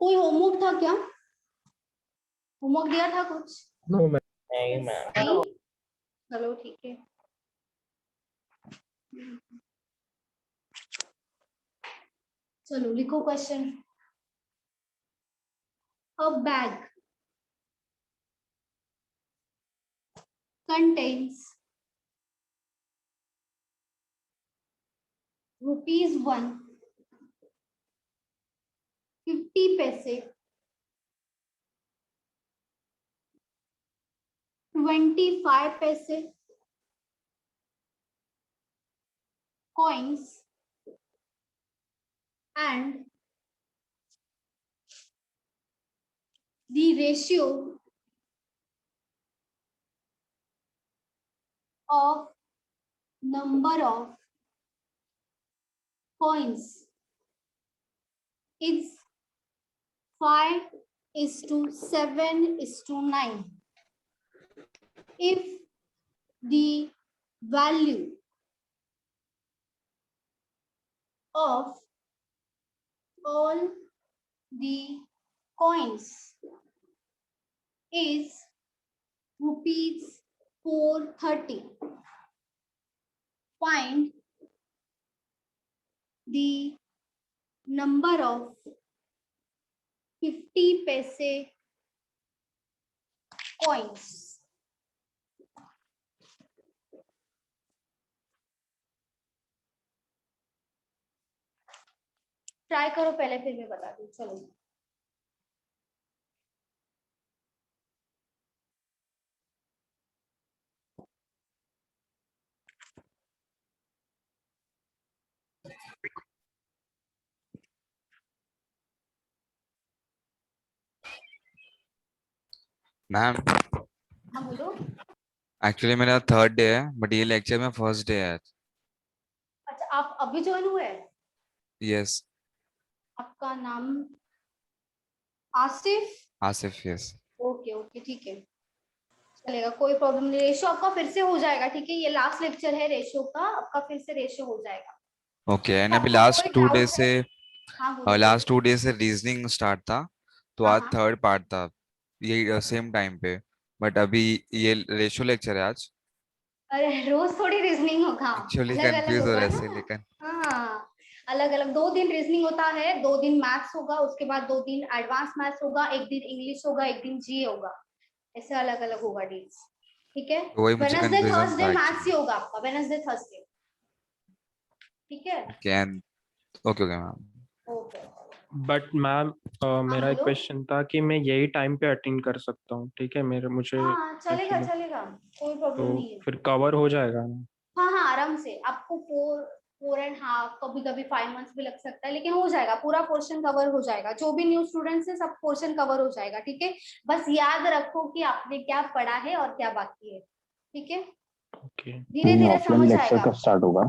कोई होमवर्क था क्या? होमवर्क दिया था कुछ? No ma'am. नहीं मैम। नहीं? चलो ठीक है। चलो लिखो क्वेश्चन। A bag contains ₹1 50 पैसे 25 पैसे coins and the ratio of number of coins is 5:7:9. If the value of all the coins is ₹430, find the number of 50 पैसे coins. ट्राई करो पहले, फिर मैं बता दूं। चलो मैम हाँ बोलो। एक्चुअली मेरा थर्ड डे है बट ये लेक्चर में फर्स्ट डे है। अच्छा, आप अभी ज्वाइन हुए हैं? यस। आपका नाम Asif? Asif, yes. Okay okay ठीक है, चलेगा, कोई प्रॉब्लम नहीं। रेशियो आपका फिर से हो जाएगा, ठीक है? ये लास्ट लेक्चर है रेशियो का, आपका फिर से रेशियो हो जाएगा। ओके। एंड अभी आपको कोई डाउट है? हाँ बोलो। लास्ट 2 डे से रीजनिंग स्टार्ट था, तो हाँ आज हाँ। थर्ड पार्ट था ये सेम टाइम पे। बट अभी ये रेशियो लेक्चर है आज। अरे रोज थोड़ी रीजनिंग होगा, एक्चुअली अलग अलग कंफ्यूज हो होगा रहा है ना। इससे, लेकिन हाँ, अलग अलग 2 दिन रीजनिंग होता है, 2 दिन मैथ्स होगा, उसके बाद 2 दिन एडवांस मैथ्स होगा, एक दिन इंग्लिश होगा, एक दिन जी होगा, ऐसे अलग अलग होगा डेट्स, ठीक है? वही मुझे वेडनेसडे कंफ्यूजन थर्सडे था मैथ्स ही एक्चुअली। होगा आपका, वेडनेसडे थर्सडे, ठीक है? Okay okay okay ma'am. Okay. But ma'am हाँ मेरा एक बोलो। क्वेश्चन था कि मैं यही टाइम पे अटेंड कर सकता हूँ, ठीक है? मेरे मुझे हाँ चलेगा एक्चुअली चलेगा, कोई प्रॉब्लम तो नहीं है। फिर कवर हो जाएगा ना? हाँ हाँ आराम से, आपको 4.5, कभी कभी 5 मंथ्स भी लग सकता है, लेकिन हो जाएगा, पूरा पोर्शन कवर हो जाएगा। जो भी न्यू स्टूडेंट्स है सब पोर्शन कवर हो जाएगा, ठीक है? बस याद रखो कि आपने क्या पढ़ा है और क्या बाकी है, ठीक है? ओके। धीरे धीरे ऑफलाइन समझ लेक्चर आएगा। कब स्टार्ट होगा?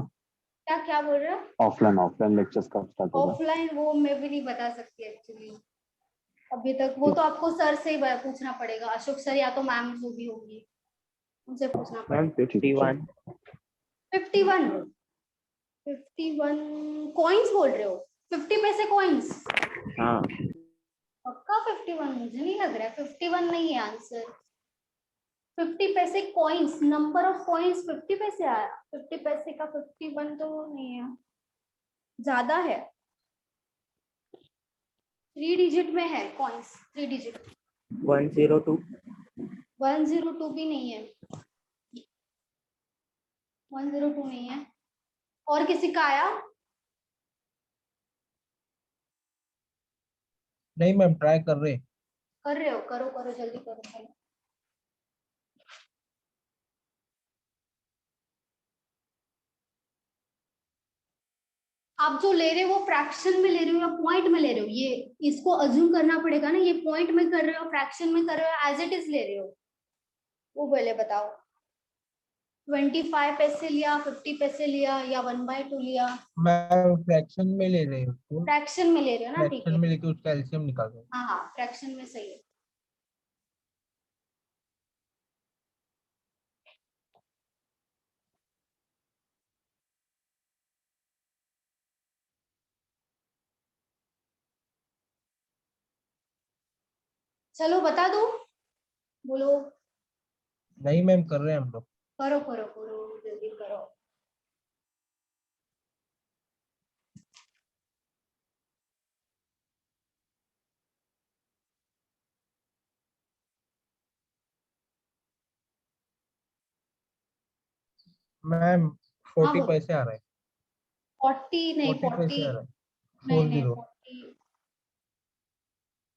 क्या क्या बोल रहे हो? ऑफलाइन लेक्चर्स कब स्टार्ट होगा? ऑफलाइन वो मैं भी नहीं बता सकती एक्चुअली, अभी तक वो तो आपको सर से ही पूछना पड़ेगा, अशोक सर या तो मैम जो भी होगी उनसे पूछना मैम पड़ेगा। 51। 51? 51 कॉइन्स बोल रहे हो? 50 पैसे कॉइन्स? हाँ पक्का 51? मुझे नहीं लग रहा है, 51 नहीं है आंसर। 50 पैसे कॉइन्स, नंबर ऑफ कॉइन्स 50 पैसे आया, 50 पैसे का 51 तो नहीं है, ज्यादा है। 3 डिजिट में है कॉइन्स, 3 डिजिट। 102। 102 भी नहीं है, 102 नहीं है। और किसी का आया? नहीं मैम, ट्राई कर रहे। कर रहे हो? करो करो जल्दी करो चलो। आप जो ले रहे हो वो फ्रैक्शन में ले रहे हो या पॉइंट में ले रहे हो? ये इसको अज्यूम करना पड़ेगा ना, ये पॉइंट में कर रहे हो, फ्रैक्शन में कर रहे हो, एज इट इज ले रहे हो? वो पहले बताओ। 25 पैसे लिया, 50 पैसे लिया, या 1/2 लिया? मैं फ्रैक्शन में ले रही हूँ। फ्रैक्शन में ले रहे हो ना, ठीक है। फ्रैक्शन में लेके उसका एलसीएम निकाल दो। हाँ हाँ फ्रैक्शन में सही है। चलो बता दो, बोलो। नहीं मैम, कर रहे हैं हम लोग। करो करो करो, जल्दी करो। मैम हाँ 40 बोलो। पैसे आ रहे हैं। 40 नहीं, 40 पैसे 40 आ रहे हैं। नहीं नहीं, 40।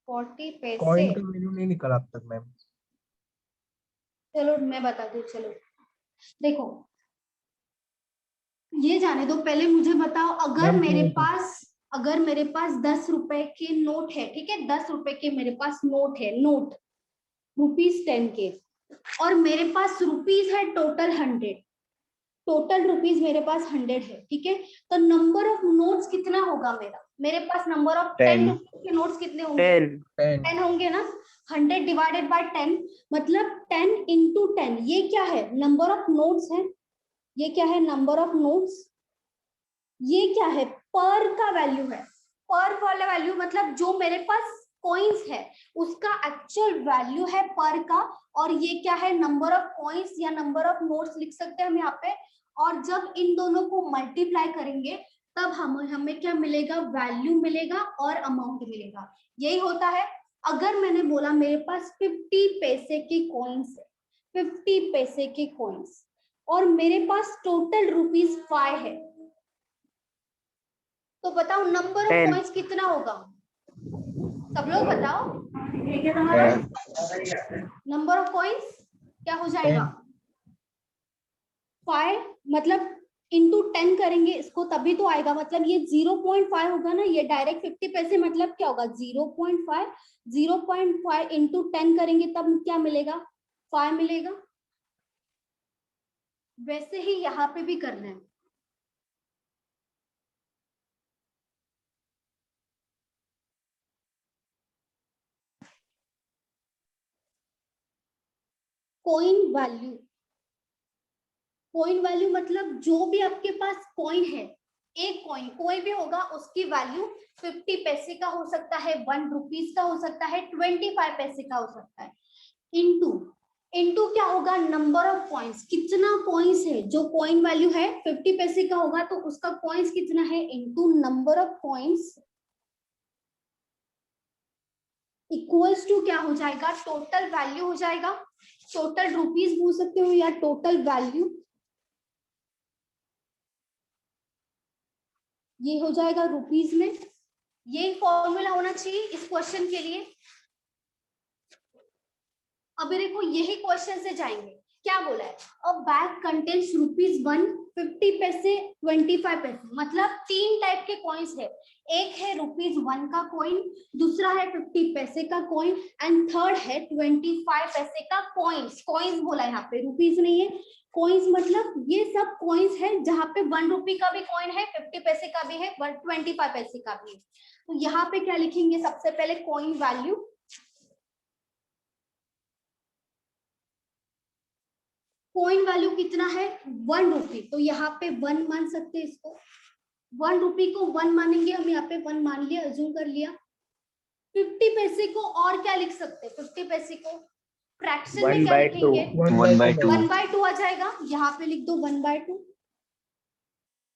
40 पैसे। कॉइन का मेन्यू नहीं निकला अब तक मैम। चलो मैं बता दूं, चलो देखो, ये जाने दो, पहले मुझे बताओ, मैम अगर मेरे पास 10 रुपए के नोट है, ठीक है, 10 रुपए के मेरे पास नोट है, नोट ₹10 के, और मेरे पास रुपीस है टोटल 100, टोटल रुपीस मेरे पास 100 है, ठीक है। तो नंबर ऑफ नोट्स कितना होगा मेरे पास नंबर ऑफ 10 रुपीस के नोट्स कितने होंगे? 10 होंगे ना। 100 डिवाइडेड बाय 10 मतलब 10 इंटू 10, ये क्या है? नंबर ऑफ नोट्स है। ये क्या है? Number of notes. ये क्या है? पर का वैल्यू है। पर वाला वैल्यू मतलब जो मेरे पास कॉइन्स है उसका एक्चुअल वैल्यू है पर का, और ये क्या है? नंबर ऑफ कॉइन्स या नंबर ऑफ नोट्स लिख सकते हैं हम यहाँ पे। और जब इन दोनों को मल्टीप्लाई करेंगे तब हमें क्या मिलेगा? वैल्यू मिलेगा और अमाउंट मिलेगा। यही होता है। अगर मैंने बोला मेरे पास 50 पैसे के कॉइन्स है, 50 पैसे के कॉइन्स, और मेरे पास टोटल ₹5 है, तो बताओ नंबर ऑफ कॉइन्स कितना होगा? सब लोग बताओ, नंबर ऑफ कॉइन्स क्या हो जाएगा? 5 मतलब इंटू 10 करेंगे इसको तभी तो आएगा, मतलब ये 0.5 होगा ना। ये डायरेक्ट 50 पैसे मतलब क्या होगा? 0.5, 0.5 इंटू 10 करेंगे तब क्या मिलेगा? 5 मिलेगा। वैसे ही यहाँ पे भी करना है। कॉइन वैल्यू, कॉइन वैल्यू मतलब जो भी आपके पास कॉइन है, एक कॉइन कोई भी होगा उसकी वैल्यू 50 पैसे का हो सकता है, 1 रुपीस का हो सकता है, 25 पैसे का हो सकता है। इंटू इंटू क्या होगा? नंबर ऑफ कॉइन्स, कितना कॉइन्स है। जो कॉइन वैल्यू है 50 पैसे का होगा तो उसका कॉइन्स कितना है, into number of coins, equals to क्या हो जाएगा? टोटल वैल्यू हो जाएगा। टोटल रुपीस बोल सकते हो या टोटल वैल्यू, ये हो जाएगा रुपीस में। यही फॉर्मूला होना चाहिए इस क्वेश्चन के लिए। अभी देखो यही क्वेश्चन से जाएंगे। क्या बोला है? अ बैग कंटेन्स ₹1, 50 पैसे, 25 पैसे, मतलब 3 टाइप के कॉइन्स है। एक है ₹1 का कॉइन, दूसरा है 50 पैसे का कॉइन, एंड थर्ड है 25 पैसे का कॉइन्स। कॉइन्स बोला है यहाँ पे, रुपीस नहीं है। कॉइन्स मतलब ये सब कॉइन्स है जहाँ पे 1 रुपी का भी कॉइन है, 50 पैसे का भी है, 25 पैसे का भी है। तो यहाँ पे क्या लिखेंगे? सबसे पहले कॉइन वैल्यू, कॉइन वैल्यू कितना है? 1 रुपी, तो यहाँ पे 1 मान सकते हैं इसको। 1 रुपी को 1 मानेंगे हम, यहाँ पे 1 मान लिया, अज्यूम कर लिया। 50 पैसे को और क्या लिख सकते हैं? 50 पैसे को फ्रैक्शन में क्या लिखेंगे? 1/2 आ जाएगा। यहाँ पे लिख दो 1/2।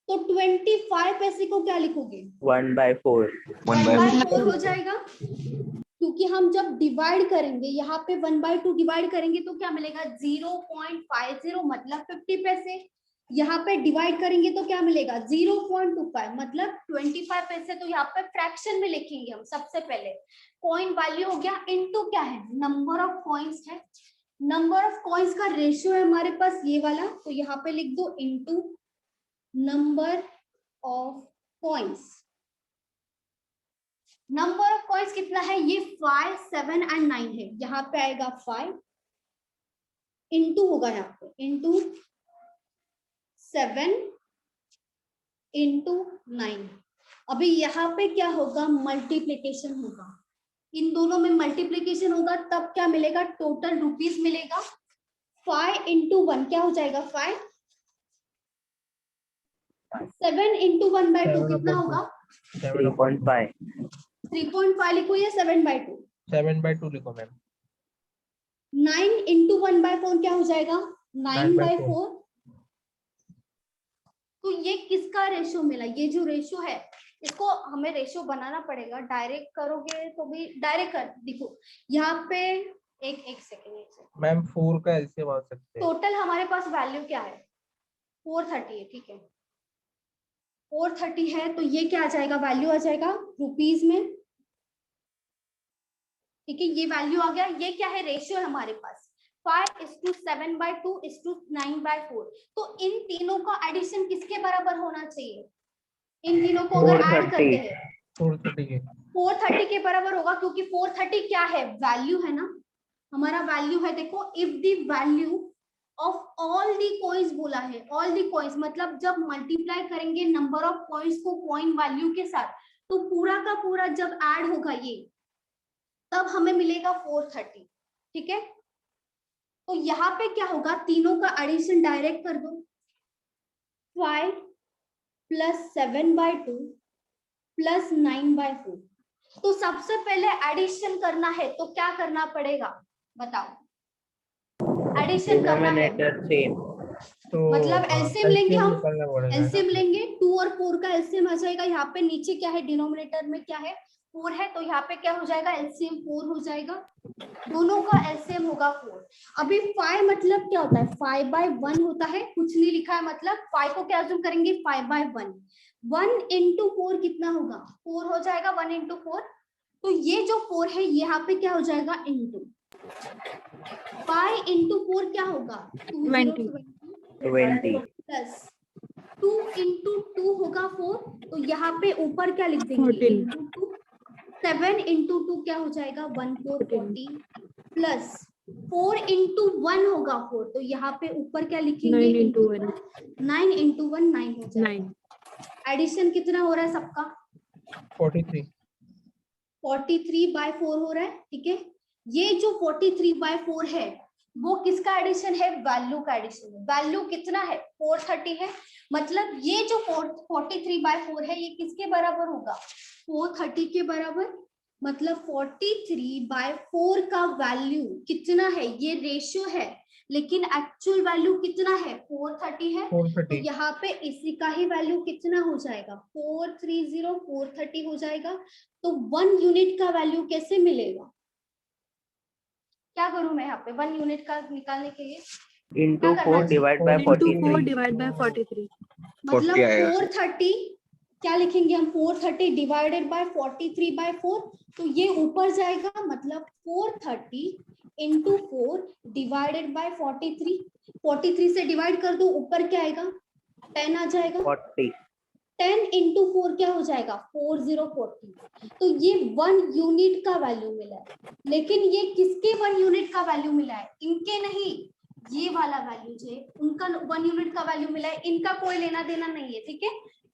तो 25 पैसे को क्या लिखोगे? 1/4। 1/4 हो जाएगा, क्योंकि हम जब डिवाइड करेंगे यहाँ पे 1/2 डिवाइड करेंगे तो क्या मिलेगा? 0.50 मतलब 50 पैसे। यहाँ पे डिवाइड करेंगे तो क्या मिलेगा? 0.25 मतलब 25 पैसे। तो यहाँ पे फ्रैक्शन में लिखेंगे हम सबसे पहले। कॉइन वैल्यू हो गया, इनटू क्या है? नंबर ऑफ कॉइन्स है। नंबर ऑफ कॉइन्स का रेशियो है हमारे पास ये वाला, तो यहाँ पे लिख दो into number of coins. Number of coins कितना है? ये 5, 7 एंड 9 है। यहाँ पे आएगा 5, इंटू होगा यहाँ पे इंटू 7 इंटू 9। अभी यहाँ पे क्या होगा? मल्टीप्लीकेशन होगा। इन दोनों में मल्टीप्लीकेशन होगा तब क्या मिलेगा? टोटल रुपीस मिलेगा। 5 इंटू 1 क्या हो जाएगा? 5। 7 इंटू 1/2 कितना होगा? 3.5। 3.5 लिखो या 7/2? 7/2 लिखो मैम। 9 इंटू 1/4 क्या हो जाएगा? 9/4। 9/4। तो ये किसका रेशियो मिला? ये जो रेशियो है इसको हमें रेशियो बनाना पड़ेगा। डायरेक्ट करोगे तो भी डायरेक्ट कर, देखो यहाँ पे एक सेकेंड मैम 4 का एलसीएम आ सकते हैं। टोटल हमारे पास वैल्यू क्या है? 430 है, ठीक है 430 है। तो ये क्या आ जाएगा? वैल्यू आ जाएगा रुपीज में, ठीक है ये वैल्यू आ गया। ये क्या है? रेशियो है हमारे पास 5:7/2:9/4। तो इन तीनों का एडिशन किसके बराबर होना चाहिए? इन तीनों को अगर ऐड करते हैं 430 के 430 के बराबर होगा, क्योंकि 430 क्या है? वैल्यू है ना, हमारा वैल्यू है। देखो if the value of all the coins बोला है, ऑल दी कॉइन्स मतलब जब मल्टीप्लाई करेंगे नंबर ऑफ कॉइन्स को कॉइन वैल्यू के साथ, तो पूरा का पूरा जब ऐड होगा ये, तब हमें मिलेगा 430, ठीक है। तो यहाँ पे क्या होगा? तीनों का एडिशन डायरेक्ट कर दो। 5 + 7/2 + 9/4। तो सबसे पहले एडिशन करना है तो क्या करना पड़ेगा बताओ? एडिशन करना है सेम। तो मतलब एलसीएम लेंगे हम, निकालना पड़ेगा एलसीएम ना। लेंगे 2 और 4 का एलसीएम आ जाएगा। यहाँ पे नीचे क्या है? डिनोमिनेटर में क्या है? 4 है, तो यहाँ पे क्या हो जाएगा? एलसीएम 4 हो जाएगा। दोनों का एलसीएम होगा 4। अभी 5 मतलब क्या होता है? 5/1 होता है, कुछ नहीं लिखा है मतलब 5 को क्या अज्यूम करेंगे? 5/1। 1 × 4 कितना होगा? 4 हो जाएगा 1 × 4। तो ये जो 4 है यहाँ पे क्या हो जाएगा? इंटू 5 × 4 क्या होगा? 20 प्लस 2 × 2 होगा 4। तो यहाँ पे ऊपर क्या लिख देंगे? × 7 × 2 क्या हो जाएगा? 1440 प्लस 4 × 1 होगा 4। तो यहाँ पे ऊपर क्या लिखेंगे? 9 × 1 9 × 1 9 हो जाएगा। एडिशन कितना हो रहा है सबका? 43 43/4 हो रहा है, ठीक है। ये जो 43/4 है वो किसका एडिशन है? वैल्यू का एडिशन है। वैल्यू कितना है? 430 है। मतलब ये जो 43/4 है ये किसके बराबर होगा? 430 के बराबर। मतलब 43/4 का वैल्यू कितना है? ये रेशियो है, लेकिन एक्चुअल वैल्यू कितना है? 430 है। तो 430 यहाँ पे इसी का ही वैल्यू कितना हो जाएगा? 430 430 हो जाएगा। तो 1 यूनिट का वैल्यू कैसे मिलेगा? क्या करूं मैं यहाँ पे 1 यूनिट का निकालने के लिए? into क्या 4 करना divided by into 4 43 divided by 43. मतलब 40 आएगा। 430 क्या लिखेंगे हम? 430 डिवाइडेड बाय 43/4। तो ये ऊपर जाएगा, मतलब 430 × 4 डिवाइडेड बाय 43। 43 से डिवाइड कर दो, ऊपर क्या आएगा? 10 आ जाएगा। 40 10 × 4 क्या हो जाएगा? 4040। तो ये 1 यूनिट का वैल्यू मिला है। लेकिन ये किसके 1 यूनिट का वैल्यू मिला है? इनके नहीं, ये वाला वैल्यू जो है उनका 1 यूनिट का वैल्यू मिला है। इनका कोई लेना देना नहीं है, ठीक है।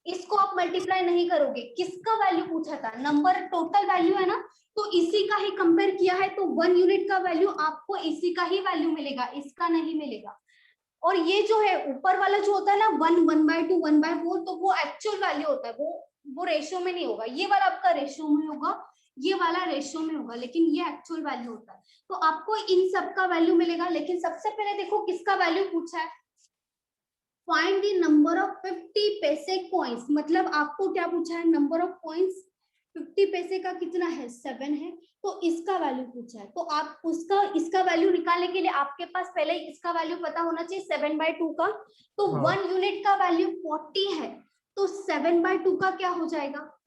इसको आप मल्टीप्लाई नहीं करोगे। किसका वैल्यू पूछा था? नंबर टोटल वैल्यू है ना, तो इसी का ही कंपेयर किया है। तो 1 यूनिट का वैल्यू आपको इसी का ही वैल्यू मिलेगा, इसका नहीं मिलेगा। और ये जो है ऊपर वाला जो होता है ना 1 1/2 1/4, तो वो एक्चुअल वैल्यू होता है, वो रेशियो में नहीं होगा। ये वाला आपका रेशियो में होगा, ये वाला रेशियो में होगा, लेकिन ये एक्चुअल वैल्यू होता है। तो आपको इन सब का वैल्यू मिलेगा। लेकिन सबसे पहले देखो किसका वैल्यू पूछा है? फाइंड द नंबर ऑफ 50 पैसे कॉइन्स। मतलब आपको क्या पूछा है? नंबर ऑफ कॉइन्स 50 पैसे का कितना है? 7 है। तो इसका वैल्यू पूछा है, तो आप इसका वैल्यू निकालने के लिए आपके पास पहले इसका वैल्यू पता होना चाहिए 7/2 का। तो 1 यूनिट का वैल्यू 40 है, तो 7/2 का क्या हो जाएगा?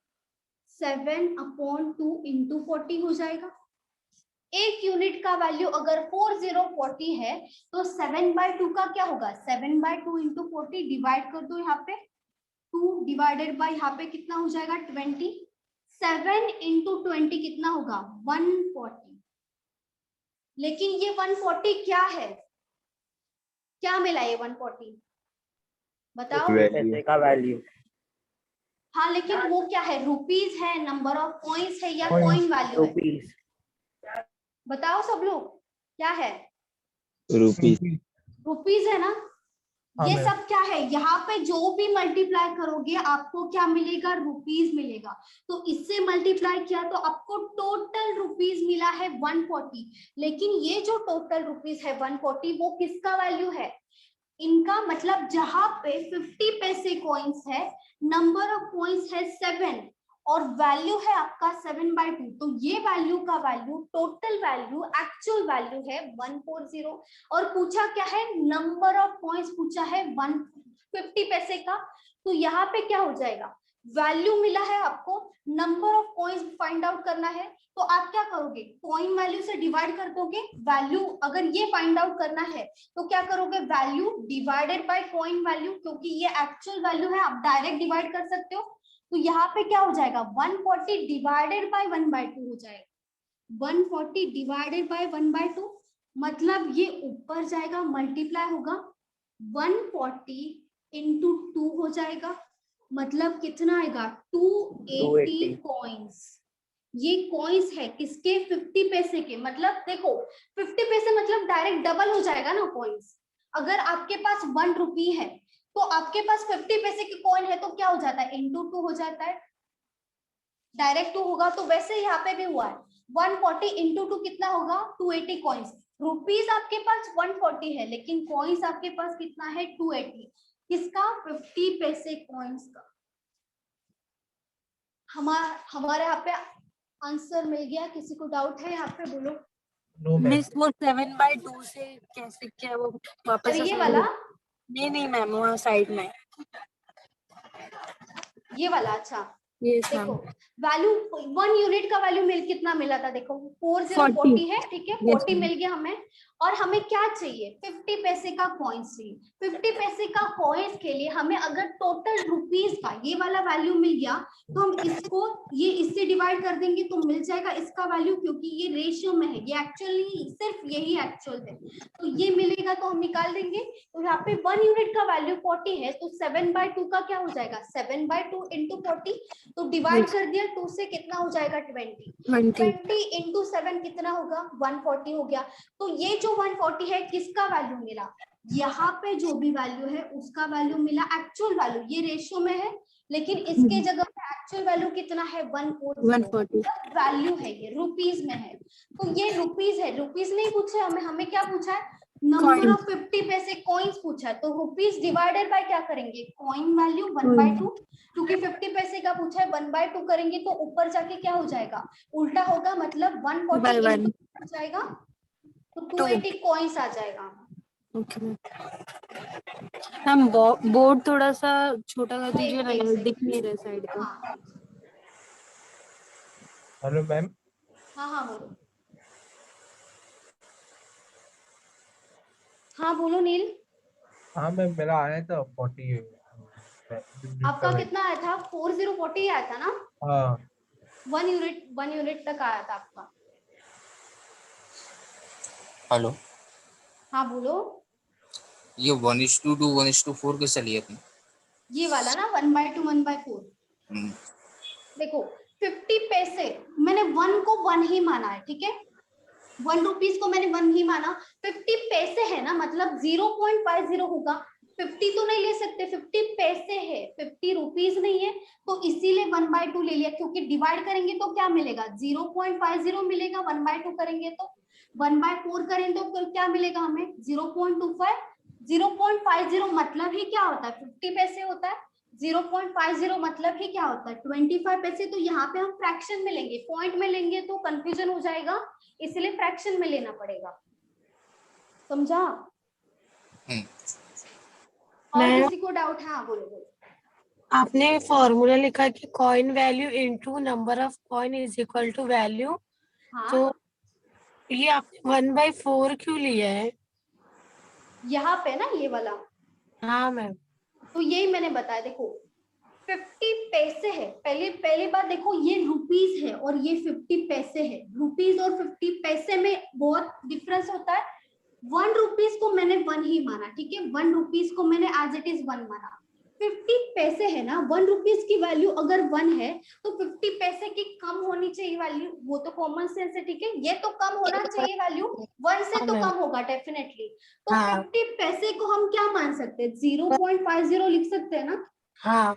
7/2 × 40 हो जाएगा। 1 यूनिट का वैल्यू अगर 4040 है तो 7/2 का क्या होगा? 7/2 × 40 डिवाइड कर दो। यहाँ पे 2 डिवाइडेड बाय यहाँ पे कितना हो जाएगा? 20। 7 × 20 कितना होगा? 140। लेकिन ये 140 क्या है? क्या मिला ये 140? बताओ। पैसे का वैल्यू। हाँ, लेकिन वो क्या है? रुपीज है, नंबर ऑफ कॉइन्स है, या Coins, कॉइन वैल्यू है? रुपीस। बताओ सब लोग, क्या है? रुपीस। रुपीज है ना। हाँ, ये मैम। सब क्या है, यहाँ पे जो भी मल्टीप्लाई करोगे आपको क्या मिलेगा, रुपीज मिलेगा। तो इससे मल्टीप्लाई किया तो आपको टोटल रुपीज मिला है 140। लेकिन ये जो टोटल रुपीज है 140 वो किसका वैल्यू है, इनका। मतलब जहां पे 50 पैसे कॉइन्स है, नंबर ऑफ कॉइन्स है 7 और वैल्यू है आपका 7/2, तो ये वैल्यू का value, total value, actual value है 140। और पूछा क्या है, नंबर ऑफ कॉइन्स पूछा है 150 पैसे का। तो यहाँ पे क्या हो जाएगा, वैल्यू मिला है आपको, number of coins find out करना है। तो आप क्या करोगे, कॉइन वैल्यू से डिवाइड कर दोगे। वैल्यू अगर ये फाइंड आउट करना है तो क्या करोगे, value divided by coin value, क्योंकि ये एक्चुअल वैल्यू है, आप डायरेक्ट डिवाइड कर सकते हो। तो यहाँ पे क्या हो जाएगा, 140 डिवाइडेड बाय 1/2 हो जाएगा। 140 डिवाइडेड बाय 1/2 मतलब ये ऊपर जाएगा, मल्टीप्लाई होगा, 140 इंटू 2 हो जाएगा। मतलब कितना आएगा, 280 कॉइन्स। ये कॉइन्स है किसके, 50 पैसे के। मतलब देखो 50 पैसे मतलब डायरेक्ट डबल हो जाएगा ना कॉइन्स। अगर आपके पास 1 रुपी है तो आपके पास 50 पैसे की कॉइन है तो क्या हो जाता है, इंटू 2 हो जाता है, डायरेक्ट 2 होगा। तो वैसे यहाँ पे भी हुआ है, 140 इंटू 2 कितना होगा, 280 कॉइन्स। रुपीज आपके पास 140 है लेकिन कॉइन्स आपके पास कितना है, 280। किसका, 50 पैसे कॉइन्स का। हमारे यहाँ पे आंसर मिल गया। किसी को डाउट है यहाँ पे, बोलो। No ma'am. मिस वो 7/2 से कैसे क्या वो वापस अरे ये से- वाला, नहीं मैम, वहाँ साइड में ये वाला, अच्छा ये देखो वैल्यू 1 यूनिट का वैल्यू मिल कितना मिला था, देखो 4040 40 है, ठीक है, Yes, 40 ma'am. मिल गया हमें। और हमें क्या चाहिए, 50 पैसे का कॉइन्स चाहिए। 50 पैसे का कॉइन्स के लिए हमें अगर टोटल रुपीज का ये वाला वैल्यू मिल गया तो हम इसको ये इससे डिवाइड कर देंगे तो मिल जाएगा इसका वैल्यू, क्योंकि ये रेशियो में है, ये एक्चुअली सिर्फ यही एक्चुअल है। तो ये मिलेगा तो हम निकाल देंगे। तो यहाँ पे 1 यूनिट का वैल्यू 40 है तो 7/2 का क्या हो जाएगा, 7/2 इंटू 40। तो डिवाइड कर दिया 2 से, कितना हो जाएगा, 20 इंटू 7 कितना होगा, 140 हो गया। तो ये जो 140 है किसका वैल्यू मिला, यहाँ पे जो भी वैल्यू है उसका वैल्यू मिला, एक्चुअल वैल्यू। ये रेशियो में है लेकिन इसके जगह पे एक्चुअल वैल्यू कितना है, 140 वैल्यू है, ये रुपीज में है। तो ये रुपीज है, रुपीज नहीं पूछे हमें, हमें क्या पूछा है, नंबर ऑफ 50 पैसे कॉइन्स पूछा है। तो रुपीज डिवाइडेड बाय क्या करेंगे, कॉइन वैल्यू 1/2, क्योंकि 50 पैसे का पूछा है 1/2 करेंगे तो ऊपर जाके क्या हो जाएगा, उल्टा होगा, मतलब 140 हो जाएगा तो 280 कॉइन्स आ जाएगा। ओके मैम, बोर्ड थोड़ा सा छोटा कर दीजिए ना, एक दिख नहीं रहा साइड का। हाँ हेलो मैम। हाँ बोलो, हाँ बोलो नील। हाँ मैम, मेरा आया था 40। आपका कितना आया था, 4040 आया था ना। हाँ 1 यूनिट तक आया था आपका। हेलो, हाँ बोलो। ये 1:2 1:4 कैसे लिया तुम? ये वाला ना 1/2 1/4। देखो 50 पैसे मैंने 1 को 1 ही माना है, ठीक है, 1 रुपीज को मैंने 1 ही माना। 50 पैसे है ना, मतलब 0.50 होगा। 50 तो नहीं ले सकते, 50 पैसे है, 50 रुपीज नहीं है, तो इसीलिए 1/2 ले लिया, क्योंकि डिवाइड करेंगे तो क्या मिलेगा, 0.50 मिलेगा। 1/2 करेंगे तो 1/4 करेंगे तो फिर क्या मिलेगा हमें, 0.25। 0.50 मतलब ही क्या होता है, 50 पैसे होता है। 0.50 मतलब ही क्या होता है, 25 पैसे। तो यहाँ पे हम फ्रैक्शन में लेंगे, पॉइंट में लेंगे तो कंफ्यूजन हो जाएगा, इसलिए फ्रैक्शन में लेना पड़ेगा, समझा। और किसी को डाउट है, हाँ बोलो बोलो। आपने फॉर्मूला लिखा कि coin value into number of coin is equal to value, हाँ तो ये आपने 1/4 क्यों लिया है? यहाँ पे ना ये वाला, हाँ मैम। तो यही मैंने बताया, देखो 50 पैसे है, पहली बात देखो ये रुपीज है और ये 50 पैसे है। रुपीज और 50 पैसे में बहुत डिफरेंस होता है। 1 रुपीज को मैंने 1 ही माना, ठीक है, 1 रुपीज को मैंने एज इट इज 1 माना। 50 पैसे है ना, 1 रुपीज की वैल्यू अगर 1 है तो 50 पैसे की कम होनी चाहिए वैल्यू, वो तो कॉमन सेंस है, ठीक है। ये तो कम होना चाहिए वैल्यू, 1 से तो कम होगा डेफिनेटली। तो हाँ। 50 पैसे को हम क्या मान सकते हैं, 0.50 लिख सकते हैं ना, हाँ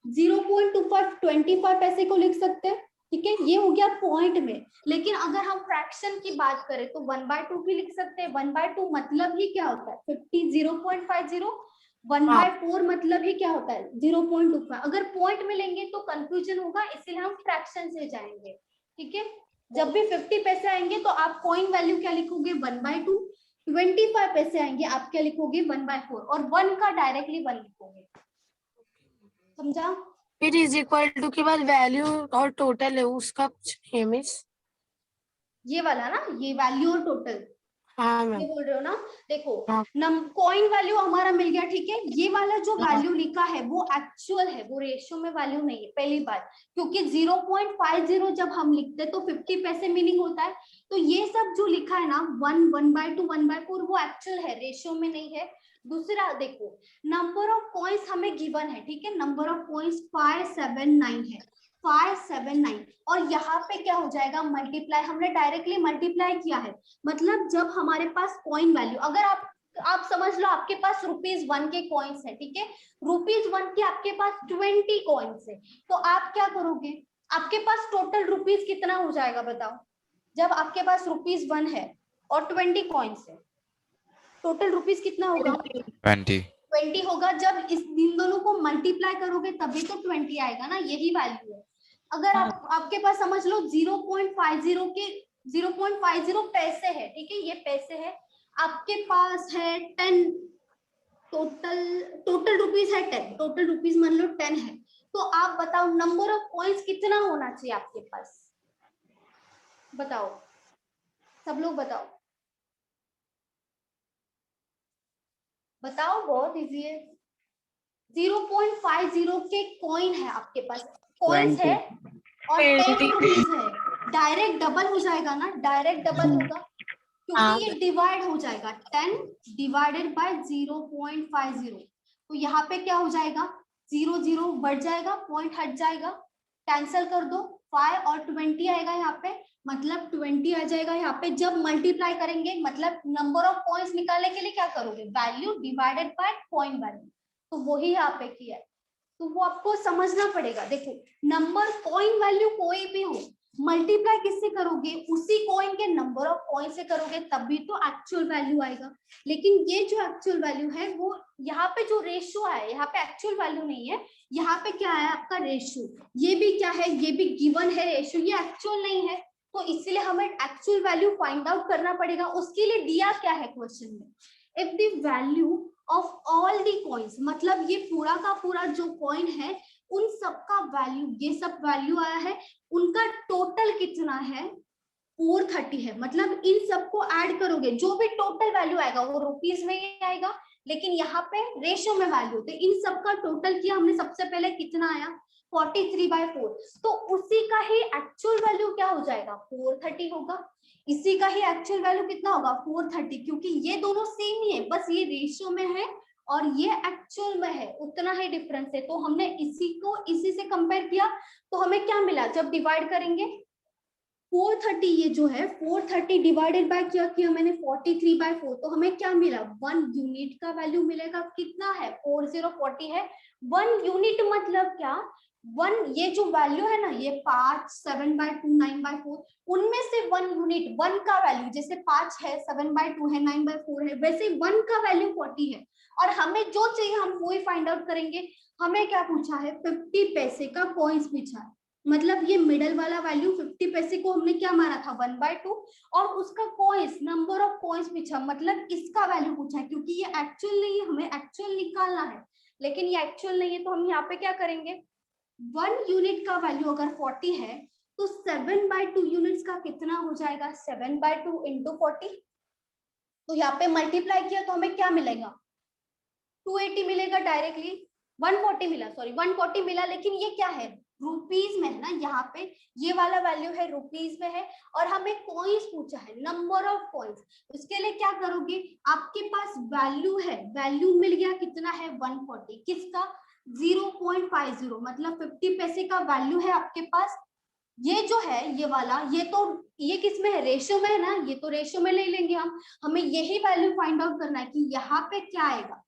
0.25 25 पैसे को लिख सकते हैं, ठीक है। ये हो गया पॉइंट में। लेकिन अगर हम फ्रैक्शन की बात करें तो 1/2 भी लिख सकते हैं। 1/2 मतलब ही क्या होता है 50, 0.50, 1/4 मतलब ही क्या होता है 0.25। अगर पॉइंट में लेंगे तो कंफ्यूजन होगा, इसलिए हम फ्रैक्शन से जाएंगे, ठीक है। जब भी 50 पैसे आएंगे तो आप कॉइन वैल्यू क्या लिखोगे 1/2, 25 पैसे आएंगे आप क्या लिखोगे 1/4, और 1 का डायरेक्टली 1 लिखोगे, समझा। फिर इज इक्वल टू के बाद वैल्यू और टोटल है उसका कुछ नहीं है मिस। ये वाला ना, ये वैल्यू और टोटल हाँ ये मैम। बोल रहे हो ना, देखो हाँ। कॉइन वैल्यू हमारा मिल गया, ठीक है। ये वाला जो वैल्यू लिखा है वो एक्चुअल है, वो रेशियो में वैल्यू नहीं है, पहली बात। क्योंकि 0.50 जब हम लिखते हैं तो 50 पैसे मीनिंग होता है। तो ये सब जो लिखा है ना 1, 1/2, 1/4 वो एक्चुअल है, रेशियो में नहीं है। दूसरा देखो, नंबर ऑफ कॉइन्स हमें गिवन है, ठीक है। नंबर ऑफ कॉइन्स 579 है, 579, और यहाँ पे क्या हो जाएगा मल्टीप्लाई, हमने डायरेक्टली मल्टीप्लाई किया है। मतलब जब हमारे पास कॉइन वैल्यू, अगर आप समझ लो आपके पास ₹1 के कॉइन्स है, ठीक है। ₹1 के आपके पास 20 कॉइन्स है, तो आप क्या करोगे, आपके पास टोटल रुपीज कितना हो जाएगा बताओ। जब आपके पास ₹1 है और 20 कॉइन्स है, टोटल रुपीज कितना होगा 20 होगा। जब इन दोनों को मल्टीप्लाई करोगे तभी तो 20 आएगा ना, यही वैल्यू है। अगर आपके पास समझ लो 0.50 के 0.50 पैसे है, ठीक है, ये पैसे है। आपके पास है 10, टोटल रुपीज है 10, टोटल रुपीज मान लो 10 है। तो आप बताओ नंबर ऑफ कॉइन्स कितना होना चाहिए आपके पास, बताओ सब लोग बताओ, बहुत इजी है। 0.50 के कॉइन है आपके पास, कॉइन्स है और 10 रुपीज है, डायरेक्ट डबल हो जाएगा ना, डायरेक्ट डबल होगा क्योंकि ये डिवाइड हो जाएगा, 10 डिवाइडेड बाय 0.50। तो यहाँ पे क्या हो जाएगा 0 0 बढ़ जाएगा, पॉइंट हट जाएगा, कैंसिल कर दो, 5 और 20 आएगा यहाँ पे, मतलब 20 आ जाएगा यहाँ पे। जब मल्टीप्लाई करेंगे मतलब नंबर ऑफ पॉइंट्स निकालने के लिए क्या करोगे, value divided by point value, तो वही यहाँ पे किया है। तो वो आपको समझना पड़ेगा। देखो नंबर कॉइन वैल्यू कोई भी हो, मल्टीप्लाई किससे करोगे, उसी कॉइन के नंबर ऑफ कॉइन से करोगे, तभी तो एक्चुअल वैल्यू आएगा। लेकिन ये जो एक्चुअल वैल्यू है वो यहाँ पे जो रेशियो है, यहाँ पे एक्चुअल वैल्यू नहीं है, यहाँ पे क्या है आपका रेशियो। ये भी क्या है, ये भी गिवन है रेशियो, ये एक्चुअल नहीं है। तो इसलिए हमें एक्चुअल वैल्यू फाइंड आउट करना पड़ेगा। उसके लिए दिया क्या है क्वेश्चन में, if the value of all the coins, मतलब ये पूरा का पूरा जो कॉइन है उन सबका वैल्यू, ये सब वैल्यू आया है, उनका टोटल कितना है 430 है। मतलब इन सबको ऐड करोगे जो भी टोटल वैल्यू आएगा वो रुपीज में ही आएगा, लेकिन यहाँ पे रेशियो में वैल्यू, तो इन सबका टोटल किया हमने, सबसे पहले कितना आया 43/4, तो उसी का ही एक्चुअल वैल्यू क्या हो जाएगा 430 होगा। इसी का ही एक्चुअल वैल्यू कितना होगा 430, क्योंकि ये दोनों सेम ही है, बस ये रेशियो में है और ये एक्चुअल में है, उतना ही डिफरेंस है। तो हमने इसी को इसी से कंपेयर किया, तो हमें क्या मिला, जब डिवाइड करेंगे 430, ये जो है 430 डिवाइडेड बाय क्या किया मैंने 43/4, तो हमें क्या मिला 1 यूनिट का वैल्यू मिलेगा। कितना है 4040 है, 1 यूनिट मतलब क्या, 1 ये जो वैल्यू है ना, ये 5, 7/2, 9/4, उनमें से 1 यूनिट, 1 का वैल्यू, जैसे 5 है, 7/2 है, 9/4 है, वैसे 1 का वैल्यू 40 है। और हमें जो चाहिए हम वो ही फाइंड आउट करेंगे। हमें क्या पूछा है 50 पैसे का कॉइन्स पूछा है, मतलब ये मिडल वाला वैल्यू 50 पैसे को हमने क्या माना था 1/2, और उसका कॉइन्स, नंबर ऑफ कॉइन्स पूछा, मतलब इसका वैल्यू पूछा है। क्योंकि ये एक्चुअल नहीं है, हमें एक्चुअल निकालना है, लेकिन ये एक्चुअल नहीं है, तो हम यहाँ पे क्या करेंगे, 1 यूनिट का वैल्यू अगर 40 है तो 7/2 यूनिट्स का कितना हो जाएगा 7/2 इंटू 40। तो यहाँ पे मल्टीप्लाई किया तो हमें क्या मिलेगा 280 मिलेगा डायरेक्टली, 140 मिला, सॉरी 140 मिला, लेकिन ये क्या है रुपीज में है ना, यहाँ पे ये वाला वैल्यू है रुपीज में है, और हमें कॉइन्स पूछा है, नंबर ऑफ कॉइन्स। उसके लिए क्या करोगे, आपके पास वैल्यू है, वैल्यू मिल गया कितना है 140, किसका 0.50, मतलब 50 पैसे का वैल्यू है आपके पास। ये जो है ये वाला, ये किस में है, रेशियो में है ना, ये तो रेशियो में ले लेंगे हम। हमें यही वैल्यू फाइंड आउट करना है कि यहाँ पे क्या आएगा,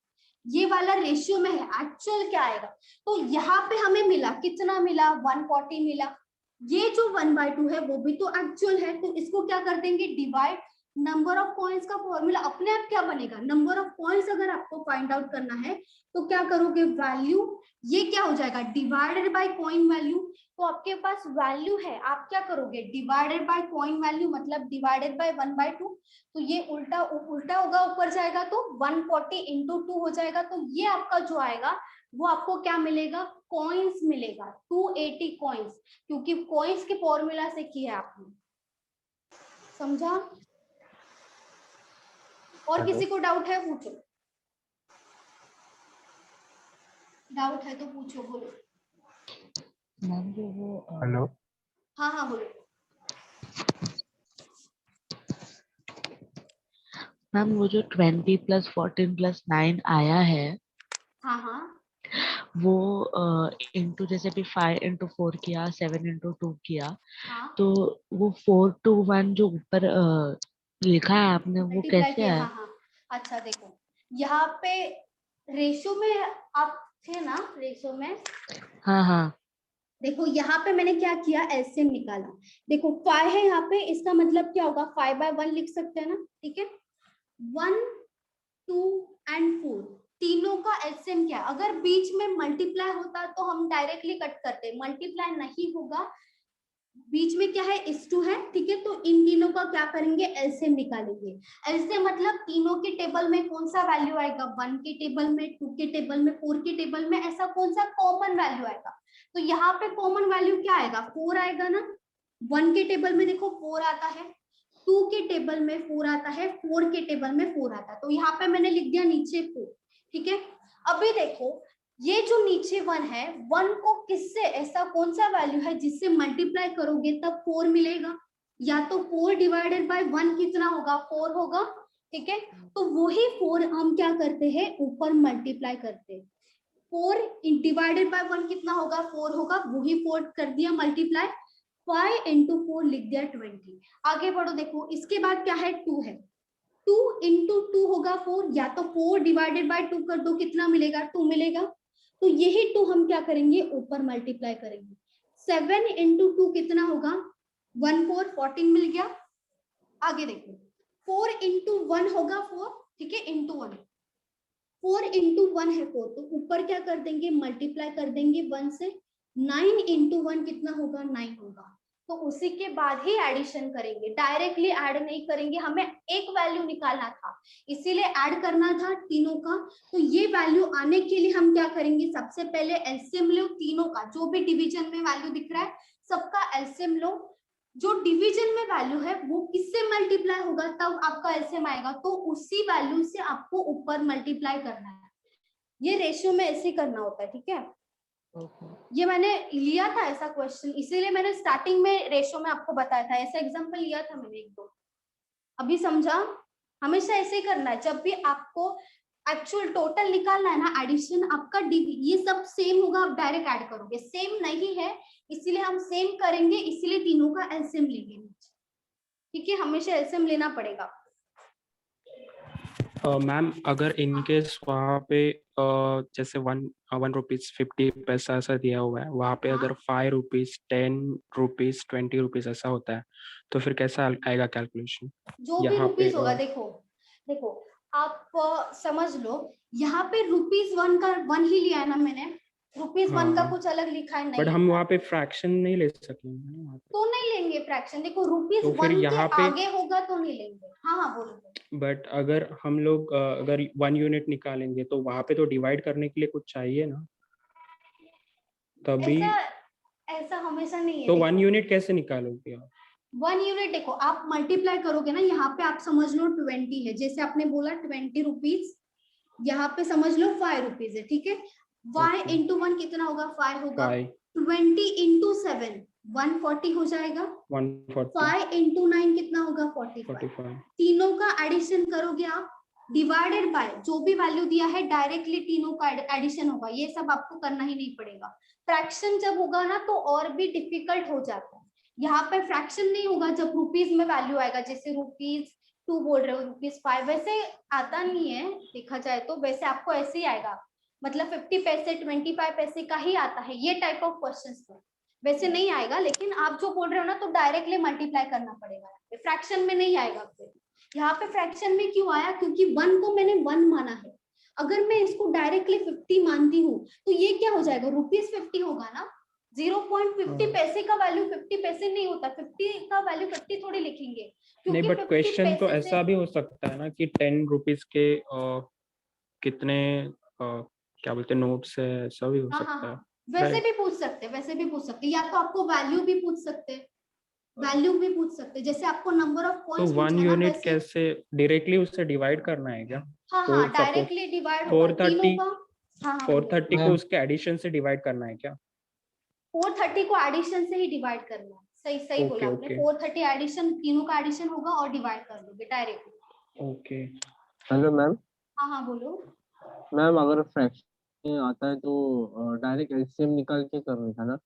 ये वाला रेशियो में है, एक्चुअल क्या आएगा। तो यहाँ पे हमें मिला, कितना मिला, 140 मिला। ये जो 1/2 है वो भी तो एक्चुअल है, तो इसको क्या कर देंगे, डिवाइड। नंबर ऑफ पॉइंट्स का फॉर्मूला अपने आप क्या बनेगा, नंबर ऑफ पॉइंट्स अगर आपको फाइंड आउट करना है तो क्या करोगे, वैल्यू, ये क्या हो जाएगा, डिवाइडेड बाय कॉइन वैल्यू। तो आपके पास वैल्यू है, आप क्या करोगे, डिवाइडेड बाय कॉइन वैल्यू, मतलब डिवाइडेड बाय 1/2। तो ये उल्टा उल्टा होगा, ऊपर जाएगा तो 140 इंटू 2 हो जाएगा। तो ये आपका जो आएगा वो आपको क्या मिलेगा, कॉइन्स मिलेगा, 280 कॉइन्स, क्योंकि कॉइन्स के फॉर्मूला से किया आपने। समझा? और किसी को डाउट है, पूछो। डाउट है तो पूछो, बोलो। मैम जो वो हेलो, हाँ हाँ बोलो। मैम वो जो 20 + 14 + 9 आया है, हाँ हाँ वो इंटू जैसे भी 5 × 4 किया, 7 × 2 किया, हाँ, तो वो 4 to 1 जो ऊपर लिखा है आपने, वो मल्टीप्लाई कैसे किया, है? हाँ हाँ। अच्छा देखो, यहाँ पे रेशियो में आप थे ना, रेशियो में हाँ हाँ देखो, यहाँ पे मैंने क्या किया, एलसीएम निकाला। देखो 5 है यहाँ पे, इसका मतलब क्या होगा, 5/1 लिख सकते हैं ना, ठीक है। 1, 2 एंड 4 तीनों का एलसीएम क्या है, अगर बीच में मल्टीप्लाई होता तो हम डायरेक्टली कट करते, मल्टीप्लाई नहीं होगा, बीच में क्या है, इस 2 है, ठीक है। तो इन तीनों का क्या करेंगे, एलसीएम निकालेंगे। एलसीएम मतलब तीनों के टेबल में कौन सा वैल्यू आएगा, 1 के टेबल में, 2 के टेबल में, 4 के टेबल में, ऐसा कौन सा कॉमन वैल्यू आएगा। तो यहाँ पे कॉमन वैल्यू क्या आएगा, 4 आएगा ना। 1 के टेबल में देखो 4 आता है, 2 के टेबल में 4 आता है, 4 के टेबल में 4 आता है। तो यहाँ पे मैंने लिख दिया नीचे 4, ठीक है। अभी देखो ये जो नीचे 1 है, 1 को किससे, ऐसा कौन सा वैल्यू है जिससे मल्टीप्लाई करोगे तब 4 मिलेगा, या तो 4 डिवाइडेड बाय 1 कितना होगा, 4 होगा, ठीक है। तो वही 4 हम क्या करते हैं, ऊपर मल्टीप्लाई करते हैं। 4 डिवाइडेड बाय 1 कितना होगा, 4 होगा, वही 4 कर दिया मल्टीप्लाई, 5 × 4 लिख दिया 20। आगे बढ़ो, देखो इसके बाद क्या है, 2 है, 2 × 2 होगा 4, या तो 4 डिवाइडेड बाय 2 कर दो, कितना मिलेगा, 2 मिलेगा। तो यही 2 हम क्या करेंगे, ऊपर मल्टीप्लाई करेंगे। 7 × 2 कितना होगा, 1 4 14 मिल गया। आगे देखो 4 × 1 होगा 4, ठीक है, इंटू 1, 4 × 1 है 4, तो ऊपर क्या कर देंगे, मल्टीप्लाई कर देंगे 1 से। 9 × 1 कितना होगा, 9 होगा। तो उसी के बाद ही एडिशन करेंगे, डायरेक्टली ऐड नहीं करेंगे, हमें एक वैल्यू निकालना था, इसीलिए ऐड करना था तीनों का। तो ये वैल्यू आने के लिए हम क्या करेंगे, सबसे पहले एलसीएम लो तीनों का, जो भी डिवीजन में वैल्यू दिख रहा है सबका एलसीएम लो। जो डिवीजन में वैल्यू है वो किससे मल्टीप्लाई होगा तब आपका एलसीएम आएगा, तो उसी वैल्यू से आपको ऊपर मल्टीप्लाई करना है। ये रेशियो में ऐसे करना होता है, ठीक है। ये मैंने लिया था ऐसा क्वेश्चन, इसीलिए मैंने स्टार्टिंग में रेशियो में आपको बताया था, ऐसा एग्जांपल लिया था मैंने 1-2। अभी समझा? हमेशा ऐसे ही करना है, जब भी आपको एक्चुअल टोटल निकालना है ना, एडिशन आपका ये सब सेम होगा, आप डायरेक्ट ऐड करोगे, सेम नहीं है इसीलिए हम सेम करेंगे, इसीलिए तीनों का एलसीएम लेंगे, ठीक है। हमेशा एलसीएम लेना पड़ेगा। मैम अगर इन केस वहाँ पे जैसे 1 रुपीज 50 पैसा ऐसा दिया हुआ है, वहाँ पे अगर 5 रुपीज 10 रुपीज 20 रुपीज ऐसा होता है, तो फिर कैसा आएगा कैलकुलेशन? जो भी रुपीज होगा, देखो देखो आप समझ लो, यहाँ पे ₹1 का 1 ही लिया है ना मैंने, ₹1 का कुछ अलग लिखा है नहीं, बट हम वहाँ पे फ्रैक्शन नहीं ले सकेंगे ना, तो नहीं लेंगे फ्रैक्शन। देखो तो फिर ₹1 यहाँ के पे आगे होगा तो नहीं लेंगे। हाँ हाँ बोलो। बट अगर हम लोग अगर 1 यूनिट निकालेंगे तो वहाँ पे तो डिवाइड करने के लिए कुछ चाहिए ना, तभी ऐसा हमेशा नहीं है। तो 1 यूनिट कैसे निकालोगे आप? 1 यूनिट देखो, आप मल्टीप्लाई करोगे ना, यहाँ पे आप समझ लो 20 है, जैसे आपने बोला 20 रुपीज, यहाँ पे समझ लो 5 रुपीज है, ठीक है। y × 1 कितना होगा, 5 होगा। 20 × 7 140 हो जाएगा। 140। 5 × 9 कितना होगा, 45। तीनों का एडिशन करोगे आप डिवाइडेड बाय जो भी वैल्यू दिया है डायरेक्टली तीनों का एडिशन होगा, ये सब आपको करना ही नहीं पड़ेगा। फ्रैक्शन जब होगा ना तो और भी डिफिकल्ट हो जाता है। यहाँ पे फ्रैक्शन नहीं होगा जब रुपीज में वैल्यू आएगा, जैसे ₹2 बोल रहे हो, ₹5 वैसे आता नहीं है देखा जाए तो, वैसे आपको ऐसे ही आएगा, मतलब 50 पैसे 25 पैसे का ही आता है ये टाइप ऑफ क्वेश्चंस में, वैसे नहीं आएगा। लेकिन आप जो बोल रहे हो ना तो डायरेक्टली मल्टीप्लाई करना पड़ेगा, फ्रैक्शन में नहीं आएगा। फिर यहाँ पे फ्रैक्शन में क्यों आया, क्योंकि 1 को मैंने 1 माना है। अगर मैं इसको डायरेक्टली 50 मानती हूँ तो ये क्या हो जाएगा, ₹50 होगा ना। 0.50 पैसे का वैल्यू 50 पैसे नहीं होता, 50 का वैल्यू 50 थोड़ी लिखेंगे, नहीं, क्योंकि बट 50 क्वेश्चन तो पैसे ऐसा भी हो सकता है ना कि 10 रुपीज के कितने क्या बोलते हैं नोट्स है, ऐसा भी हो हाँ सकता है। हाँ, वैसे Right. भी पूछ सकते, वैसे भी पूछ सकते, या तो आपको वैल्यू भी पूछ सकते, वैल्यू भी पूछ सकते, जैसे आपको नंबर ऑफ तो पॉइंट्स 1 पूछे ना यूनिट वैसे। कैसे डायरेक्टली उससे डिवाइड करना है क्या? हाँ हाँ, 4 सपोज डायरेक्टली डिवाइड होगा तीनों 430 का। हाँ हाँ बोलो। 430 को उसके एडिशन से डिवाइड करना है क्या? 430 को एडिशन से ही डिवाइड करना है, सही सही बोला आपने। ओके 430 एडिशन, तीनों का एडिशन होगा और डिवाइड कर दोगे डायरेक्टली। ओके। Hello ma'am. हाँ हाँ बोलो। मैम अगर फ्रैक्शन आता है तो डायरेक्ट एलसीएम निकाल के करने का ना?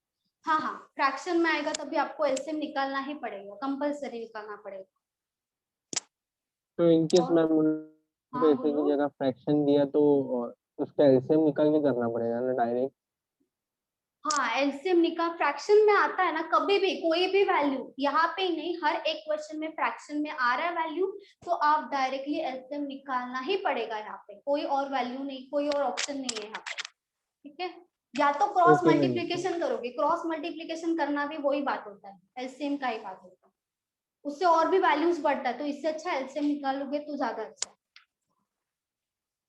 हाँ हाँ, फ्रैक्शन में आएगा तभी आपको एलसीएम निकालना ही पड़ेगा, कंपलसरी निकालना पड़ेगा। तो इनकेस और मैम हाँ पैसे की बोलो। जगह फ्रैक्शन दिया तो उसका एलसीएम निकाल के करना पड़ेगा ना डायरेक्ट? हाँ, एलसीएम निकाल, फ्रैक्शन में आता है ना कभी भी कोई भी वैल्यू, यहाँ पे ही नहीं हर एक क्वेश्चन में फ्रैक्शन में आ रहा है वैल्यू, तो आप डायरेक्टली एलसीएम निकालना ही पड़ेगा। यहाँ पे कोई और वैल्यू नहीं, कोई और ऑप्शन नहीं है यहाँ पे, ठीक है। या तो क्रॉस ओके मैम। मल्टीप्लीकेशन करोगे, क्रॉस मल्टीप्लीकेशन करना भी वही बात होता है, एलसीएम का ही बात होता है, उससे और भी वैल्यूज बढ़ता है, तो इससे अच्छा एलसीएम निकालोगे तो ज्यादा अच्छा है।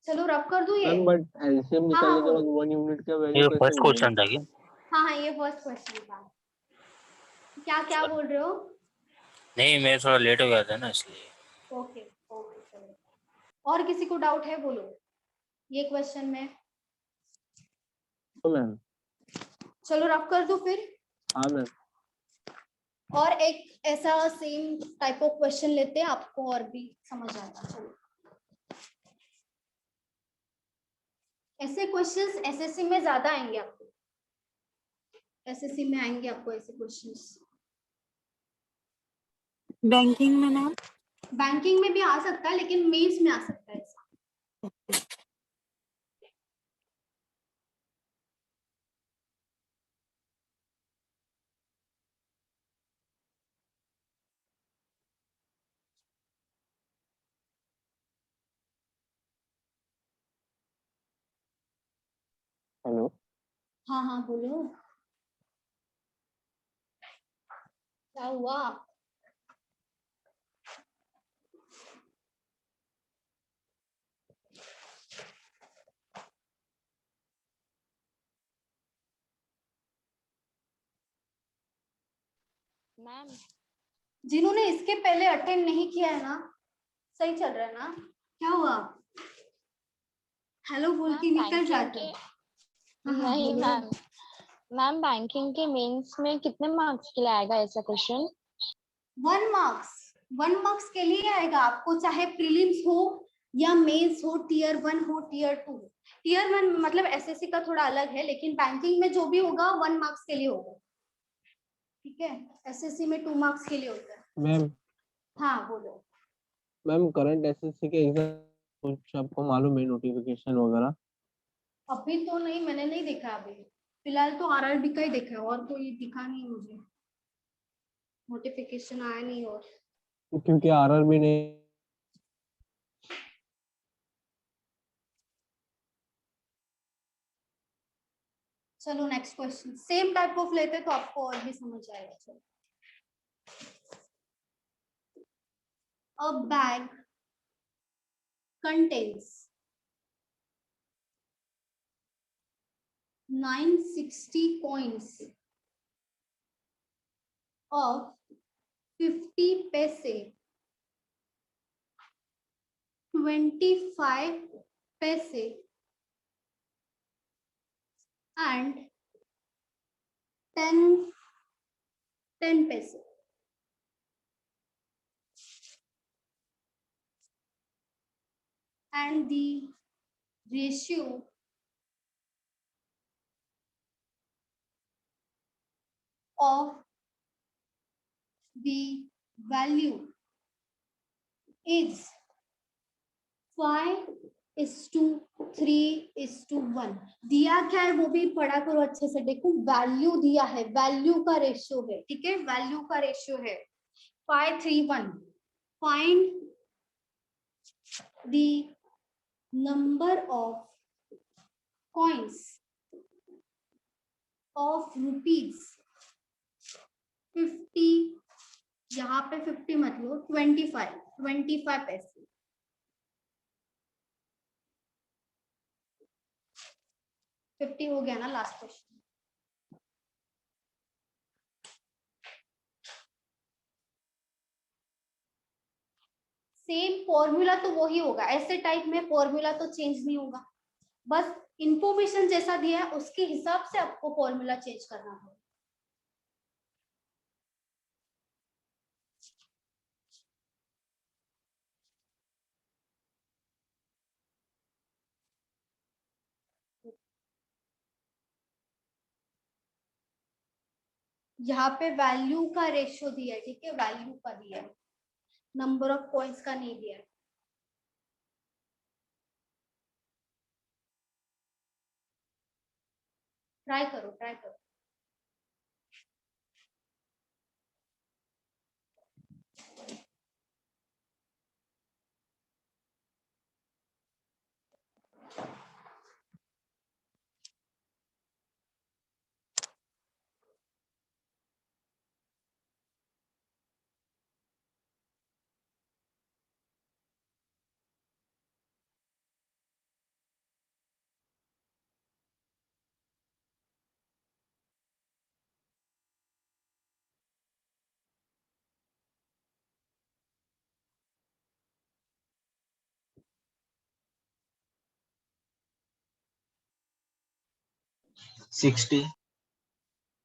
चलो रब कर दूं ये। मैम बट एलसीएम हाँ हाँ निकालने के बाद बोलो। 1 यूनिट का वैल्यू ये कैसे फर्स्ट क्वेश्चन था मिलेगा? क्या? हाँ हाँ, ये फर्स्ट क्वेश्चन था। क्या क्या बोल रहे हो? नहीं, मैं थोड़ा लेट हो गया था ना इसलिए। ओके ओके चलो। और किसी को डाउट है बोलो ये क्वेश्चन में। तो मैम। चलो रब कर दो फिर। हाँ मैम। और एक ऐसा सेम टाइप ऑफ क्वेश्चन लेते हैं, आपको और भी समझ आएगा। चलो, ऐसे क्वेश्चंस एसएससी में ज्यादा आएंगे आपको, एसएससी में आएंगे आपको ऐसे क्वेश्चंस। बैंकिंग में मैम? बैंकिंग में भी आ सकता है लेकिन मेंस में आ सकता है ऐसा। हेलो। हाँ हाँ बोलो, क्या हुआ? मैम जिन्होंने इसके पहले अटेंड नहीं किया है ना, सही चल रहा है ना? क्या हुआ? हेलो बोल के निकल जाता है। हाँ हाँ नहीं बोलो। मैम, मैम बैंकिंग के मेंस में कितने मार्क्स के लिए आएगा ऐसा क्वेश्चन? 1 मार्क्स के लिए आएगा आपको, चाहे प्रीलिम्स हो या मेंस हो, टियर 1 हो टियर 2। टियर 1 मतलब एसएससी का थोड़ा अलग है, लेकिन बैंकिंग में जो भी होगा 1 मार्क्स के लिए होगा, ठीक है। एसएससी में 2 मार्क्स के लिए होता है। मैम। हाँ बोलो। मैम करंट एसएससी के एग्जाम कुछ आपको मालूम है नोटिफिकेशन वगैरह? अभी तो नहीं, मैंने नहीं देखा अभी, फिलहाल तो आरआरबी का ही देखा है, और कोई दिखा नहीं मुझे, नोटिफिकेशन आया नहीं। और क्योंकि आरआरबी ने चलो next question same type of लेते तो आपको और भी समझ आएगा। चलो, a bag contains 960 coins of 50 पैसे, 25 पैसे and 10 पैसे। and the ratio of the value is 5:3:1। दिया क्या है वो भी पढ़ा करो अच्छे से। देखो वैल्यू दिया है, वैल्यू का रेशियो है, ठीक है, वैल्यू का रेशियो है 5:3:1। Find the number of coins of ₹50, यहाँ पे 50 मत लो, 25 पैसे। फिफ्टी हो गया ना लास्ट क्वेश्चन। सेम फॉर्मूला तो वही होगा, ऐसे टाइप में फॉर्मूला तो चेंज नहीं होगा, बस इंफॉर्मेशन जैसा दिया है उसके हिसाब से आपको फॉर्मूला चेंज करना होगा। यहाँ पे वैल्यू का रेशियो दिया है, ठीक है, वैल्यू का दिया है, नंबर ऑफ पॉइंट्स का नहीं दिया है। ट्राई करो, ट्राई करो।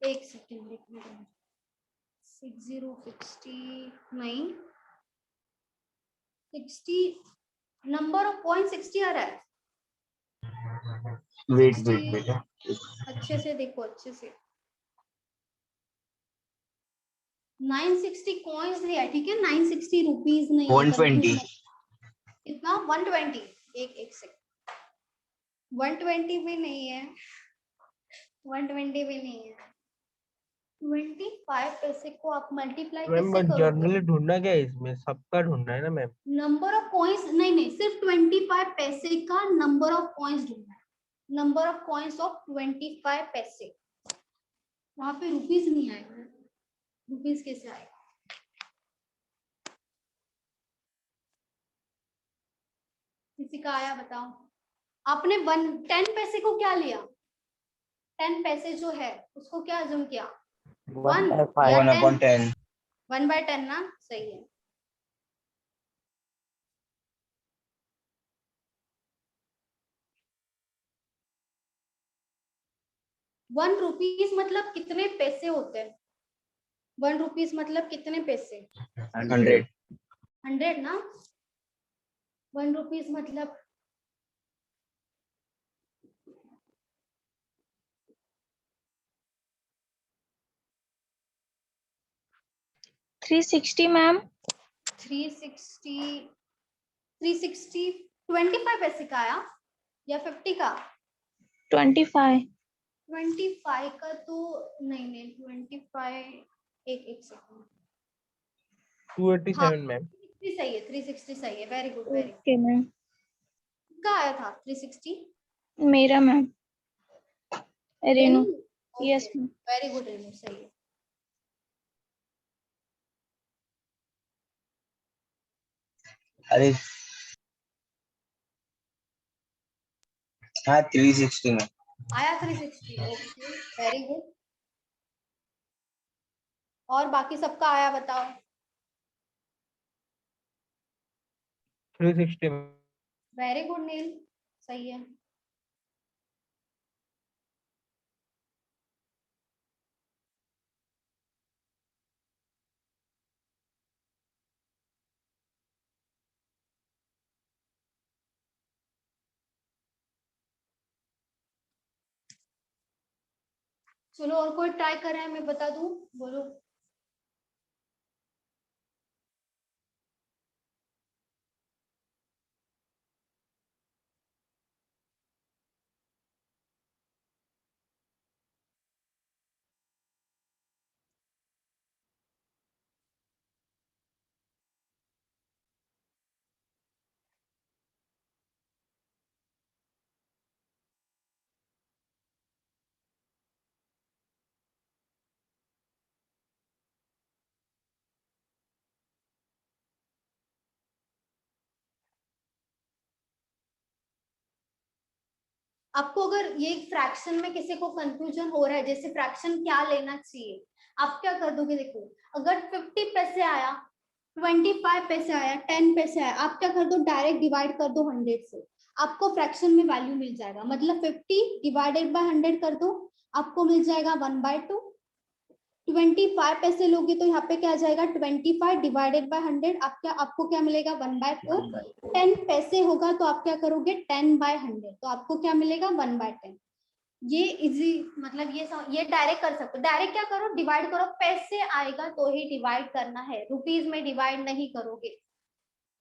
एक सेकेंड देखने दो। 60 नहीं, 60 नंबर ऑफ पॉइंट 60 आ रहा है। वेट 60 वेट बेटा, अच्छे से देखो, अच्छे से। 960 कॉइन्स नहीं है, ठीक है, 960 रुपीज नहीं है। 120 कितना? 120। एक सेकेंड, 120 भी नहीं है, 120 भी नहीं है। 25 पैसे को आप मल्टीप्लाई मैम कैसे बट करोगे? जनरली ढूंढना क्या है इसमें, सबका ढूंढना है ना मैम। नंबर ऑफ कॉइन्स नहीं, सिर्फ 25 पैसे का नंबर ऑफ कॉइन्स ढूंढना है, नंबर ऑफ कॉइन्स ऑफ 25 पैसे। वहां पे रुपीज नहीं आएगा, रुपीज कैसे आएगा? किसी का आया बताओ। आपने 10 पैसे को क्या लिया? 10 पैसे जो है उसको क्या अज्यूम किया? 1 या 10? 1/10 ना, सही है। ₹1 मतलब कितने पैसे होते हैं? ₹1 मतलब कितने पैसे? 100 ना। ₹1 मतलब 360 मैम। 360 25 पैसे का आया या 50 का? 25। 25 का तो नहीं, 25 एक सेकंड। 287 मैम। 360 सही है, 360 सही है, very good, very good. Okay ma'am. का आया था 360? मेरा ma'am, Renu. Yes okay, ma'am. Very good Renu, सही है। अरे हाँ 360 में आया 360, ओके, वेरी गुड। और बाकी सबका आया बताओ। 360 वेरी गुड नील, सही है। चलो और कोई ट्राई कर रहा है, मैं बता दूं, बोलो। आपको अगर ये फ्रैक्शन में किसी को कंफ्यूजन हो रहा है, जैसे फ्रैक्शन क्या लेना चाहिए, आप क्या कर दोगे, देखो अगर 50 पैसे आया, 25 पैसे आया, 10 पैसे आया, आप क्या कर दो, डायरेक्ट डिवाइड कर दो 100 से, आपको फ्रैक्शन में वैल्यू मिल जाएगा। मतलब 50 डिवाइडेड बाय 100 कर दो, आपको मिल जाएगा 1/2। 25 पैसे लोगे तो यहाँ पे क्या आ जाएगा, 25 डिवाइडेड बाय 100, आपको क्या मिलेगा, 1/4। 10 पैसे होगा तो आप क्या करोगे, 10/100, तो आपको क्या मिलेगा, 1/10। ये इजी, मतलब ये डायरेक्ट कर सकते हो। डायरेक्ट क्या करो, डिवाइड करो, पैसे आएगा तो ही डिवाइड करना है, रुपीज में डिवाइड नहीं करोगे।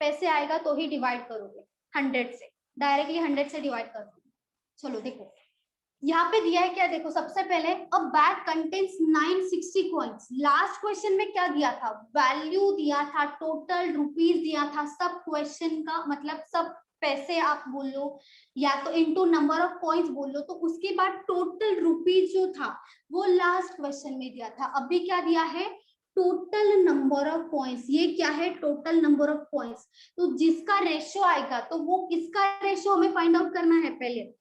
पैसे आएगा तो ही डिवाइड करोगे 100 से, डायरेक्टली 100 से डिवाइड कर दो। चलो देखो यहाँ पे दिया है क्या, देखो सबसे पहले अ bag contains 960 coins. Last question में क्या दिया था, वैल्यू दिया था, टोटल रुपीज दिया था, सब क्वेश्चन का मतलब सब पैसे आप बोल लो या तो इनटू नंबर ऑफ कॉइन्स बोल लो, तो उसके बाद टोटल रुपीज जो था वो लास्ट क्वेश्चन में दिया था। अभी क्या दिया है, टोटल नंबर ऑफ कॉइन्स। ये क्या है, टोटल नंबर ऑफ कॉइन्स। तो जिसका रेशियो आएगा तो वो किसका रेशियो हमें फाइंड आउट करना है, पहले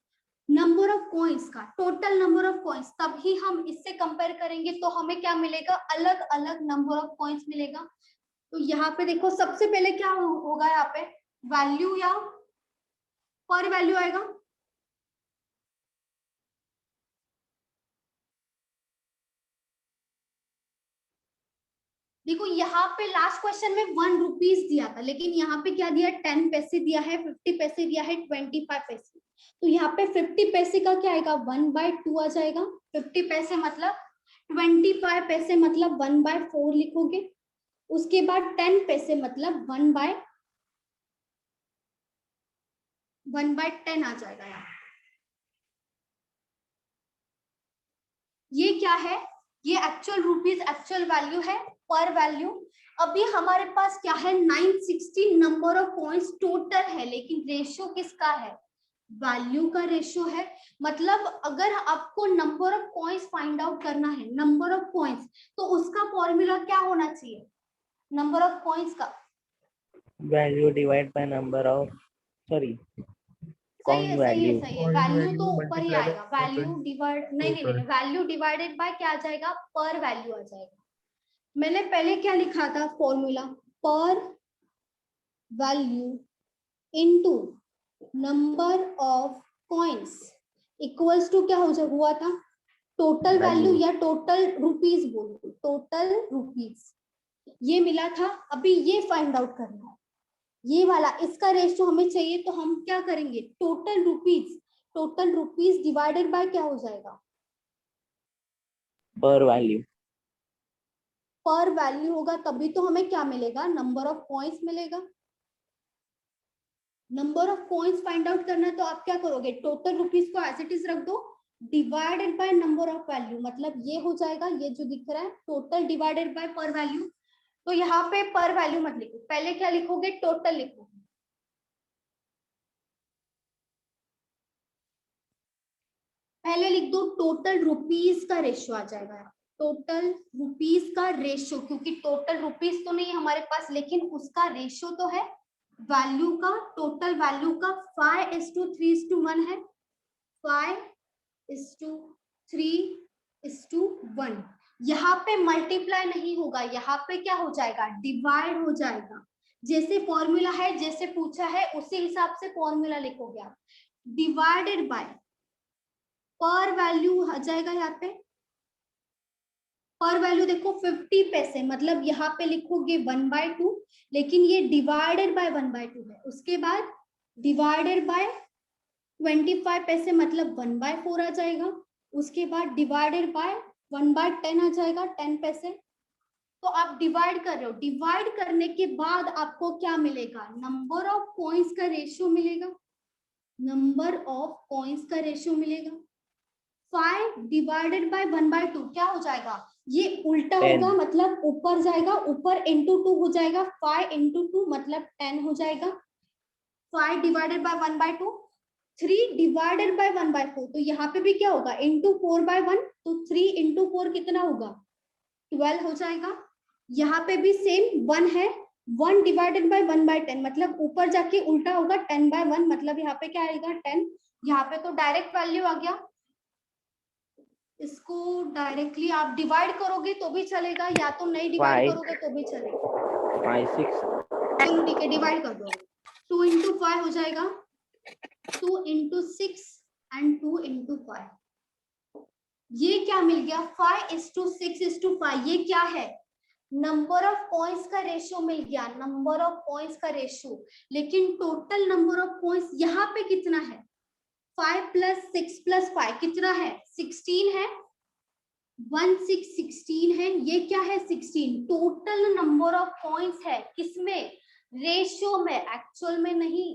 नंबर ऑफ कॉइन्स का, टोटल नंबर ऑफ कॉइन्स, तभी हम इससे कंपेयर करेंगे तो हमें क्या मिलेगा, अलग अलग नंबर ऑफ कॉइन्स मिलेगा। तो यहाँ पे देखो सबसे पहले क्या होगा, यहाँ पे वैल्यू या पर वैल्यू आएगा। देखो यहाँ पे लास्ट क्वेश्चन में 1 रुपीज दिया था, लेकिन यहाँ पे क्या दिया, 10 पैसे दिया है, 50 पैसे दिया है, 25 पैसे। तो यहाँ पे 50 पैसे का क्या आएगा, 1/2 आ जाएगा। 50 पैसे मतलब 25 पैसे मतलब 1/4 लिखोगे। उसके बाद 10 पैसे मतलब 1/10 आ जाएगा यहाँ। ये क्या है, ये एक्चुअल रुपीज, एक्चुअल वैल्यू है, पर वैल्यू। अभी हमारे पास क्या है, 960 नंबर ऑफ कॉइन्स टोटल है, लेकिन रेशियो किसका है, वैल्यू का रेशियो है। मतलब अगर आपको number of coins find out करना है, नंबर ऑफ कॉइन्स, तो उसका फॉर्मूला क्या होना चाहिए, नंबर ऑफ कॉइन्स का value divide by number of, sorry, सही है, कॉइन सही है, वैल्यू। सही है। वैल्यू तो ऊपर ही आएगा, वैल्यू डिवाइड नहीं, वैल्यू डिवाइडेड बाय क्या आ जाएगा, पर वैल्यू आ जाएगा। मैंने पहले क्या लिखा था फॉर्मूला, पर value into number of coins equals to क्या हुआ था, टोटल वैल्यू या टोटल रुपीज बोलो, टोटल रुपीज ये मिला था। अभी ये फाइंड आउट करना है, ये वाला, इसका रेशियो हमें चाहिए, तो हम क्या करेंगे, टोटल रुपीज डिवाइडेड बाय क्या हो जाएगा, पर वैल्यू। पर वैल्यू होगा, तभी तो हमें क्या मिलेगा, नंबर ऑफ कॉइन्स मिलेगा। Number of coins find out करना है तो आप क्या करोगे, टोटल रुपीज को एज इट इज रख दो, divided by number of value, मतलब ये हो जाएगा, ये जो दिख रहा है टोटल डिवाइडेड बाय पर वैल्यू। तो यहाँ पे पर वैल्यू मत लिखो, पहले क्या लिखोगे, टोटल लिखोगे। पहले लिख दो टोटल रुपीज का रेशियो आ जाएगा, टोटल रुपीज का रेशियो, क्योंकि टोटल रुपीज तो नहीं हमारे पास, लेकिन उसका रेशियो तो है वैल्यू का, टोटल वैल्यू का 5:3:1 है, 5:3:1। यहाँ पे मल्टीप्लाई नहीं होगा, यहाँ पे क्या हो जाएगा, डिवाइड हो जाएगा। जैसे फॉर्मूला है, जैसे पूछा है उसी हिसाब से फॉर्मूला लिखोगे आप, डिवाइडेड बाय पर वैल्यू आ जाएगा। यहाँ पे पर वैल्यू देखो 50 पैसे, मतलब यहाँ पे लिखोगे 1/2, लेकिन ये डिवाइडेड बाय 1/2 है। उसके बाद डिवाइडेड बाय 25 पैसे मतलब 1/4 आ जाएगा। उसके बाद डिवाइडेड बाय 1/10 आ जाएगा, 10 पैसे। तो आप डिवाइड कर रहे हो, डिवाइड करने के बाद आपको क्या मिलेगा, नंबर ऑफ कॉइन्स का रेशियो मिलेगा, नंबर ऑफ कॉइन्स का रेशियो मिलेगा। 5 डिवाइडेड बाय 1/2 क्या हो जाएगा, ये उल्टा 10 होगा, मतलब ऊपर जाएगा, ऊपर इंटू 2 हो जाएगा, 5 इंटू 2 मतलब 10 हो जाएगा। 5 डिवाइडेड बाय 1/2, 3 डिवाइडेड बाय 1/4, तो यहाँ पे भी क्या होगा, इंटू 4/1, तो 3 इंटू 4 कितना होगा, 12 हो जाएगा। यहाँ पे भी सेम 1 है, 1 डिवाइडेड बाय 1/10 मतलब ऊपर जाके उल्टा होगा, 10/1 मतलब यहाँ पे क्या आएगा 10। यहाँ पे तो डायरेक्ट वैल्यू आ गया, इसको डायरेक्टली आप डिवाइड करोगे तो भी चलेगा, या तो नहीं डिवाइड 5 करोगे तो भी चलेगा। 5 6 चलो ठीक है, डिवाइड कर दो। 2 इंटू 5 हो जाएगा, 2 इंटू 6 एंड 2 इंटू 5। ये क्या मिल गया, 5:6:5। ये क्या है, नंबर ऑफ कॉइन्स का रेशियो मिल गया, नंबर ऑफ कॉइन्स का रेशियो। लेकिन टोटल नंबर ऑफ कॉइन्स यहाँ पे कितना है, 5 + 6 + 5 कितना है, 16 है, 1 6 16 है, ये क्या है 16। टोटल नंबर ऑफ कॉइन्स है किसमें, रेशियो में, एक्चुअल में नहीं।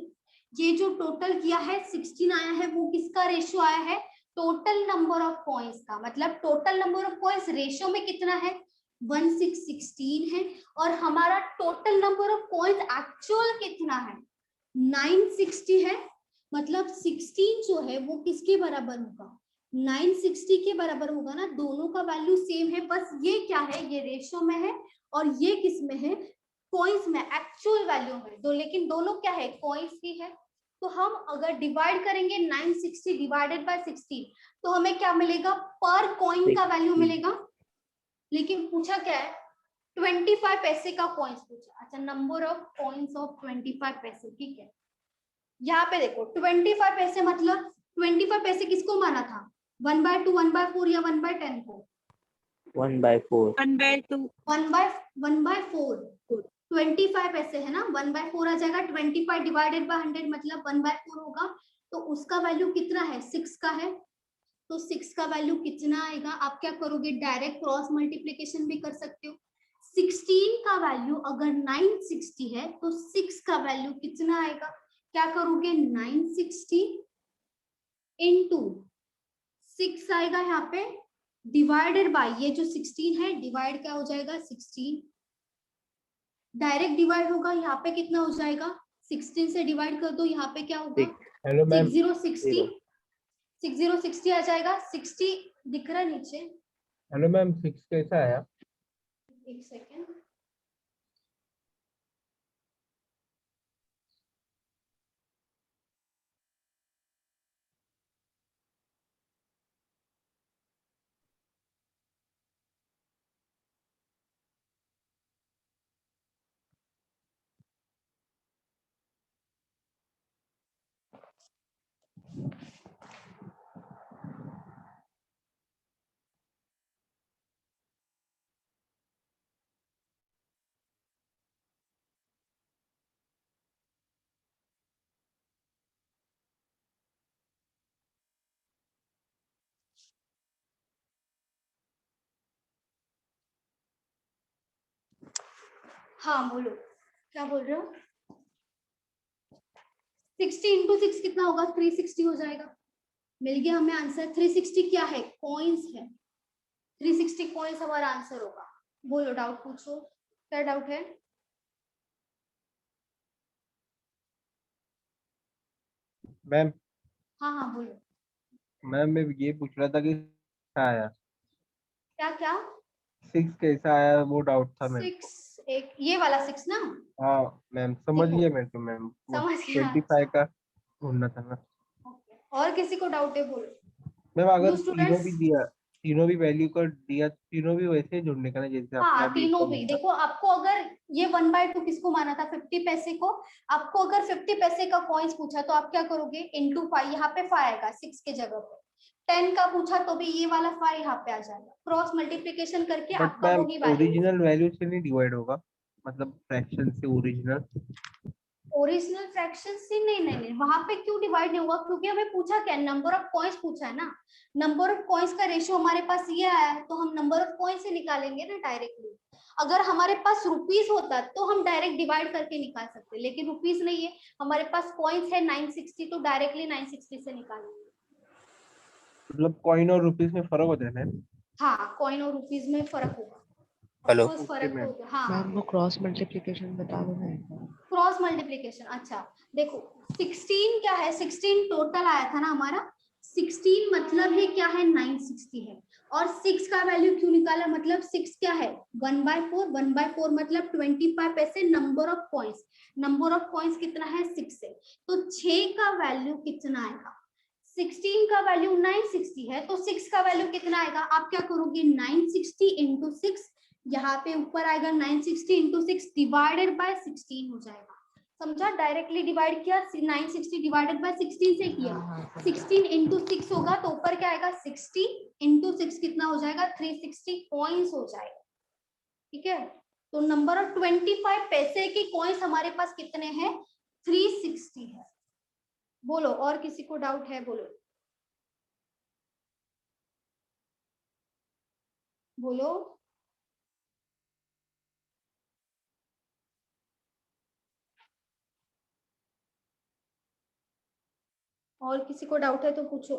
ये जो टोटल किया है 16 आया है, वो किसका रेशियो आया है, टोटल नंबर ऑफ कॉइन्स का। मतलब total number of coins ratio में कितना है, 1 6 16 है, और हमारा total number of coins actual कितना है, 960 है। मतलब 16 जो है वो किसके बराबर होगा, 960 के बराबर होगा ना, दोनों का वैल्यू सेम है, बस ये क्या है, ये रेशियो में है और ये किस में है, कॉइन्स में, एक्चुअल वैल्यू में दो, लेकिन दोनों क्या है, कॉइन्स की है। तो हम अगर डिवाइड करेंगे 960 डिवाइडेड बाय 16, तो हमें क्या मिलेगा, पर कॉइन का वैल्यू 60 मिलेगा। लेकिन पूछा क्या है, 25 पैसे का कॉइन्स पूछा। अच्छा, नंबर ऑफ कॉइन्स ऑफ 25 पैसे, ठीक है। यहाँ पे देखो 25 पैसे मतलब 25 पैसे किसको माना था, 1/2, 1/4 या 1/10 को, 1/4 1/2 1/4। 25 पैसे है ना, 1/4 आ जाएगा, 25 डिवाइडेड बाय 100 मतलब 1/4 होगा। तो उसका वैल्यू कितना है, 6 का है। तो 6 का वैल्यू कितना आएगा, आप क्या करोगे, डायरेक्ट क्रॉस मल्टीप्लीकेशन भी कर सकते हो। 16 का वैल्यू अगर 960 है तो 6 का वैल्यू कितना आएगा, क्या करोगे, 960 इंटू 6 आएगा यहाँ पे, डिवाइडेड बाय ये जो 16 है, डिवाइड क्या हो जाएगा 16, डायरेक्ट डिवाइड होगा, यहाँ पे कितना हो जाएगा, 16 से डिवाइड कर दो, यहाँ पे क्या होगा, हेलो मैम 60 60 आ जाएगा, 60 दिख रहा है नीचे, हेलो मैम 6 कैसा आया? एक सेकेंड। हाँ बोलो, क्या बोल रहे हो, 60 इंटू 6 कितना होगा, 360 हो जाएगा। मिल गया हमें आंसर। 360 क्या है, कॉइन्स है, 360 कॉइन्स हमारा आंसर होगा। बोलो, डाउट पूछो, क्या डाउट है। मैम हाँ हाँ बोलो, मैम मैं ये पूछ रहा था कि कैसा आया, क्या क्या, 6 कैसा आया वो डाउट था मैम को। 6 एक ये वाला 6 ना, हाँ मैम समझ देखो, लिया मैं तो मैम, वो समझ गया। 25 का ढूंढना था ना Okay. और किसी को डाउट है, बोलो। मैम। अगर New तीनों students? भी दिया, तीनों भी वैल्यू कर दिया, तीनों भी वैसे ही ढूंढने का ना, जैसे आपने हाँ अभी तीनों भी बोला था। देखो, आपको अगर ये 1/2 किसको माना था, 50 पैसे को, आपको अगर 50 पैसे का कॉइन्स पूछा तो आप क्या करोगे, इंटू 5, यहाँ पे 5 आएगा 6 के जगह पे। 10 का पूछा तो भी ये वाला 5 यहाँ पे आ जाएगा, क्रॉस मल्टीप्लीकेशन करके बट आपका मैम वही वैल्यू। ओरिजिनल वैल्यू से नहीं डिवाइड होगा, मतलब फ्रैक्शन से ओरिजिनल। ओरिजिनल फ्रैक्शन से नहीं, वहां पे क्यों डिवाइड नहीं हुआ? क्योंकि हमें पूछा क्या, नंबर ऑफ कॉइन्स पूछा है ना। नंबर ऑफ कॉइन्स का रेशियो हमारे पास ये आया है, तो हम नंबर ऑफ कॉइन्स से निकालेंगे ना डायरेक्टली। अगर हमारे पास रुपीस होता तो हम डायरेक्ट डिवाइड करके निकाल सकते, लेकिन रुपीस नहीं है, हमारे पास कॉइन्स है 960, तो डायरेक्टली 960 से निकालेंगे। मतलब कॉइन और रुपीस में फर्क होता है मैम? हाँ, कॉइन और रुपीस में फर्क होगा। हेलो। Of course फर्क मैम। होगा। हाँ मैम वो क्रॉस मल्टीप्लिकेशन बता दो ना। क्रॉस मल्टीप्लिकेशन, अच्छा देखो 16 क्या है, 16 टोटल आया था ना हमारा, 16 मतलब है क्या है 960 है, और 6 का वैल्यू क्यों निकाला, मतलब 6 क्या है 1/4, 1/4 मतलब 25 पैसे number of coins, number of coins कितना है 6 है, तो 6 का वैल्यू कितना आएगा, 16 का वैल्यू 960 है, तो 6 का वैल्यू कितना आएगा, आप क्या करोगे 960 इंटू 6, यहाँ पे ऊपर आएगा 960 इंटू 6 डिवाइडेड बाय 16 हो जाएगा। समझा, डायरेक्टली डिवाइड किया, 960 डिवाइडेड बाय 16 से किया, 16 इंटू 6 होगा तो ऊपर क्या आएगा 60 इंटू 6 कितना हो जाएगा 360 कॉइन्स हो जाएगा। ठीक है, तो नंबर ऑफ 25 पैसे की कॉइन्स हमारे पास कितने हैं 360 है। बोलो, और किसी को डाउट है? बोलो बोलो। और किसी को डाउट है तो पूछो।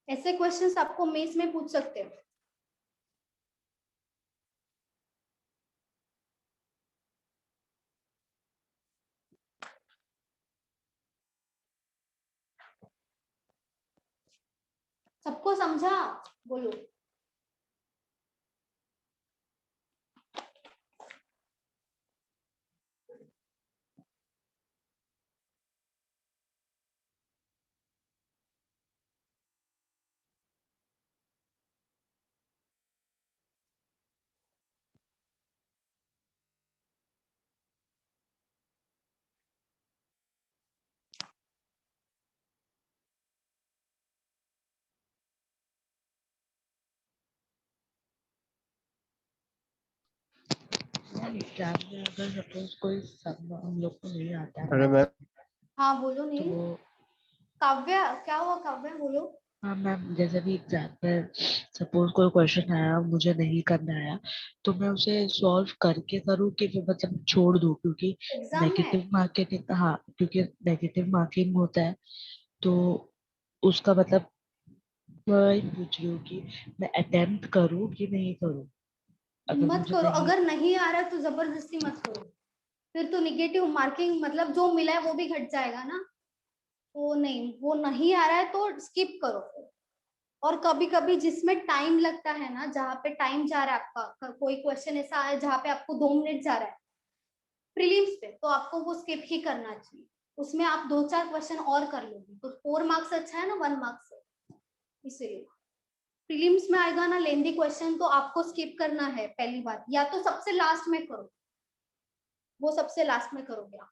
ऐसे क्वेश्चंस आपको मेंस में पूछ सकते हो। सबको समझा? बोलो। एग्जाम में अगर सपोज कोई सम हम लोग को नहीं आता है अरे मैम। हाँ बोलो नहीं। तो काव्या, क्या हुआ काव्या, बोलो। हाँ मैम, जैसे भी एग्जाम में सपोज कोई क्वेश्चन आया मुझे नहीं करना आया, तो मैं उसे सॉल्व करके करूँ कि फिर मतलब छोड़ दूँ, क्योंकि एग्जाम में नेगेटिव मार्किंग, हाँ क्योंकि नेगेटिव मार्किंग होता है, तो उसका मतलब मैं वही पूछ रही हूँ कि मैं अटेम्प्ट करूँ कि नहीं करूँ, अगर मत मुझे करो, नहीं। अगर नहीं आ रहा तो जबरदस्ती मत करो, फिर तो निगेटिव मार्किंग मतलब जो मिला है वो भी घट जाएगा ना, तो नहीं, वो नहीं आ रहा है तो स्किप करो फिर। और कभी कभी जिसमें टाइम लगता है ना, जहाँ पे टाइम जा रहा है आपका, कोई क्वेश्चन ऐसा है जहाँ पे आपको 2 मिनट जा रहा है प्रीलिम्स पे, तो आपको वो स्किप ही करना चाहिए, उसमें आप 2-4 क्वेश्चन और कर लोगे तो 4 मार्क्स अच्छा है ना 1 मार्क्स से, इसलिए प्रीलिम्स में आएगा ना लेंदी क्वेश्चन तो आपको स्किप करना है पहली बात, या तो सबसे लास्ट में करो, वो सबसे लास्ट में करोगे आप।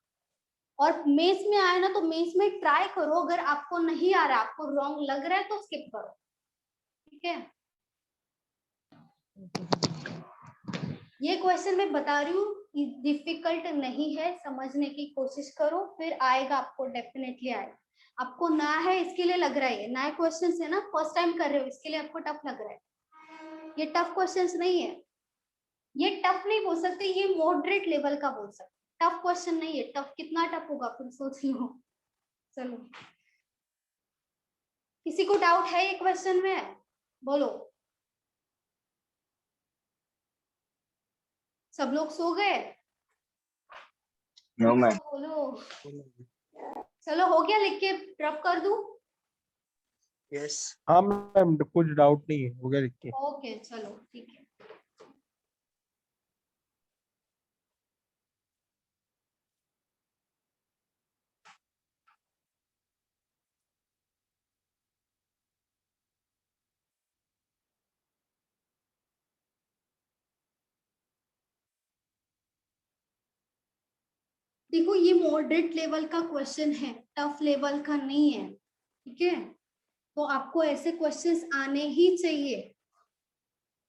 और मेंस में आए ना तो मेंस में ट्राई करो, अगर आपको नहीं आ रहा, आपको रॉन्ग लग रहा है तो स्किप करो, ठीक है। ये क्वेश्चन मैं बता रही हूँ डिफिकल्ट नहीं है, समझने की कोशिश करो, फिर आएगा आपको, डेफिनेटली आएगा। आपको ना है इसके लिए लग रहा है, नया क्वेश्चन है ना, फर्स्ट टाइम कर रहे हो इसके लिए आपको टफ लग रहा है, ये टफ क्वेश्चंस नहीं है, ये टफ नहीं बोल सकते, ये मॉडरेट लेवल का बोल सकते, टफ क्वेश्चन नहीं है। टफ कितना टफ होगा फिर सोच लो। चलो, किसी को डाउट है ये क्वेश्चन में? बोलो। सब लोग सो गए? No ma'am. बोलो। चलो हो गया, लिख के ड्रॉप कर दूं? यस। हाँ मैम, कुछ डाउट नहीं है, हो गया लिख के। ओके चलो ठीक है। देखो ये मॉडरेट लेवल का क्वेश्चन है, टफ लेवल का नहीं है, ठीक है, तो आपको ऐसे क्वेश्चंस आने ही चाहिए।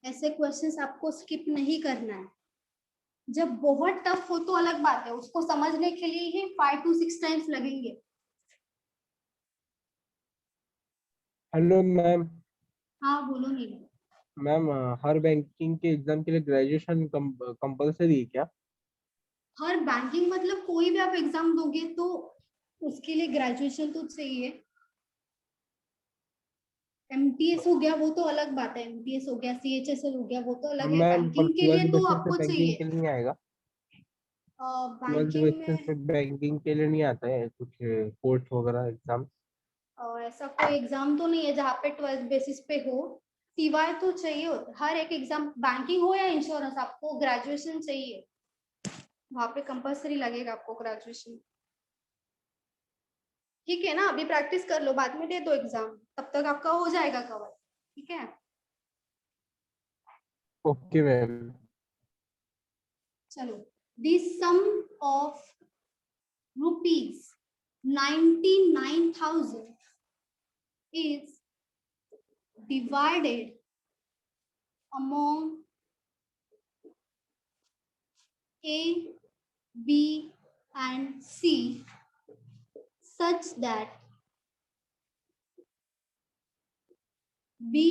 ऐसे क्वेश्चंस आपको स्किप नहीं करना है। जब बहुत टफ हो तो अलग बात है, उसको समझने के लिए ही 5 to 6 टाइम्स लगेंगे। Hello ma'am. हाँ बोलो नीलम। मैम हर बैंकिंग के एग्जाम के लिए ग्रेजुएशन कंपलसरी है क्या? हर बैंकिंग मतलब कोई भी आप एग्जाम दोगे तो उसके लिए ग्रेजुएशन तो चाहिए। एमटीएस हो गया वो तो अलग बात है, एमटीएस हो गया, सीएचएसएल हो गया, वो तो अलग है। मैम पर बैंकिंग के लिए 12th तो बेसिस पे आपको बैंकिंग के चाहिए। लिए नहीं आएगा? 12th बैंकिंग बेसिस में पे बैंकिंग के लिए नहीं आता है कुछ कोर्स वगैरह एग्जाम? ऐसा कोई एग्जाम तो नहीं है जहाँ पे 12th बेसिस पे हो। टीवाई तो चाहिए होता, हर एक एग्जाम बैंकिंग हो या इंश्योरेंस आपको ग्रेजुएशन चाहिए, वहाँ पे कंपलसरी लगेगा आपको ग्रेजुएशन। ठीक है ना, अभी प्रैक्टिस कर लो, बाद में दे दो एग्जाम, तब तक आपका हो जाएगा कवर। ठीक है, ओके मैम। चलो। The sum of rupees 99,000 is divided among A, B, and C such that B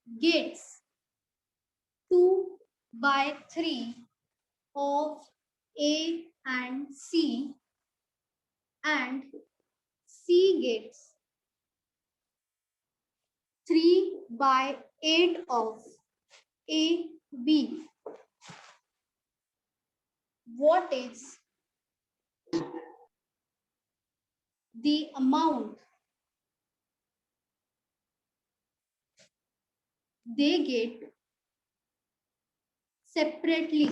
gets 2/3 of A and C, and C gets 3/8 of A, B. What is the amount they get separately?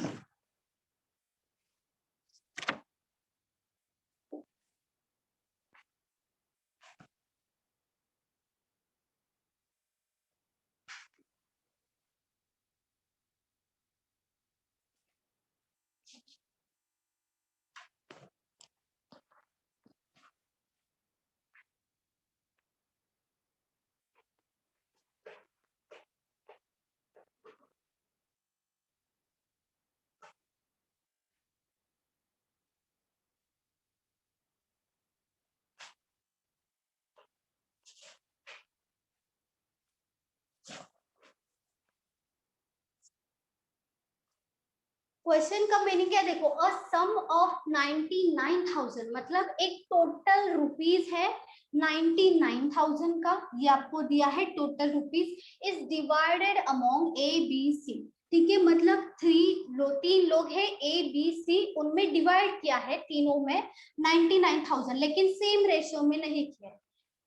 Question का meaning क्या देखो, अ सम of 99,000 मतलब एक total rupees है 99,000 का, ये आपको दिया है total rupees, is divided among A B C. ठीक है, मतलब तीन लोग हैं ए बी सी, उनमें डिवाइड किया है तीनों में 99,000, लेकिन सेम रेशियो में नहीं किया है।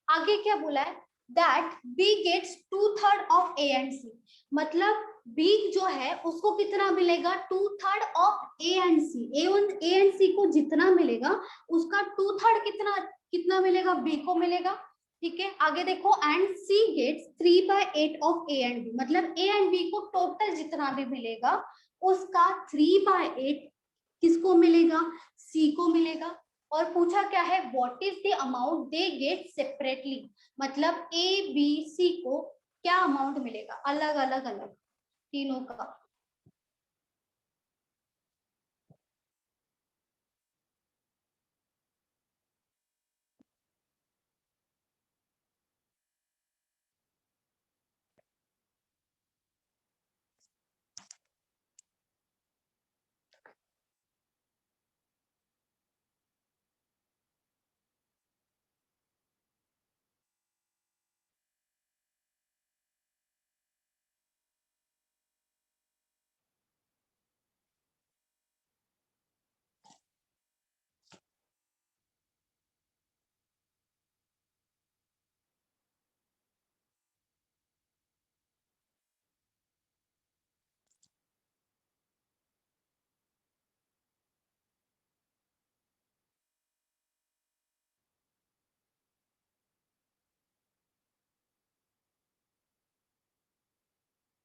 आगे क्या बोला है, that b gets 2/3 of A and c, मतलब बी जो है उसको कितना मिलेगा, 2/3 of A and c. A and c को जितना मिलेगा उसका 2/3 कितना कितना मिलेगा, बी को मिलेगा। ठीक है, आगे देखो, and C gets 3/8 of A and B, मतलब ए एंड बी को टोटल जितना भी मिलेगा उसका 3/8 किसको मिलेगा, सी को मिलेगा। और पूछा क्या है, what is the amount they get separately, मतलब ए बी सी को क्या अमाउंट मिलेगा अलग अलग अलग तीनों का।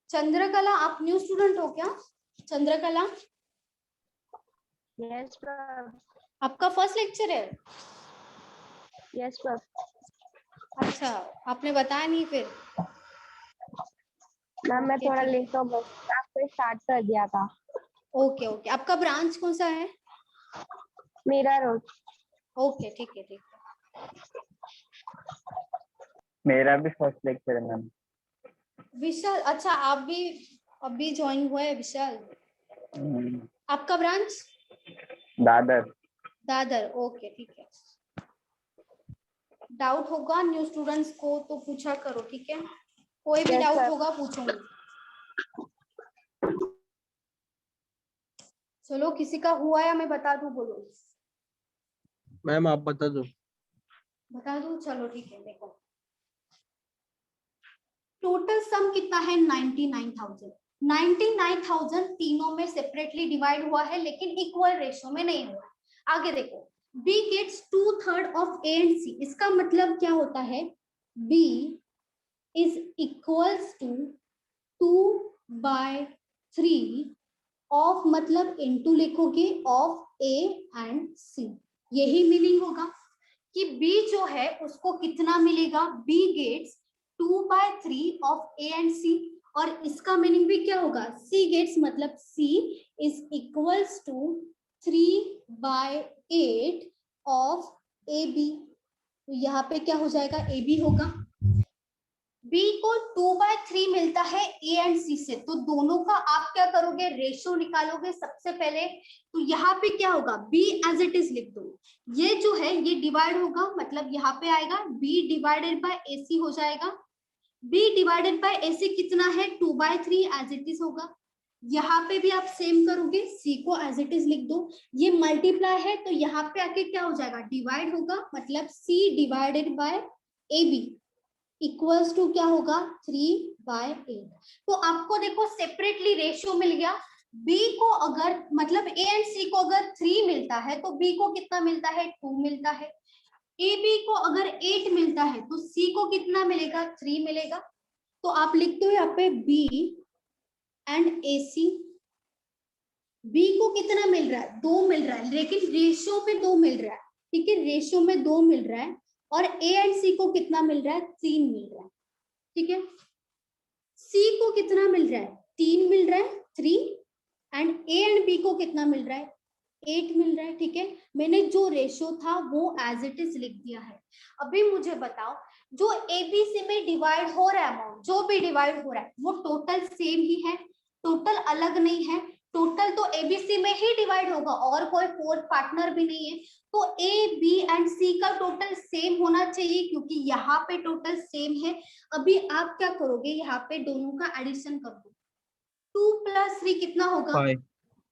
चंद्रकला, आप न्यू स्टूडेंट हो क्या? Chandrakala, yes ma'am. आपका फर्स्ट लेक्चर है? Yes ma'am. अच्छा, आपने बताया नहीं फिर। मैम मैं ओके थोड़ा ठीक है, लेट हो गई, आपको स्टार्ट कर दिया था। Okay okay. आपका ब्रांच कौन सा है? मेरा रोज ओके ठीक है ठीक है। मेरा भी फर्स्ट लेक्चर है मैम। विशाल, अच्छा आप भी अभी ज्वाइन हुए हैं विशाल? आपका ब्रांच? दादर। दादर, ओके ठीक है। डाउट होगा न्यू स्टूडेंट्स को तो पूछा करो, ठीक है? कोई भी Yes, डाउट sir. होगा पूछूंगी। चलो किसी का हुआ या मैं बता दूं? बोलो। मैम आप बता दो। बता दूं? चलो ठीक है। देखो टोटल सम कितना है? 99,000। 99,000 तीनों में सेपरेटली डिवाइड हुआ है लेकिन इक्वल रेशियो में नहीं हुआ। आगे देखो, B gets 2/3 of A and C। इसका मतलब क्या होता है? B is equals to 2/3 of, मतलब इनटू लिखोगे ऑफ A एंड C। यही मीनिंग होगा कि B जो है उसको कितना मिलेगा? B gets 2/3 of A and C। और इसका मीनिंग भी क्या होगा? C गेट्स मतलब C is equals to 3/8 of AB। तो यहाँ पे क्या हो जाएगा? AB होगा। B को 2/3 मिलता है A एंड C से, तो दोनों का आप क्या करोगे? रेशियो निकालोगे सबसे पहले। तो यहाँ पे क्या होगा? B एज इट इज लिख दो। ये जो है ये डिवाइड होगा, मतलब यहाँ पे आएगा B डिवाइडेड बाय AC हो जाएगा। B डिवाइडेड बाय AC कितना है? 2/3 एज इट इज होगा। यहाँ पे भी आप सेम करोगे, C को एज इट इज लिख दो। ये मल्टीप्लाई है तो यहाँ पे आके क्या हो जाएगा? डिवाइड होगा, मतलब C divided by AB equals to क्या होगा? 3/8। तो आपको देखो सेपरेटली रेशियो मिल गया। B को अगर मतलब A एंड C को अगर 3 मिलता है तो B को कितना मिलता है? 2 मिलता है। AB को अगर 8 मिलता है तो C को कितना मिलेगा? 3 मिलेगा। तो आप लिखते हो यहाँ पे B एंड AC। B को कितना मिल रहा है? 2 मिल रहा है, लेकिन रेशियो में 2 मिल रहा है, ठीक है? रेशियो में 2 मिल रहा है। और A एंड C को कितना मिल रहा है? 3 मिल रहा है, ठीक है? C को कितना मिल रहा है? 3 मिल रहा है, 3। एंड A एंड B को कितना मिल रहा है? 8 मिल रहा है, ठीक है? मैंने जो रेशियो था वो एज इट इज लिख दिया है। अभी मुझे बताओ, जो ABC में डिवाइड हो रहा है अमाउंट, जो भी डिवाइड हो रहा है वो टोटल सेम ही है, टोटल अलग नहीं है। टोटल तो ABC में ही डिवाइड होगा और कोई फोर्थ पार्टनर भी नहीं है। तो A, B एंड C का टोटल सेम होना चाहिए क्योंकि यहाँ पे टोटल सेम है। अभी आप क्या करोगे? यहाँ पे दोनों का एडिशन कर दो। 2 + 3 कितना होगा?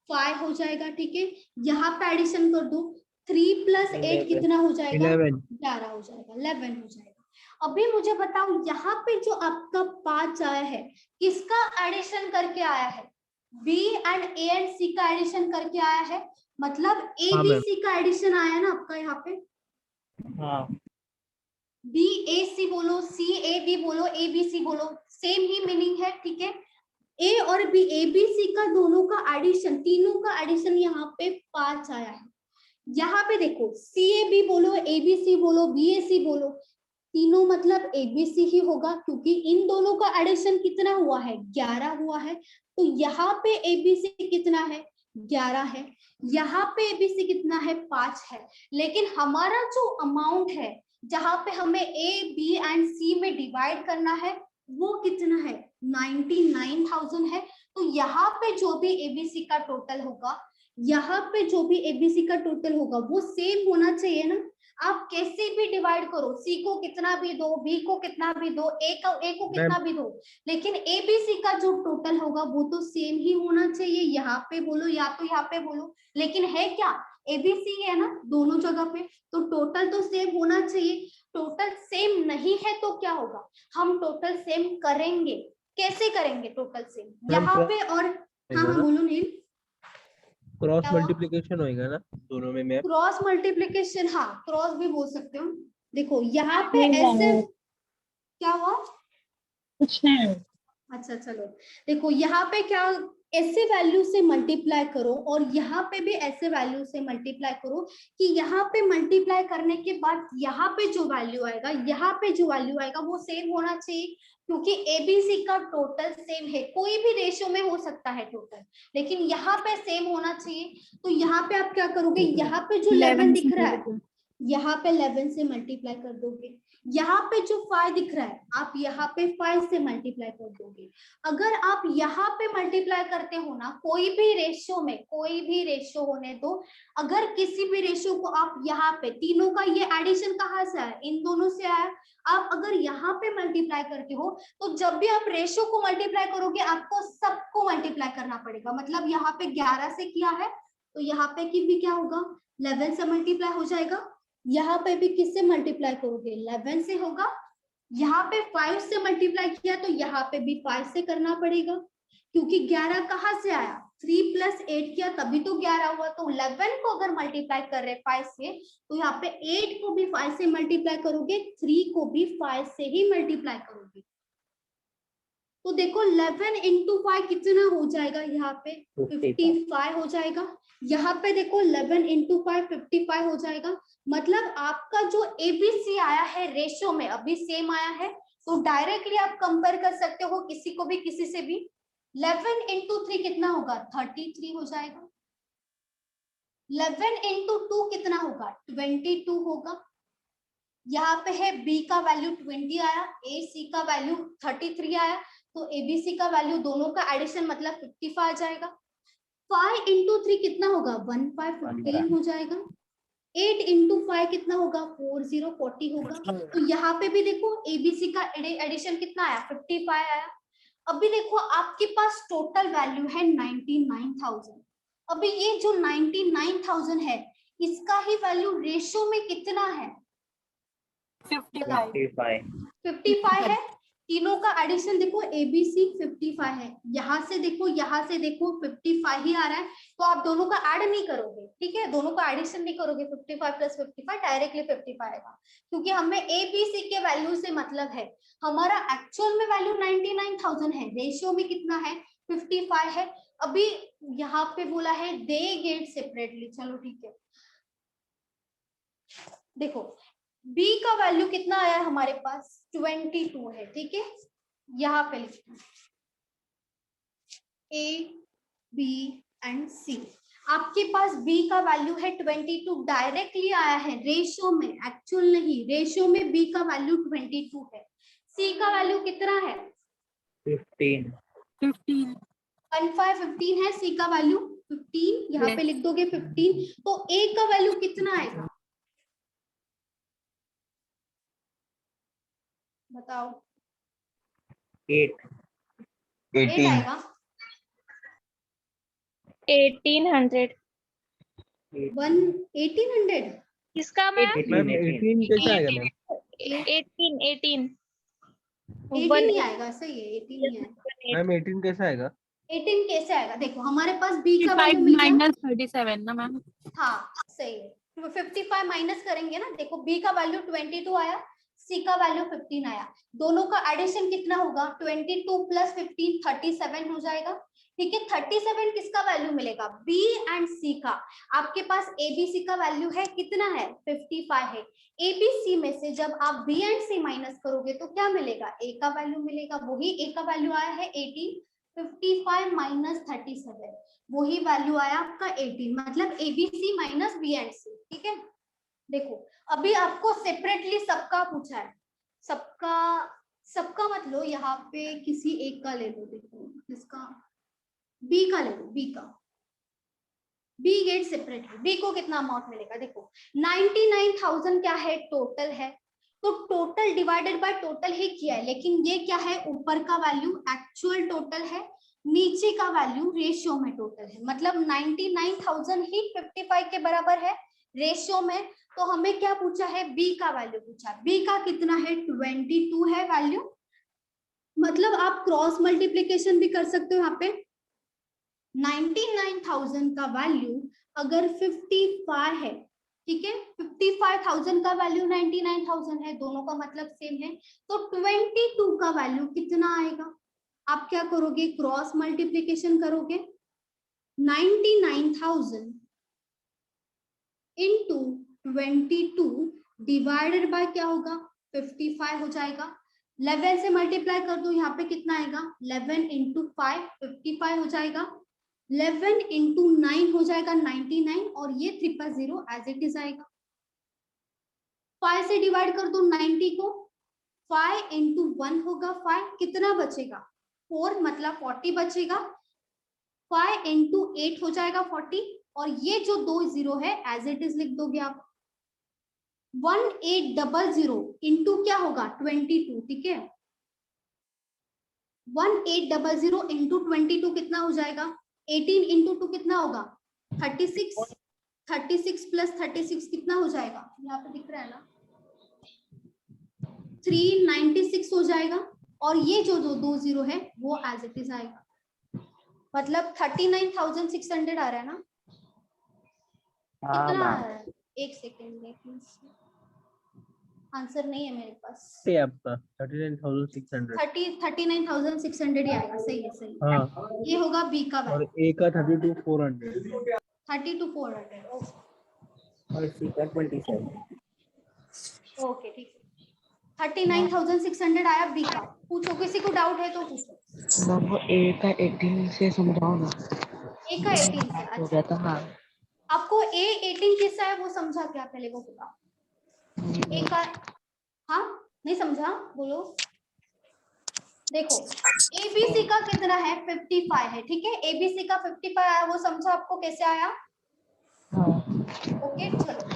5 हो जाएगा, ठीक है? यहाँ पे एडिशन कर दो। 3 + 8 कितना हो जाएगा? 11 हो जाएगा, 11 हो जाएगा। अभी मुझे बताओ, यहाँ पे जो आपका 5 आया है किसका एडिशन करके आया है? B and A and C का एडिशन करके आया है, मतलब ABC का एडिशन आया ना आपका यहाँ पे। हाँ। BAC बोलो, CAB बोलो, ABC बोलो, सेम ही मीनिंग है, ठीक है? A और B, ABC का दोनों का एडिशन, तीनों का एडिशन यहाँ पे 5 आया है। यहाँ पे देखो CAB बोलो, ABC बोलो, BAC बोलो, तीनों मतलब ABC ही होगा क्योंकि इन दोनों का एडिशन कितना हुआ है? 11 हुआ है। तो यहाँ पे ABC कितना है? 11 है। यहाँ पे ABC कितना है? 5 है। लेकिन हमारा जो अमाउंट है जहाँ पे हमें A, B एंड C में डिवाइड करना है वो कितना है? 99,000 है। तो यहाँ पे जो भी ABC का टोटल होगा, यहाँ पे जो भी ABC का टोटल होगा वो सेम होना चाहिए ना। आप कैसे भी डिवाइड करो, C को कितना भी दो, B को कितना भी दो, A को कितना भी दो, लेकिन ABC का जो टोटल होगा वो तो सेम ही होना चाहिए। यहाँ पे बोलो या तो यहाँ पे बोलो, लेकिन है क्या? ABC है ना दोनों जगह पे, तो टोटल तो सेम होना चाहिए। टोटल सेम नहीं है तो क्या होगा? हम टोटल सेम करेंगे। कैसे करेंगे टोटल सेम? यहाँ पे और हाँ बोलो नील। क्रॉस मल्टीप्लिकेशन होएगा ना दोनों में मैम? क्रॉस मल्टीप्लिकेशन, हाँ क्रॉस भी बोल सकते हो। देखो यहाँ पे ऐसे क्या हुआ? कुछ नहीं। अच्छा चलो, देखो यहाँ पे क्या ऐसे वैल्यू से मल्टीप्लाई करो और यहाँ पे भी ऐसे वैल्यू से मल्टीप्लाई करो कि यहाँ पे मल्टीप्लाई करने के बाद यहाँ पे जो वैल्यू आएगा, यहाँ पे जो वैल्यू आएगा वो सेम होना चाहिए, क्योंकि एबीसी का टोटल सेम है। कोई भी रेशियो में हो सकता है टोटल, लेकिन यहाँ पे सेम होना चाहिए। तो यहाँ पे आप क्या करोगे, यहाँ पे जो 11 दिख रहा है यहाँ पे 11 से मल्टीप्लाई कर दोगे। यहाँ पे जो 5 दिख रहा है आप यहाँ पे 5 से मल्टीप्लाई कर दोगे। अगर आप यहाँ पे मल्टीप्लाई करते हो ना, कोई भी रेशियो में, कोई भी रेशियो होने दो, अगर किसी भी रेशियो को आप यहाँ पे, तीनों का ये एडिशन कहाँ से आया, इन दोनों से आया। आप अगर यहाँ पे मल्टीप्लाई करते हो तो जब भी आप रेशियो को मल्टीप्लाई करोगे आपको सबको मल्टीप्लाई करना पड़ेगा। मतलब यहाँ पे 11 से किया है तो यहाँ पे की भी क्या होगा, 11 से मल्टीप्लाई हो जाएगा। यहाँ पे भी किससे मल्टीप्लाई करोगे, 11 से होगा। यहाँ पे 5 से मल्टीप्लाई किया तो यहाँ पे भी 5 से करना पड़ेगा, क्योंकि 11 कहाँ से आया, 3 + 8 किया तभी तो 11 हुआ। तो 11 को अगर मल्टीप्लाई कर रहे 5 से तो यहाँ पे 8 को भी 5 से मल्टीप्लाई करोगे, 3 को भी 5 से ही मल्टीप्लाई करोगे। तो देखो 11 × 5 कितना हो जाएगा, यहाँ पे 55 हो जाएगा। यहाँ पे देखो 11 × 5 55 हो जाएगा। मतलब आपका जो एबीसी आया है रेशियो में अभी सेम आया है, तो डायरेक्टली आप कंपेयर कर सकते हो किसी को भी किसी से भी। 11 × 3 कितना होगा, 33 हो जाएगा। 11 × 2 कितना होगा, 22 होगा। यहाँ पे है बी का वैल्यू 20 आया, ए सी का वैल्यू 33 आया, तो एबीसी का वैल्यू दोनों का एडिशन मतलब 55 आ जाएगा। 5 × 3 कितना होगा, 15 हो जाएगा। 8 × 5 कितना होगा, 40 होगा। तो यहाँ पे भी देखो एबीसी का एडिशन कितना आया, 55 आया। अभी देखो आपके पास टोटल वैल्यू है 99,000। अभी ये जो 99,000 है इसका ही वैल्यू रेशियो में कितना है, 55 है। तीनों का एडिशन देखो एबीसी 55 है, यहाँ से देखो 55 ही आ रहा है। तो आप दोनों का ऐड नहीं करोगे, ठीक है, दोनों का एडिशन नहीं करोगे, 55 + 55 डायरेक्टली 55 आएगा, क्योंकि हमें एबीसी के वैल्यू से मतलब है। हमारा एक्चुअल में वैल्यू 99,000 है, रेशियो में कितना है, 55 है। अभी यहाँ पे बोला है दे गेट सेपरेटली, चलो ठीक है। देखो b का वैल्यू कितना आया है हमारे पास, 22 है, ठीक है। यहाँ पे लिखना A, B एंड C। आपके पास b का वैल्यू है 22, डायरेक्टली आया है रेशियो में, एक्चुअल नहीं, रेशियो में b का वैल्यू 22 है। c का वैल्यू कितना है, 15 15 है c का वैल्यू 15, यहाँ पे लिख दोगे 15। तो a का वैल्यू कितना आएगा, बताओ, 8 आएगा 1800। 1800। किसका मैम? 18 कैसे आएगा मैम? 18 18 नहीं आएगा, सही है, 18 नहीं आएगा। मैम 18 कैसे आएगा? 18 कैसे आएगा, देखो हमारे पास b का वैल्यू मिल गया -37 ना मैम? हाँ सही है, 55 माइनस करेंगे ना, देखो b का वैल्यू 22 आया, c का वैल्यू 15 आया, दोनों का एडिशन कितना होगा, 22 + 15 37 हो जाएगा, ठीक है। 37 किसका वैल्यू मिलेगा, b एंड c का। आपके पास abc का वैल्यू है कितना है, 55 है। abc में से जब आप b एंड c माइनस करोगे तो क्या मिलेगा, a का वैल्यू मिलेगा, वही a का वैल्यू आया है 18। 55 - 37 वही वैल्यू आया आपका 18, मतलब abc - b एंड c, ठीक है। देखो अभी आपको सेपरेटली सबका पूछा है, सबका मत लो, यहाँ पे किसी एक का ले लो, देखो किसका, b का ले लो, b गेट सेपरेटली, b को कितना अमाउंट मिलेगा, देखो 99,000 क्या है, टोटल है, तो टोटल डिवाइडेड बाय टोटल ही किया है, लेकिन ये क्या है, ऊपर का वैल्यू एक्चुअल टोटल है, नीचे का वैल्यू रेशियो में टोटल है, मतलब 99,000 ही 55 के बराबर है रेशियो में। तो हमें क्या पूछा है, b का वैल्यू पूछा, b का कितना है, 22 है वैल्यू, मतलब आप क्रॉस मल्टीप्लीकेशन भी कर सकते हो। यहाँ पे 99,000 का वैल्यू अगर 55 है, ठीक है, 55,000 का वैल्यू 99,000 है, दोनों का मतलब सेम है, तो 22 का वैल्यू कितना आएगा, आप क्या करोगे, क्रॉस मल्टीप्लीकेशन करोगे, 99,000 इंटू 22 डिवाइडेड बाय क्या होगा, 55 हो जाएगा। 11 से मल्टीप्लाई कर दो, यहाँ पे कितना आएगा, 11 इंटू 5 55 हो जाएगा। 11 इंटू 9 हो जाएगा 99 और ये 000 एज इट इज आएगा। 5 से डिवाइड कर दो 90 को, 5 इंटू 1 होगा 5, कितना बचेगा 4 मतलब 40 बचेगा। 5 इंटू 8 हो जाएगा 40 और ये जो 2 जीरो है एज इट इज लिख दोगे आप। 1800 इंटू क्या होगा 22, ठीक है। 1800 इंटू 22 कितना हो जाएगा, 18 इंटू 2 कितना होगा 36, 36 प्लस 36 कितना हो जाएगा, यहाँ पे दिख रहा है ना 396 हो जाएगा और ये जो दो जीरो है वो एज इट इज आएगा, मतलब 39,600 आ रहा है ना। हाँ कितना आ मैम। रहा है, एक सेकेंड, आंसर नहीं है मेरे पास। ये आपका 39,600। 39,600 ही आएगा, सही है सही है। हाँ, ये होगा बी का और वैल्यू, ए का 32,400। 32,400। और सी का 27। ओके ठीक है, 39,600 आया बी का। पूछो, किसी को डाउट है तो पूछो। मैम वो ए का 18 से समझाओ ना। ए का 18 से, हो अच्छा गया था हाँ। आपको ए 18 किससा है वो समझा क्या, पहले वो बताओ। ए का, हाँ नहीं समझा, बोलो। देखो एबीसी का कितना है 55 है, ठीक है। एबीसी का 55 आया, वो समझा आपको कैसे आया। ओके चलो,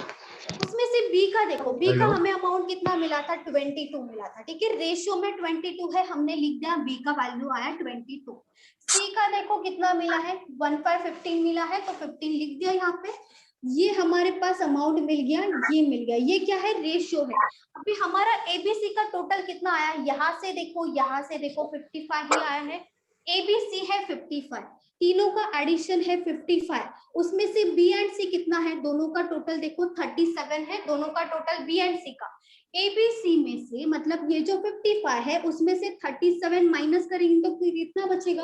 उसमें से बी का देखो, बी का हमें अमाउंट कितना मिला था 22 मिला था, ठीक है। रेशियो में 22 है, हमने लिख दिया बी का वैल्यू आया 22। सी का देखो कितना मिला है 15 मिला है तो 15 लिख दिया यहाँ पे। ये हमारे पास अमाउंट मिल गया, ये मिल गया, ये क्या है रेशियो है। अभी हमारा एबीसी का टोटल कितना आया, यहाँ से देखो 55 ही आया है। एबीसी है 55, तीनों का एडिशन है 55, उसमें से बी एंड सी कितना है, दोनों का टोटल देखो 37 है, दोनों का टोटल बी एंड सी का। एबीसी में से मतलब ये जो 55 है उसमें से 37 माइनस करेंगे तो कितना बचेगा,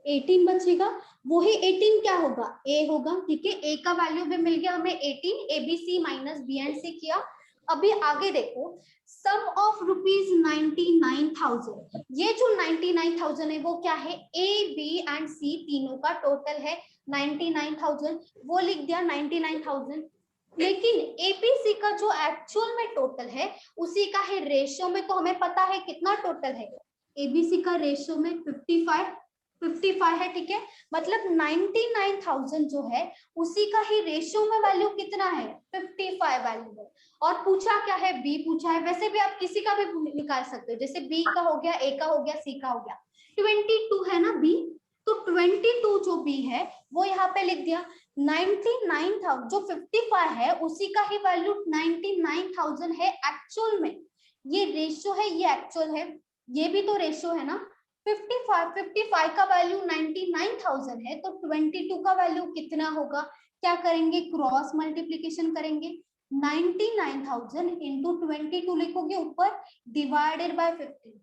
18 बचेगा। वही 18 क्या होगा, ए होगा, ठीक है। ए का वैल्यू भी मिल गया हमें 18, एबीसी माइनस बी एंड सी किया। अभी आगे देखो, सम ऑफ रुपीज 99,000, ये जो 99,000 है वो क्या है, ए बी एंड सी तीनों का टोटल है 99,000, वो लिख दिया 99,000। लेकिन एबीसी का जो एक्चुअल में टोटल है उसी का है रेशियो में, तो हमें पता है कितना टोटल है, एबीसी का रेशियो में 55 है, ठीक है। मतलब 99,000 जो है उसी का ही रेशियो में वैल्यू कितना है 55 वैल्यू है। और पूछा क्या है, बी पूछा है। वैसे भी आप किसी का भी निकाल सकते हो, जैसे बी का हो गया, ए का हो गया, सी का हो गया। 22 है ना बी, तो 22 जो बी है वो यहाँ पे लिख दिया। 99,000 जो 55 है उसी का ही वैल्यू 99,000 है एक्चुअल में। ये रेशियो है, ये एक्चुअल है, ये भी तो रेशियो है ना। 55 का वैल्यू 99,000 है, तो 22 का वैल्यू कितना होगा, क्या करेंगे, क्रॉस मल्टीप्लीकेशन करेंगे। 99,000 इंटू 22 लिखोगे ऊपर, डिवाइडेड बाय 15।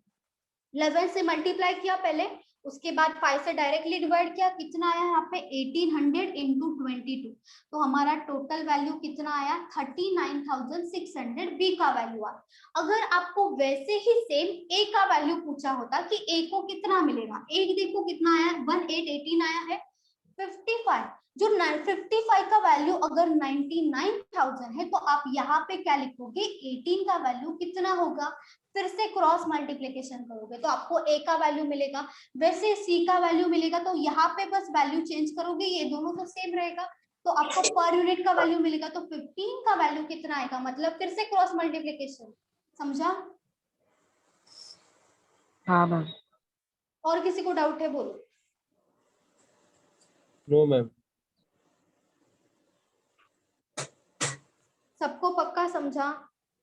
11 से मल्टीप्लाई किया पहले, उसके बाद 5 से डायरेक्टली डिवाइड किया, कितना आया यहाँ पे 1800 इंटू 22, तो हमारा टोटल वैल्यू कितना आया 39,600 बी का वैल्यू आया। अगर आपको वैसे ही सेम ए का वैल्यू पूछा होता कि ए को कितना मिलेगा, ए देखो कितना आया 1818 आया है। 55 जो 55 का वैल्यू अगर 99,000 है तो आप यहाँ पे क्या लिखोगे, 18 का वैल्यू कितना होगा, फिर से क्रॉस मल्टीप्लिकेशन करोगे तो आपको ए का वैल्यू मिलेगा, वैसे सी का वैल्यू मिलेगा, तो यहाँ पे बस वैल्यू चेंज करोगे, ये दोनों तो सेम रहेगा, तो आपको पर यूनिट का वैल्यू मिलेगा। तो 15 का वैल्यू कितना आएगा, मतलब फिर से क्रॉस मल्टीप्लिकेशन, समझा। हाँ मैम। और किसी को डाउट है बोलो। No ma'am. सबको पक्का समझा,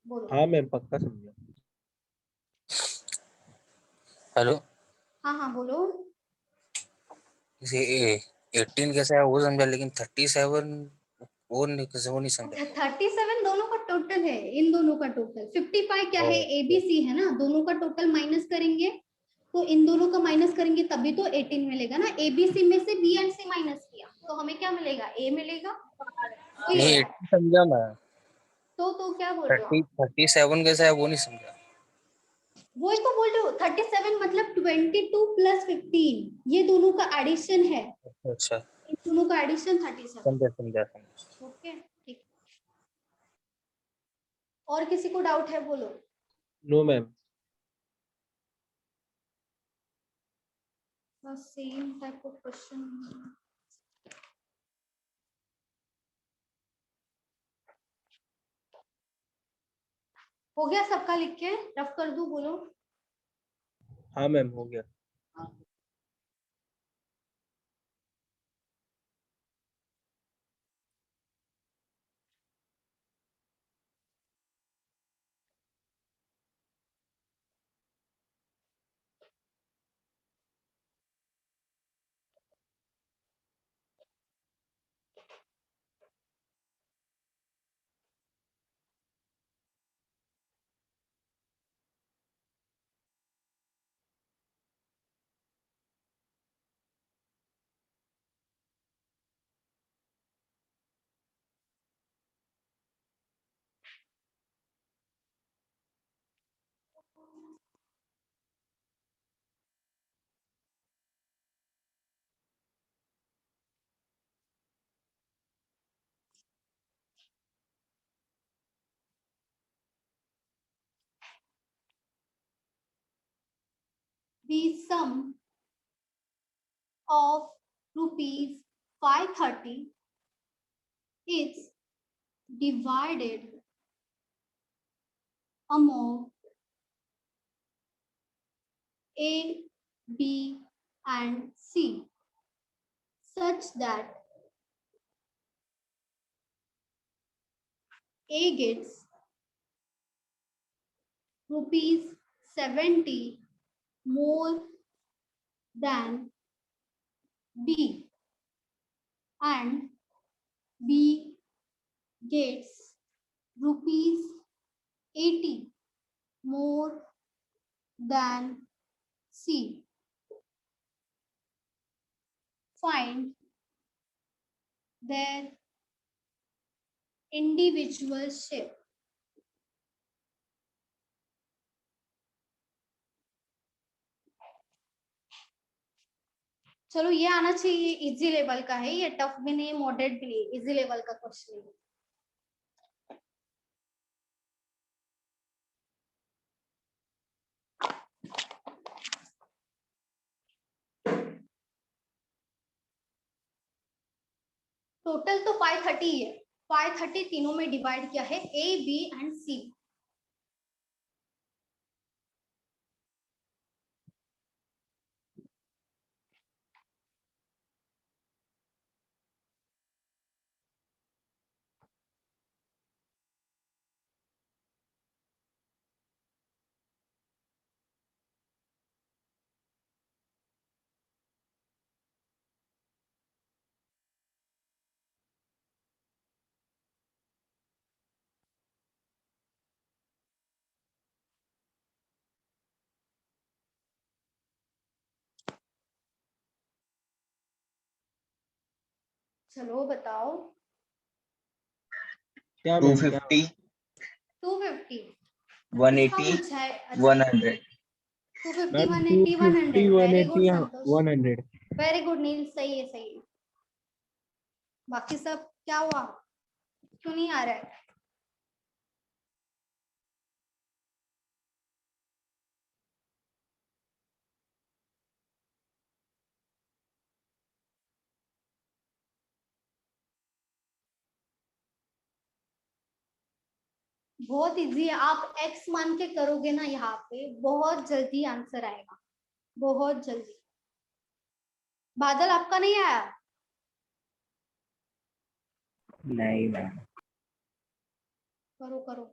बोलो। हाँ मैम, पक्का समझा। हेलो, हाँ बोलो। ये 18 कैसा है वो समझा, लेकिन 37 वो नहीं समझा। 37 दोनों का टोटल है, इन दोनों का टोटल। 55 क्या है, ओके। एबीसी है ना, दोनों का टोटल माइनस करेंगे तो इन दोनों का माइनस करेंगे तभी तो 18 मिलेगा ना। ए बी सी में से बी एंड सी माइनस किया तो हमें क्या मिलेगा, ए मिलेगा। वही नहीं है। 80 समझा मैं, तो क्या बोल रहे हो 30 आप? 37 कैसा है वो नहीं समझा। वही तो बोल रहे हो, 37 मतलब 22 प्लस 15, ये दोनों का एडिशन है, अच्छा इन दोनों का एडिशन 37। समझा समझा समझा। ओके ठीक। और किसी को डाउट है बोलो। No ma'am. Same type of question. हो गया सबका, लिख के रफ कर दूं, बोलो। हाँ मैम हो गया। The sum of rupees 530 is divided among A, B, and C such that A gets rupees 70 more than B and B gets rupees 80 more than C. Find their individual share. चलो ये आना चाहिए, easy level का है ये, tough भी नहीं moderate भी नहीं, इजी लेवल का क्वेश्चन है। टोटल तो 530 है, 530 तीनों में डिवाइड किया है, ए बी एंड सी। चलो बताओ। क्या मैम क्या? 250 250 180 पूछा है। 100। 250 मैम 180 250 100। वेरी गुड 180 संतोष, 100। वेरी गुड नील, सही है सही है। बाकी सब क्या हुआ, क्यों नहीं आ रहा है? बहुत इजी है, आप एक्स मान के करोगे ना यहाँ पे, बहुत जल्दी आंसर आएगा, बहुत जल्दी। बादल आपका नहीं आया? नहीं मैम। करो करो।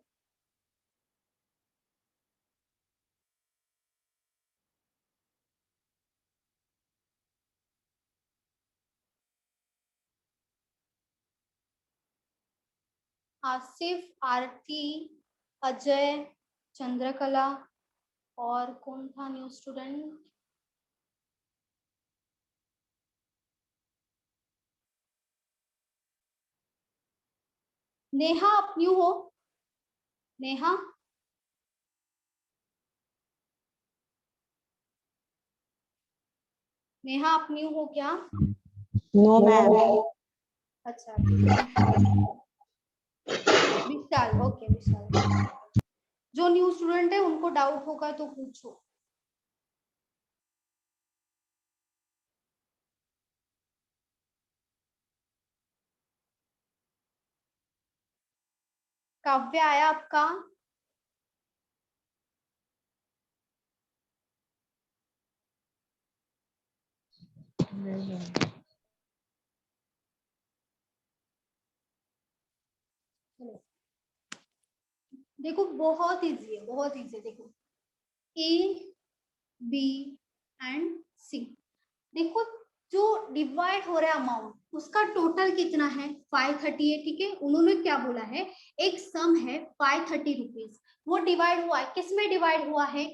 आसिफ, आरती, अजय, चंद्रकला और कौन था न्यू स्टूडेंट? नेहा आप न्यू हो? नेहा नेहा आप न्यू हो क्या? No ma'am. अच्छा ठीक है। विशाल, ओके विशाल, जो न्यू स्टूडेंट है उनको डाउट होगा तो पूछो। काव्य आया आपका? नहीं मैम। देखो बहुत इजी है, बहुत इजी है। देखो ए बी एंड सी, देखो जो डिवाइड हो रहा है अमाउंट उसका टोटल कितना है? 530 है, ठीक है। उन्होंने क्या बोला है? एक सम है 530 रुपीज, वो डिवाइड हुआ है, किस में डिवाइड हुआ है?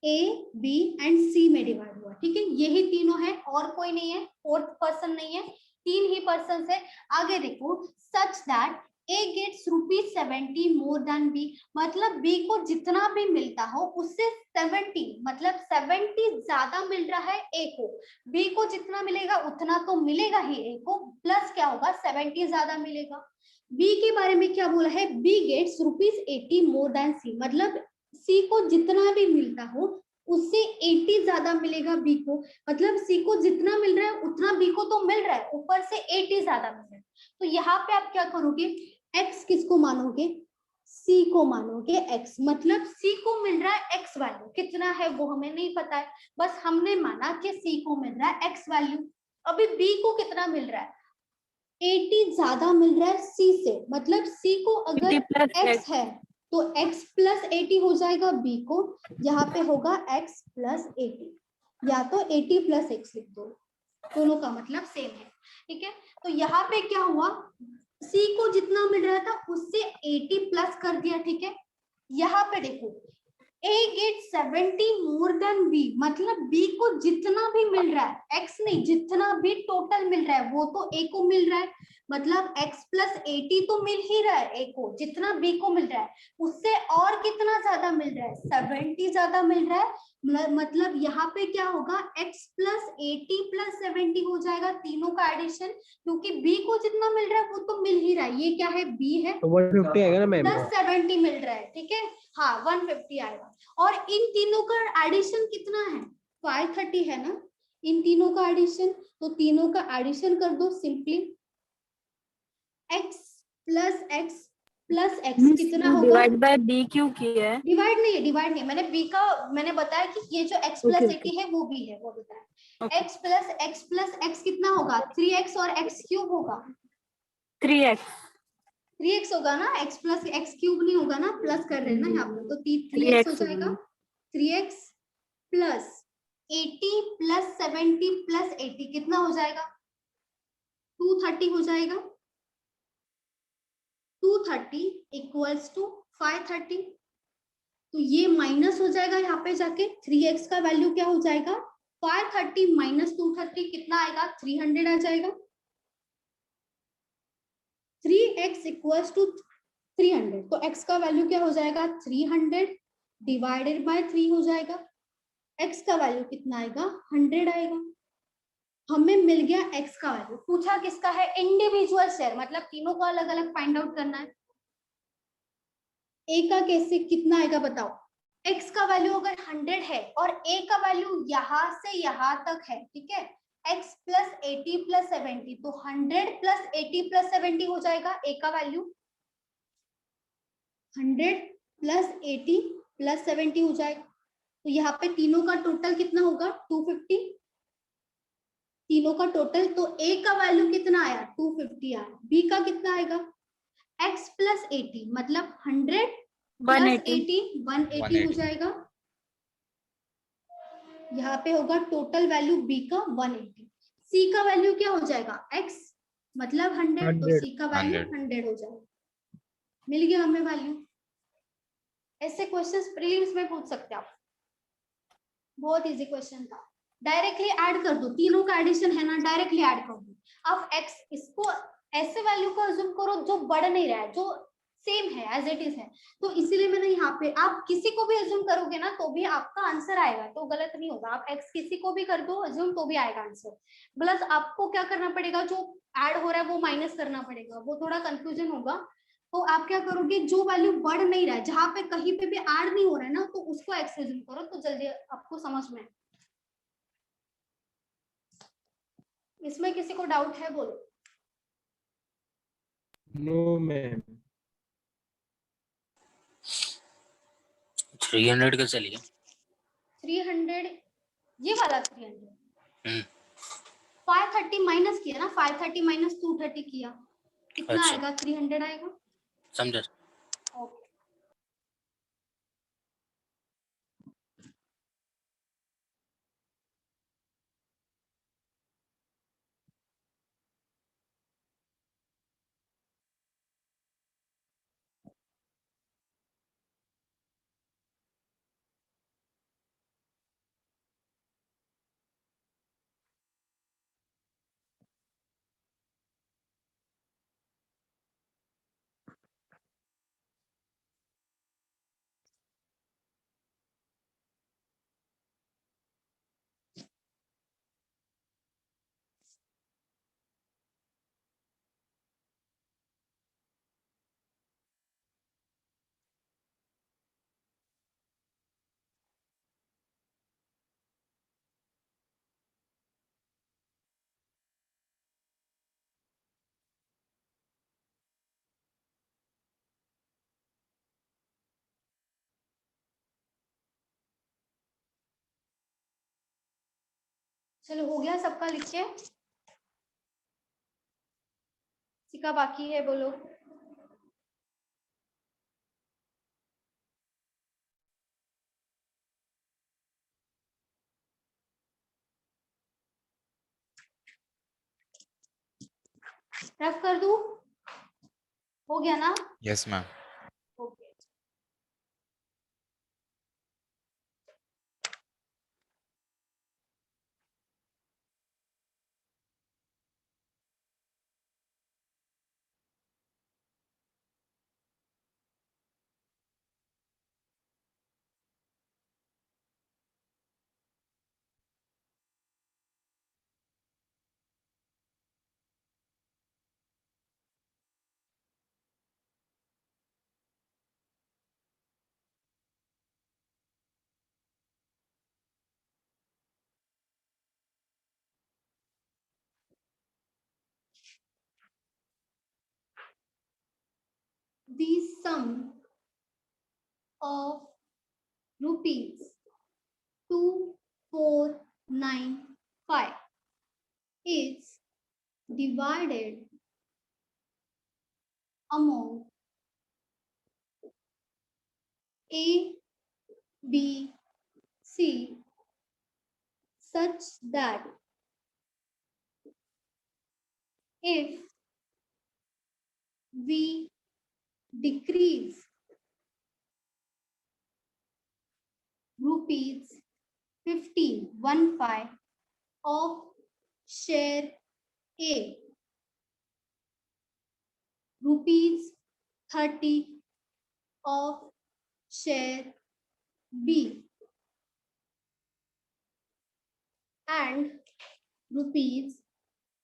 ए बी एंड सी में डिवाइड हुआ, ठीक है। यही तीनों है और कोई नहीं है, फोर्थ पर्सन नहीं है, तीन ही पर्सन है। आगे देखो, such that A gets ₹70 more than B, मतलब बी को जितना भी मिलता हो उससे 70, मतलब 70 ज्यादा मिल रहा है ए को। बी को जितना मिलेगा उतना तो मिलेगा ही ए को, प्लस क्या होगा? 70 ज्यादा मिलेगा। बी के बारे में क्या बोला है? बी गेट्स ₹80 मोर देन सी, मतलब सी को जितना भी मिलता हो उससे 80 ज्यादा मिलेगा बी को, मतलब सी को जितना मिल रहा है उतना बी को तो मिल रहा है, ऊपर से 80 ज्यादा मिल रहा है। तो यहाँ पे आप क्या करोगे? एक्स किसको मानोगे? सी को मानोगे एक्स, मतलब सी को मिल रहा है एक्स वैल्यू, कितना है वो हमें नहीं पता है, बस हमने माना कि सी को मिल रहा है एक्स वैल्यू। अभी बी को कितना मिल रहा है? 80 ज्यादा मिल रहा है सी से, मतलब सी को अगर एक्स है तो x प्लस 80 हो जाएगा बी को, यहाँ पे होगा x प्लस 80, या तो 80 प्लस x लिख दो, दोनों का मतलब सेम है, ठीक है। तो यहाँ पे क्या हुआ? सी को जितना मिल रहा था उससे 80 प्लस कर दिया, ठीक है। यहाँ पे देखो, A get 70 more than B, मतलब B को जितना भी मिल रहा है, X नहीं, जितना भी टोटल मिल रहा है वो तो A को मिल रहा है, मतलब X प्लस 80 तो मिल ही रहा है A को, जितना B को मिल रहा है उससे और कितना ज्यादा मिल रहा है? 70 ज्यादा मिल रहा है, मतलब यहाँ पे क्या होगा? X प्लस 80 प्लस 70 हो जाएगा, तीनों का एडिशन, क्योंकि B को जितना मिल रहा है वो तो मिल ही रहा है। ये क्या है? B है, तो 150 आएगा ना मैम? प्लस 70 मिल रहा है, ठीक है। हाँ 150 आएगा। और इन तीनों का एडिशन कितना है? 530 है ना, इन तीनों का एडिशन, तो तीनों का एडिशन कर दो सिंपली, x प्लस x कितना होगा? डिवाइड बाय बी क्यों किया है? डिवाइड नहीं है, डिवाइड नहीं, मैंने b का मैंने बताया कि ये जो x प्लस 80 है वो b है, वो बताया। x प्लस x कितना होगा? 3x और x क्यूब होगा, 3x होगा ना, x प्लस x क्यूब नहीं होगा ना, प्लस कर रहे हैं ना यहाँ पे, तो 3x हो जाएगा। 3x प्लस 80 प्लस 70 प्लस 80 कितना हो जाएगा? 230 हो जाएगा। 230 इक्वल्स टू 530, तो ये माइनस हो जाएगा यहाँ पे जाके, 3x का वैल्यू क्या हो जाएगा? 530 माइनस 230 कितना आएगा? 300 आ जाएगा। 3x इक्वल्स टू 300, तो x का वैल्यू क्या हो जाएगा? 300 डिवाइडेड बाय 3 हो जाएगा। x का वैल्यू कितना आएगा? 100 आएगा। हमें मिल गया x का वैल्यू। पूछा किसका है? इंडिविजुअल शेयर, मतलब तीनों को अलग अलग फाइंड आउट करना है। a का कैसे कितना आएगा बताओ? x का वैल्यू अगर 100 है और a का वैल्यू यहाँ से यहाँ तक है, ठीक है, x प्लस 80 प्लस 70, तो 100 प्लस 80 प्लस 70 हो जाएगा a का वैल्यू। 100 प्लस 80 प्लस 70 हो जाएगा, तो यहाँ पे तीनों का टोटल कितना होगा? 250, तीनों का टोटल। तो a का वैल्यू कितना आया? 250 आया। b का कितना आएगा? x प्लस 80, मतलब 100 प्लस 80 180 हो जाएगा। यहाँ पे होगा टोटल वैल्यू b का 180। c का वैल्यू क्या हो जाएगा? x मतलब 100, तो c का वैल्यू 100 हो जाएगा। मिल गया हमें वैल्यू। ऐसे क्वेश्चंस प्रीलिम्स में पूछ सकते हैं आप, बहुत इजी क्वेश्चन था। डायरेक्टली ऐड कर दो, तीनों का एडिशन है ना, डायरेक्टली ऐड कर दो। अब x, इसको ऐसे वैल्यू को अज्यूम करो जो बढ़ नहीं रहा है, जो सेम है, एज इट इज है। तो इसीलिए मैंने यहाँ पे, आप किसी को भी अज्यूम करोगे ना तो भी आपका आंसर आएगा, तो गलत नहीं होगा। आप एक्स किसी को भी कर दो अज्यूम तो भी आएगा आंसर। प्लस आपको क्या करना पड़ेगा, जो ऐड हो रहा है वो माइनस करना पड़ेगा, वो थोड़ा कंफ्यूजन होगा। तो आप क्या करोगे, जो वैल्यू बढ़ नहीं रहा है, जहां पे कहीं पे भी ऐड नहीं हो रहा है ना, तो उसको एक्स अज्यूम करो, तो जल्दी आपको समझ में। इसमें किसी को डाउट है, बोलो। No ma'am. 300 का चलिए। 300, ये वाला 300 हम्म। 530 माइनस किया ना, 530 माइनस 230 किया, कितना अच्छा। आएगा, 300 आएगा। समझा। ओके, चलो हो गया सबका, लिख के। किसी का बाकी है, बोलो। रफ कर दूं, हो गया ना? Yes ma'am. Okay, the sum of rupees 2495 is divided among A, B, C such that if we decrease rupees 15 of share A, rupees 30 of share B, and rupees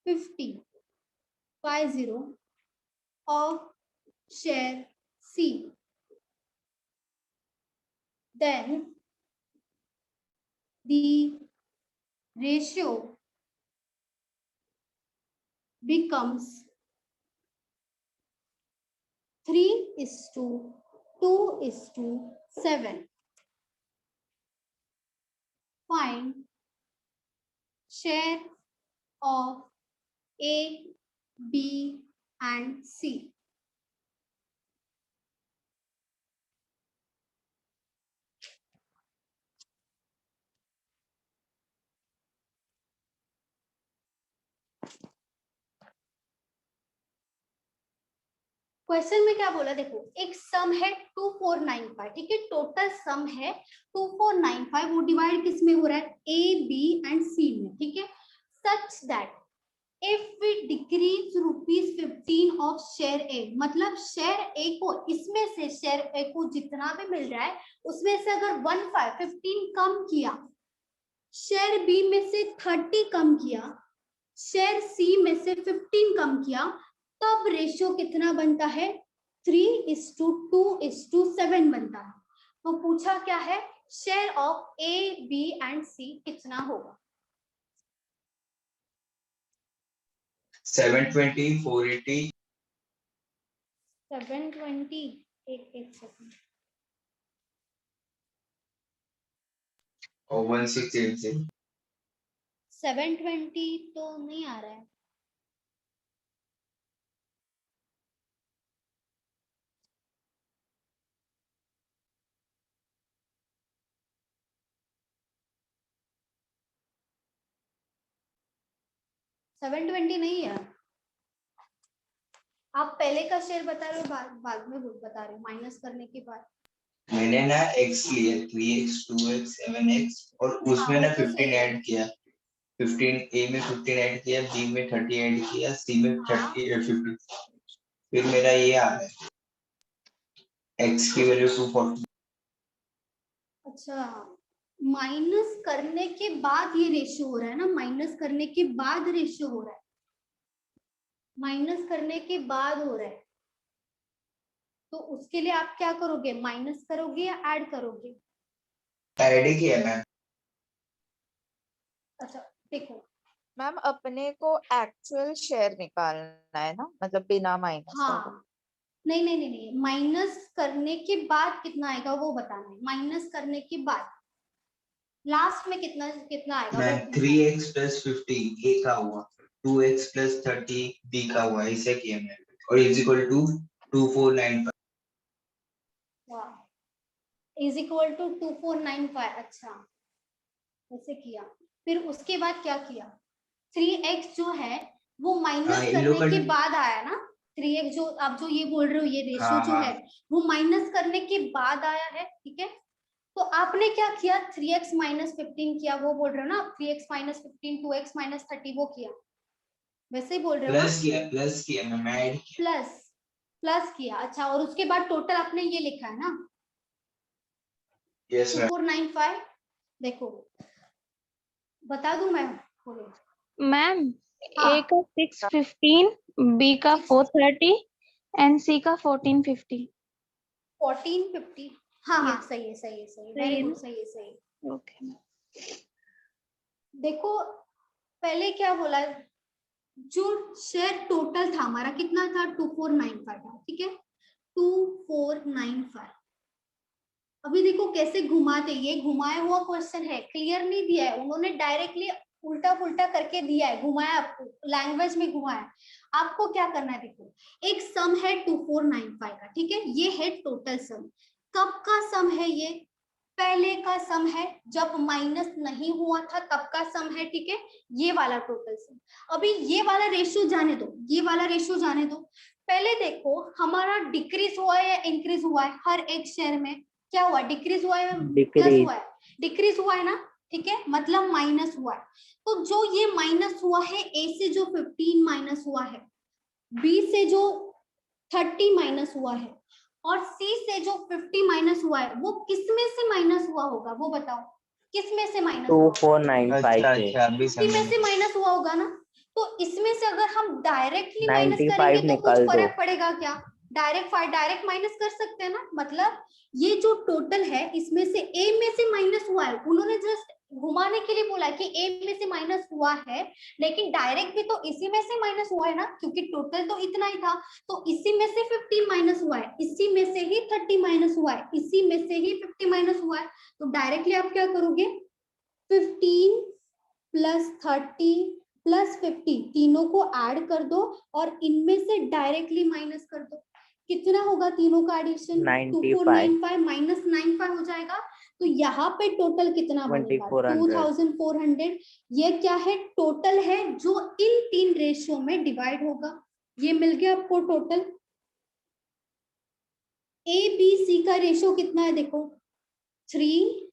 50 of share C, then the ratio becomes 3:2:7. Find share of A, B, and C. Question में क्या बोला, देखो एक सम है 2495, ठीक है, total sum है 2495, वो डिवाइड किस में हो रहा है, ए, बी एंड सी में, ठीक है। Such that if we decrease ₹15 of share a, मतलब शेयर ए को, इसमें से शेयर ए को जितना भी मिल रहा है उसमें से अगर 15 कम किया, शेयर बी में से 30 कम किया, शेयर सी में से 15 कम किया, तब रेशियो कितना बनता है? 3:2:7 बनता है। तो पूछा क्या है? Share of a, b and c कितना होगा? 720, 480, 720, एक सेकंड, और 1680। 720 तो नहीं आ रहा है। सेवन 720 नहीं है। आप पहले का शेयर बता रहे हो, बाद में बता रहे हो, माइनस करने के बाद। मैंने ना x लिए 3x 2x 7x और उसमें ना 15 ऐड किया, 15 a में 15 ऐड किया, b में 30 ऐड किया, c में 50, फिर मेरा ये आ रहा है x की वैल्यू 240। अच्छा, माइनस करने के बाद ये रेशियो हो रहा है ना, माइनस करने के बाद रेशियो हो रहा है, माइनस करने के बाद हो रहा है। तो उसके लिए आप क्या करोगे? माइनस करोगे या ऐड करोगे? ऐड ही किया मैम। अच्छा देखो मैम, अपने को एक्चुअल शेयर निकालना है ना, मतलब बिना माइनस। हाँ, नहीं, माइनस करने के बाद कितना आएगा वो बताना है। माइनस करने के बाद लास्ट में कितना कितना आएगा? मैम 3x + 50 a का हुआ, 2x + 30 b का हुआ, इसे किया मैंने, और is equal to 2495। Is equal to 2495। अच्छा, ऐसे किया। फिर उसके बाद क्या किया? 3x जो है वो माइनस करने के बाद आया ना, 3x जो आप जो ये बोल रहे हो, ये रेशियो जो है वो माइनस करने के बाद आया है, ठीक है। तो आपने क्या किया? 3x - 15 किया, वो बोल रहे हो ना आप, 3x - 15, 2x - 30 वो किया, वैसे ही बोल रहे हो ना? प्लस किया मैं ऐड किया। प्लस किया। अच्छा, और उसके बाद टोटल आपने ये लिखा है ना? Yes ma'am. 2495। देखो बता दूं मैं? बोलो मैम, हाँ। ए का 615, बी का 430 एंड सी का 1450। 1450। हाँ, सही है, वेरी गुड, सही है। ओके। देखो पहले क्या बोला? जो शेयर टोटल था हमारा कितना था? 2495 था, ठीक है, 2495। अभी देखो कैसे घुमाते, ये घुमाया हुआ क्वेश्चन है, क्लियर नहीं दिया है उन्होंने, डायरेक्टली उल्टा पुल्टा करके दिया है, घुमाया, आपको लैंग्वेज में घुमाया। आपको क्या करना है? देखो एक सम है 2495 का, ठीक है, ये है टोटल सम। कब का सम है ये? पहले का सम है, जब माइनस नहीं हुआ था तब का सम है, ठीक है, ये वाला टोटल सम। अभी ये वाला रेशियो जाने दो, ये वाला रेशियो जाने दो। पहले देखो हमारा डिक्रीज हुआ है या इंक्रीज हुआ है? हर एक शेयर में क्या हुआ? डिक्रीज हुआ है, प्लस हुआ है? डिक्रीज हुआ है ना, ठीक है, मतलब माइनस हुआ है। तो जो ये माइनस हुआ है, ए से जो 15 माइनस हुआ है, बी से जो 30 माइनस हुआ है, और सी से जो 50 माइनस हुआ है, वो किस में से माइनस हुआ होगा? वो बताओ, किस में से माइनस? 2495 से। इसी में से माइनस हुआ होगा ना। तो इसमें से अगर हम डायरेक्टली माइनस 95 करेंगे तो कुछ निकाल दो। फर्क पड़ेगा क्या? डायरेक्ट माइनस कर सकते हैं ना। मतलब ये जो टोटल है इसमें से ए में से माइनस हुआ है, उन्होंने जस्ट घुमाने के लिए बोला कि ए में से माइनस हुआ है, लेकिन डायरेक्ट भी तो इसी में से माइनस हुआ है ना, क्योंकि टोटल तो इतना ही था। तो इसी में से 15 माइनस हुआ है, इसी में से ही 30 माइनस हुआ है, इसी में से ही 50 माइनस हुआ है। तो डायरेक्टली आप क्या करोगे? 15 + 30 + 50 तीनों को ऐड कर दो और इनमें से डायरेक्टली माइनस कर दो। कितना होगा तीनों का एडिशन? 2495 - 95 हो जाएगा। तो यहाँ पे टोटल कितना बनेगा? 2400। ये क्या है? टोटल है जो इन तीन रेशियो में डिवाइड होगा। ये मिल गया आपको टोटल। ए बी सी का रेशियो कितना है? देखो 3,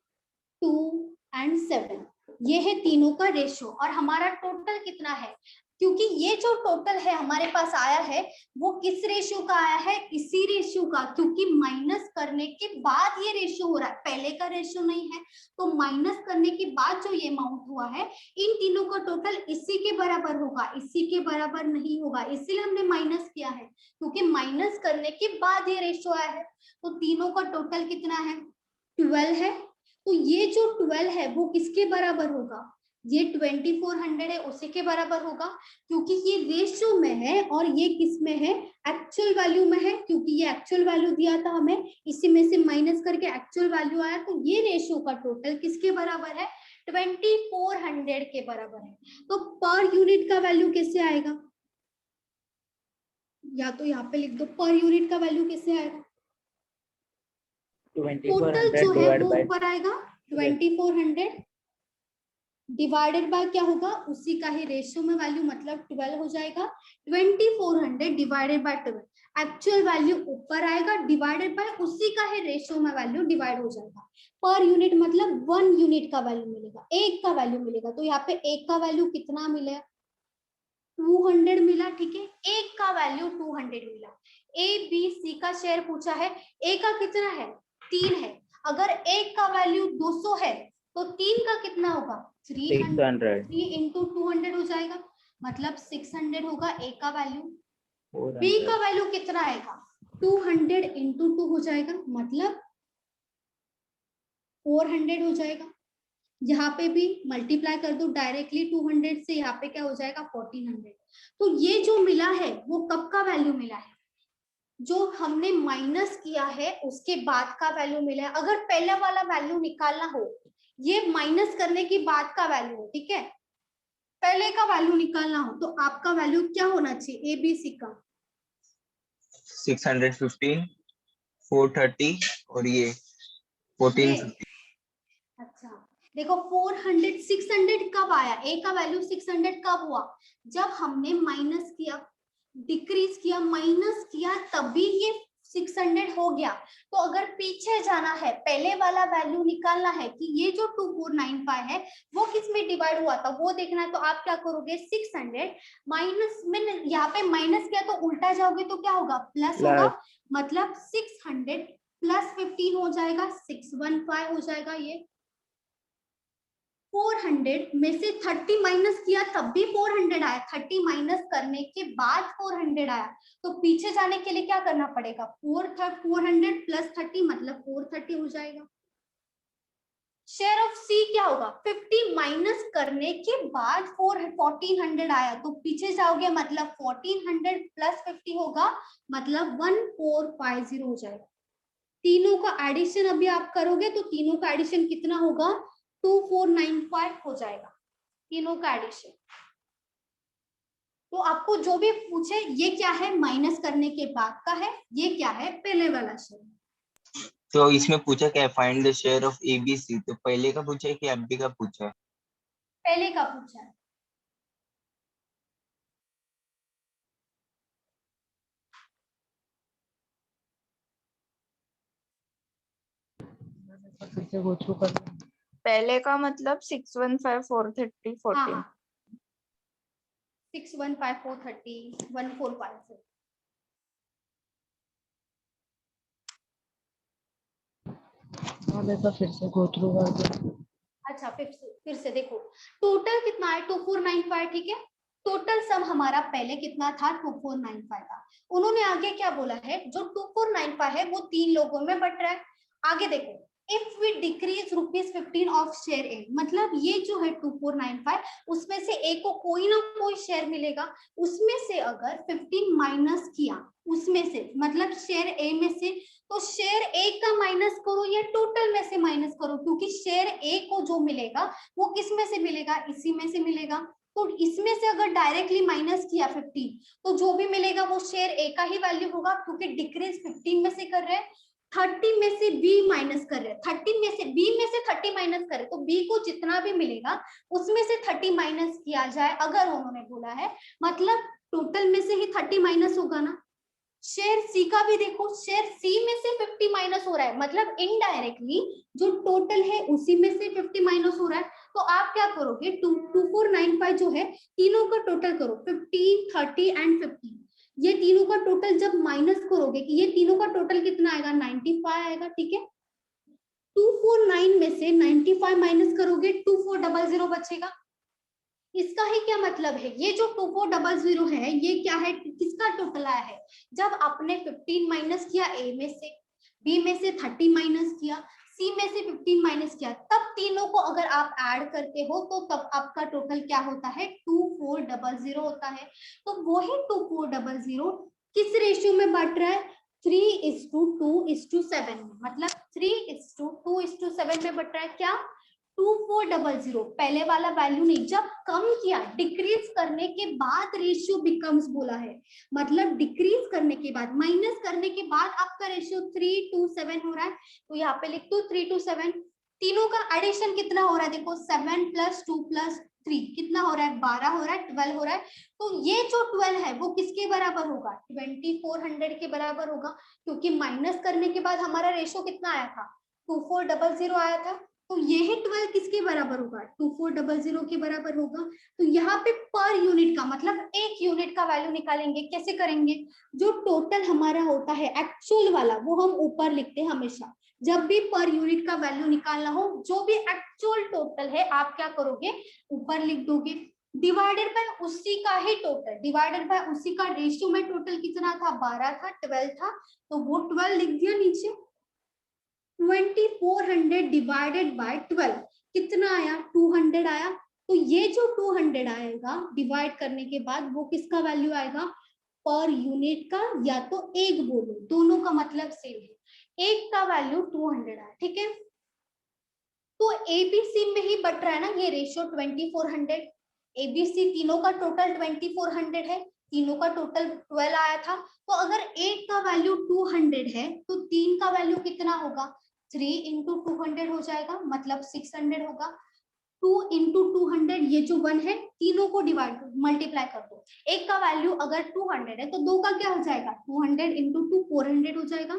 2 एंड 7, ये है तीनों का रेशियो। और हमारा टोटल कितना है? क्योंकि ये जो टोटल है हमारे पास आया है वो किस रेशियो का आया है, इसी रेशियो का, क्योंकि माइनस करने के बाद ये रेशियो हो रहा है, पहले का रेशियो नहीं है। तो माइनस करने के बाद जो ये अमाउंट हुआ है इन तीनों का टोटल इसी के बराबर होगा, इसी के बराबर नहीं होगा, इसीलिए हमने माइनस किया है, क्योंकि माइनस करने के बाद ये रेशियो आया है। तो तीनों का टोटल कितना है, 12 है। तो ये जो 12 है वो किसके बराबर होगा, ये 2400 है उसी के बराबर होगा, क्योंकि ये रेशियो में है और ये किस में है, एक्चुअल वैल्यू में है, क्योंकि ये एक्चुअल वैल्यू दिया था हमें, इसी में से माइनस करके एक्चुअल वैल्यू आया। तो ये रेशियो का टोटल किसके बराबर है, 2400 के बराबर है। तो पर यूनिट का वैल्यू कैसे आएगा, या तो यहाँ पे लिख दो पर यूनिट का वैल्यू कैसे आएगा, टोटल जो है वो ऊपर आएगा 2400 डिवाइडेड बाय क्या होगा, उसी का ही रेशियो में वैल्यू, मतलब 12 हो जाएगा। 2400 डिवाइडेड बाय 12, एक्चुअल वैल्यू ऊपर आएगा डिवाइडेड बाय उसी का ही रेशियो में वैल्यू डिवाइड हो जाएगा। पर यूनिट मतलब 1 यूनिट का वैल्यू मिलेगा, एक का वैल्यू मिलेगा। तो यहाँ पे एक का वैल्यू कितना मिला, 200 मिला, ठीक है, एक का वैल्यू 200 मिला। ए बी सी का शेयर पूछा है, ए का कितना है, 3 है। अगर एक का वैल्यू 200 है तो 3 का कितना होगा, 300, 3 इंटू 200 हो जाएगा, मतलब 600 होगा ए का वैल्यू। बी का वैल्यू कितना आएगा, 200 इंटू 2 हो जाएगा, मतलब 400 हो जाएगा। यहाँ पे भी मल्टीप्लाई कर दो डायरेक्टली 200 से, यहाँ पे क्या हो जाएगा 1400। तो ये जो मिला है वो कब का वैल्यू मिला है, जो हमने माइनस किया है उसके बाद का वैल्यू मिला है। अगर पहला वाला वैल्यू निकालना हो, ये माइनस करने के बाद का वैल्यू हो, ठीक है, पहले का वैल्यू निकालना हो, तो आपका वैल्यू क्या होना चाहिए, ए बी सी का 615, 430 और ये 1450। अच्छा देखो 400 600 कब आया, ए का वैल्यू 600 कब हुआ, जब हमने माइनस किया, डिक्रीज किया, माइनस किया, तभी ये 600 हो गया। तो अगर पीछे जाना है, पहले वाला वैल्यू निकालना है कि ये जो 2495 है वो किस में डिवाइड हुआ था वो देखना है, तो आप क्या करोगे, 600 माइनस में, यहाँ पे माइनस किया तो उल्टा जाओगे तो क्या होगा, प्लस होगा, मतलब 600 प्लस 15 हो जाएगा, 615 हो जाएगा। ये 400 में से 30 माइनस किया तब भी 400 आया, 30 माइनस करने के बाद 400 आया। तो पीछे जाने के लिए क्या करना पड़ेगा, 400 प्लस 30 मतलब 430 हो जाएगा। शेयर ऑफ सी क्या होगा, 50 माइनस करने के बाद 1400 आया, तो पीछे जाओगे मतलब 1400 प्लस 50 होगा, मतलब 1450 हो जाएगा। तीनों का एडिशन अभी आप करोगे तो तीनों का एडिशन कितना होगा, 2495 हो जाएगा, तीनों का एडिशन। तो आपको जो भी पूछे, ये क्या है माइनस करने के बाद का है, ये क्या है पहले वाला शेयर। तो इसमें पूछा क्या है, find the share of ABC, तो पहले का पूछा है कि एमपी का पूछा है, पहले का पूछा है। पहले का मतलब 615 430 14। 615 430 1450। फिर से गो थ्रू कर दो। अच्छा फिर से देखो, टोटल कितना है 2495, ठीक है, टोटल सम हमारा पहले कितना था 2495 था। उन्होंने आगे क्या बोला है, जो 2495 है वो 3 लोगों में बट रहा है। आगे देखो, if we decrease ₹15 of share a, मतलब ये जो है 2495 उसमें से ए को कोई ना कोई शेयर मिलेगा, उसमें से अगर 15 माइनस किया उसमें से, मतलब शेयर ए में से, तो शेयर ए का माइनस करो या टोटल में से माइनस करो, क्योंकि शेयर ए को जो मिलेगा वो किस में से मिलेगा, इसी में से मिलेगा। तो इसमें से अगर डायरेक्टली माइनस किया 15, तो जो भी मिलेगा वो शेयर ए का ही वैल्यू होगा, क्योंकि डिक्रीज 15 में से कर रहे हैं, 30 में से बी माइनस कर रहे हैं, 30 में से बी में से 30 माइनस करे, तो बी को जितना भी मिलेगा उसमें से 30 माइनस किया जाए, अगर उन्होंने बोला है, मतलब टोटल में से ही 30 माइनस होगा ना, शेयर सी का भी देखो, शेयर सी में से 50 माइनस हो रहा है, मतलब इनडायरेक्टली जो टोटल है उसी में से 50 माइनस हो रहा है। तो आप क्या करोगे, 2495 जो है तीनों का टोटल करो, 15, 30 एंड 50। ये तीनों का टोटल जब माइनस करोगे कि ये तीनों का टोटल कितना आएगा, 95 आएगा, ठीक है। 249 में से 95 माइनस करोगे 2400 बचेगा। इसका ही क्या मतलब है, ये जो 2400 है ये क्या है, किसका टोटल आया है, जब आपने 15 माइनस किया ए में से, बी में से 30 माइनस किया, सी में से 15 माइनस किया, तब तीनों को अगर आप ऐड करते हो तो तब आपका टोटल क्या होता है, 2400 होता है। तो वही 2400 किस रेशियो में बढ़ रहा है, 3:2:7 में, मतलब 3:2:7 में बढ़ रहा है। क्या, 2400 पहले वाला वैल्यू नहीं, जब कम किया डिक्रीज करने के बाद रेशियो बिकम्स बोला है, मतलब डिक्रीज करने के बाद, माइनस करने के बाद आपका रेशियो 3:7 हो रहा है। तो यहाँ पे लिख दो 3:7। तीनों का एडिशन कितना हो रहा है, देखो 7 + 2 + 3 कितना हो रहा है, 12 हो रहा है, 12 हो रहा है। तो ये जो 12 है वो किसके बराबर होगा, 2400 के बराबर होगा, क्योंकि माइनस करने के बाद हमारा रेशियो कितना आया था, 2400 आया था। तो यही 12 किसके बराबर होगा, 2400 के बराबर होगा। तो यहाँ पे पर यूनिट का मतलब एक यूनिट का वैल्यू निकालेंगे, कैसे करेंगे, जो टोटल हमारा होता है एक्चुअल वाला वो हम ऊपर लिखते हैं हमेशा। जब भी पर यूनिट का वैल्यू निकालना हो, जो भी एक्चुअल टोटल है आप क्या करोगे, ऊपर लिख दोगे, डिवाइडेड बाय उसी का ही टोटल, डिवाइडेड बाय उसी का रेशियो में टोटल कितना था, 12 था, 12 था, तो वो 12 लिख दिया नीचे। 2400 डिवाइडेड बाय 12 कितना आया, 200 आया। तो ये जो 200 आएगा डिवाइड करने के बाद वो किसका वैल्यू आएगा, पर यूनिट का, या तो एक बोलो, दोनों का मतलब सेम है, एक का वैल्यू 200 आया, ठीक है। तो एबीसी में ही बट रहा है ना ये रेशियो 2400, एबीसी तीनों का टोटल 2400 है, तीनों का टोटल 12 आया था। तो अगर एक का वैल्यू 200 है तो तीन का वैल्यू कितना होगा, 3 × 200 हो जाएगा, मतलब 600 होगा। 2 × 200, ये जो 1 है तीनों को डिवाइड मल्टीप्लाई कर दो, एक का वैल्यू अगर 200 है तो दो का क्या हो जाएगा, 200 × 2 400 हो जाएगा,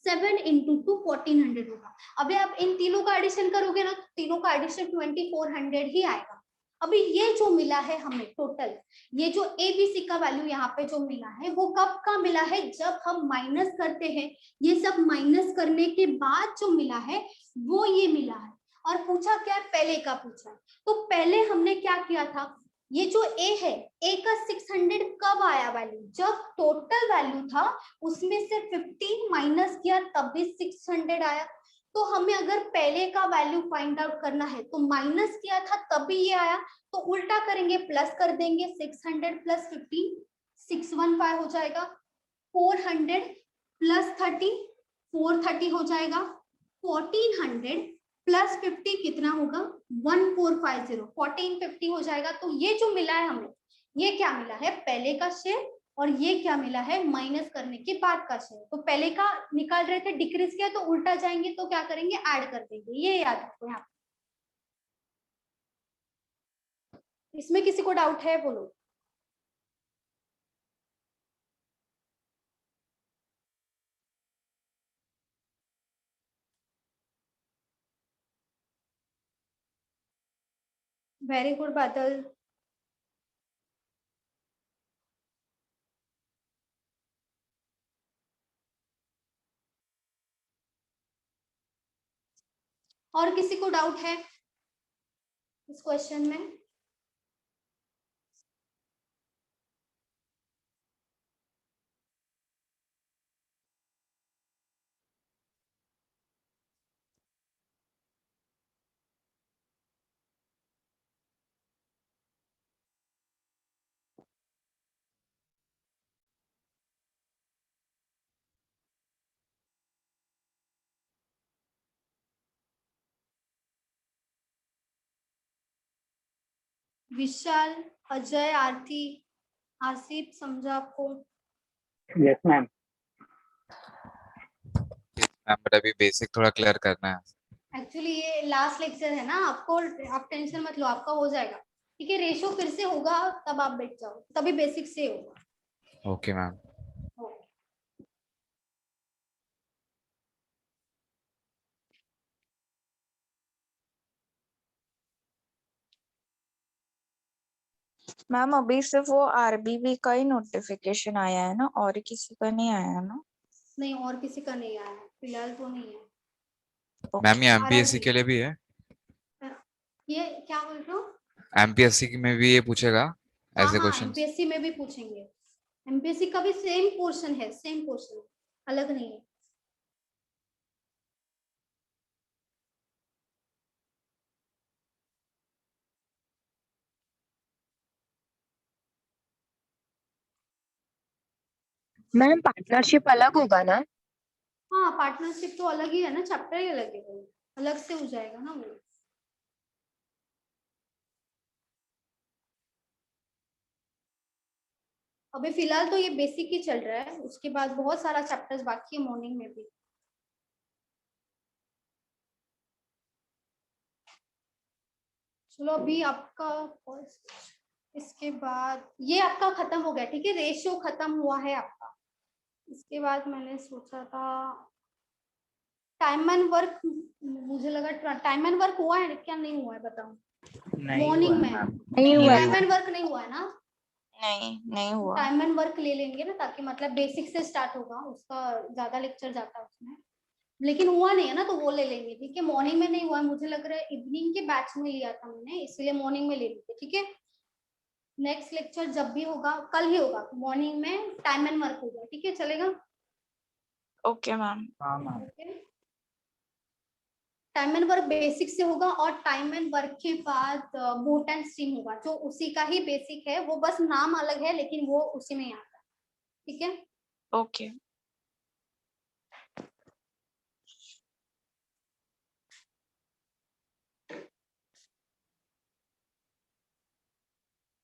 7 × 2 1400 होगा। अभी आप इन तीनों का एडिशन करोगे ना, तीनों का एडिशन 2400 ही आएगा। अभी ये जो मिला है हमें टोटल, ये जो एबीसी का वैल्यू यहाँ पे जो मिला है वो कब का मिला है, जब हम माइनस करते हैं, ये सब माइनस करने के बाद जो मिला है वो ये मिला है। और पूछा क्या, पहले का पूछा, तो पहले हमने क्या किया था, ये जो ए है, ए का 600 कब आया वैल्यू, जब टोटल वैल्यू था उसमें से 15 माइनस किया तब भी 600 आया। तो हमें अगर पहले का वैल्यू फाइंड आउट करना है तो माइनस किया था तब भी ये आया, तो उल्टा करेंगे, प्लस कर देंगे, 600 + 15 615 हो जाएगा, 400 + 30 430 हो जाएगा, 1400 + 50 कितना होगा, 1450 1450 हो जाएगा। तो ये जो मिला है हमें, ये क्या मिला है, पहले का शेयर, और ये क्या मिला है, माइनस करने के बाद का शेयर। तो पहले का निकाल रहे थे, डिक्रीज किया तो उल्टा जाएंगे, तो क्या करेंगे, ऐड कर देंगे, ये याद रखो। यहाँ इसमें किसी को डाउट है, बोलो। वेरी गुड बादल। और किसी को डाउट है इस क्वेश्चन में? विशाल, अजय, आरती, आसिफ, समझा आपको? Yes ma'am. मैम बट अभी बेसिक थोड़ा क्लियर करना है। एक्चुअली ये लास्ट लेक्चर है ना, आपको, आप टेंशन मत लो, आपका हो जाएगा, ठीक है। रेशियो फिर से होगा तब आप बैठ जाओ, तभी बेसिक से होगा। Okay ma'am. ओके। मैम अभी सिर्फ वो आरबीवी का ही नोटिफिकेशन आया है ना, और किसी का नहीं आया ना? नहीं, और किसी का नहीं आया है, फिलहाल तो नहीं है। मैम ये एमपीएससी आरआरबी के लिए भी है? ये क्या बोल रहे हो? एमपीएससी में भी ये पूछेगा हाँ ऐसे हाँ, क्वेश्चंस? एमपीएससी में भी पूछेंगे। एमपीएससी का भी सेम पोर्शन है, सेम पोर्शन, अलग नहीं है। मैम पार्टनरशिप अलग होगा ना? हाँ, पार्टनरशिप तो अलग ही है ना, चैप्टर ही अलग है, वो अलग से हो जाएगा ना वो। अभी फिलहाल तो ये बेसिक ही चल रहा है, उसके बाद बहुत सारा चैप्टर्स बाकी है मॉर्निंग में भी। चलो अभी आपका इसके बाद ये आपका खत्म हो गया, ठीक है, रेशियो खत्म हुआ है आपका। इसके बाद मैंने सोचा था टाइम एंड वर्क, मुझे लगा टाइम एंड वर्क हुआ है क्या, नहीं हुआ है बताओ? नहीं मॉर्निंग हुआ में मैम। नहीं हुआ। टाइम एंड वर्क नहीं हुआ है ना? नहीं हुआ। टाइम एंड वर्क ले लेंगे ना, ताकि मतलब बेसिक से स्टार्ट होगा, उसका ज्यादा लेक्चर जाता है उसमें, लेकिन हुआ नहीं है ना, तो वो ले लेंगे, ठीक है। मॉर्निंग में नहीं हुआ है, मुझे लग रहा है इवनिंग के बैच में लिया था मैंने, इसलिए मॉर्निंग में ले लेंगे, ठीक है। नेक्स्ट लेक्चर जब भी होगा, कल ही होगा, मॉर्निंग में टाइम एंड वर्क होगा, ठीक है, चलेगा? Okay ma'am. हाँ ma'am. Time and work basic से होगा, और टाइम एंड वर्क के बाद बोट एंड स्ट्रीम होगा, जो उसी का ही बेसिक है, वो बस नाम अलग है, लेकिन वो उसी में ही आता है, ठीक है। ओके।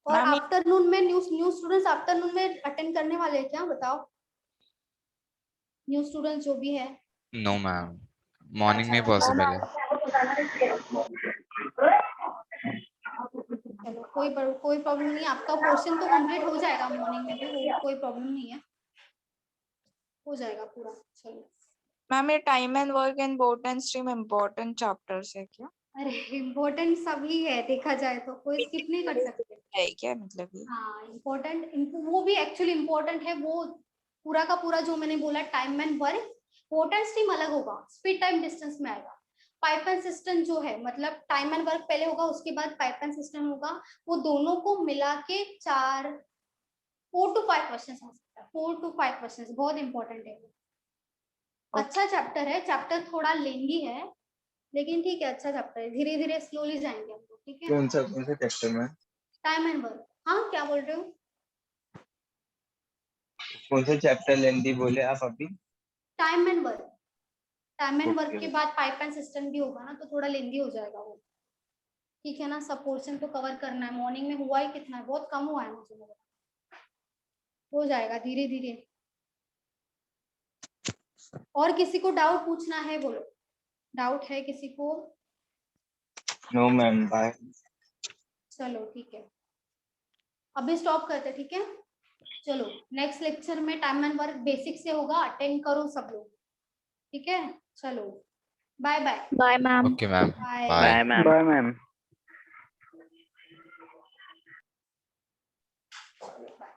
और मैम आफ्टरनून में न्यू स्टूडेंट्स आफ्टरनून में अटेंड करने वाले हैं क्या, बताओ? न्यू स्टूडेंट जो भी है। नो मैम, मॉर्निंग में पॉसिबल है। चलो कोई प्रॉब्लम नहीं है, आपका पोर्शन तो कंप्लीट हो जाएगा मॉर्निंग में भी, वो कोई प्रॉब्लम नहीं है, हो जाएगा पूरा। चलो मैम ये time and work and boat and stream important chapters है क्या? अरे इम्पोर्टेंट सभी है, देखा जाए तो कोई स्किप नहीं कर सकते। है क्या मतलब ये? हाँ इम्पोर्टेंट, वो भी एक्चुअली इम्पोर्टेंट है, वो पूरा का पूरा जो मैंने बोला, time and work, boat and stream अलग होगा, स्पीड टाइम डिस्टेंस में आएगा। पाइप एंड सिस्टम जो है, मतलब टाइम एंड वर्क पहले होगा, उसके बाद पाइप एंड सिस्टम होगा, वो दोनों को मिला के 4 to 5 क्वेश्चन आ सकता है, 4 to 5 क्वेश्चन, बहुत इंपॉर्टेंट है। अच्छा चैप्टर है, चैप्टर थोड़ा लेंदी है, लेकिन ठीक है, अच्छा चैप्टर है, धीरे धीरे स्लोली जाएंगे हम लोग, ठीक है। कौन सा चैप्टर में? Time and work. हाँ क्या बोल रहे हो? कौन सा चैप्टर लेंदी बोले आप अभी? Time and work. Time and work Okay. के बाद पाइप एंड सिस्टम भी होगा ना, तो थोड़ा लेंदी हो जाएगा वो, ठीक है ना। सब पोर्शन तो कवर करना है, मॉर्निंग में हुआ ही कितना है, बहुत कम हुआ है, मुझे लग रहा है। हो जाएगा धीरे धीरे। और किसी को डाउट पूछना है, बोलो, डाउट है किसी को? No ma'am, bye. चलो ठीक है, अभी स्टॉप करते, ठीक है। चलो नेक्स्ट लेक्चर में टाइम एंड वर्क बेसिक से होगा, अटेंड करो सब लोग, ठीक है। चलो bye bye. Bye ma'am. Okay ma'am, bye bye. Bye ma'am. Bye ma'am. Bye.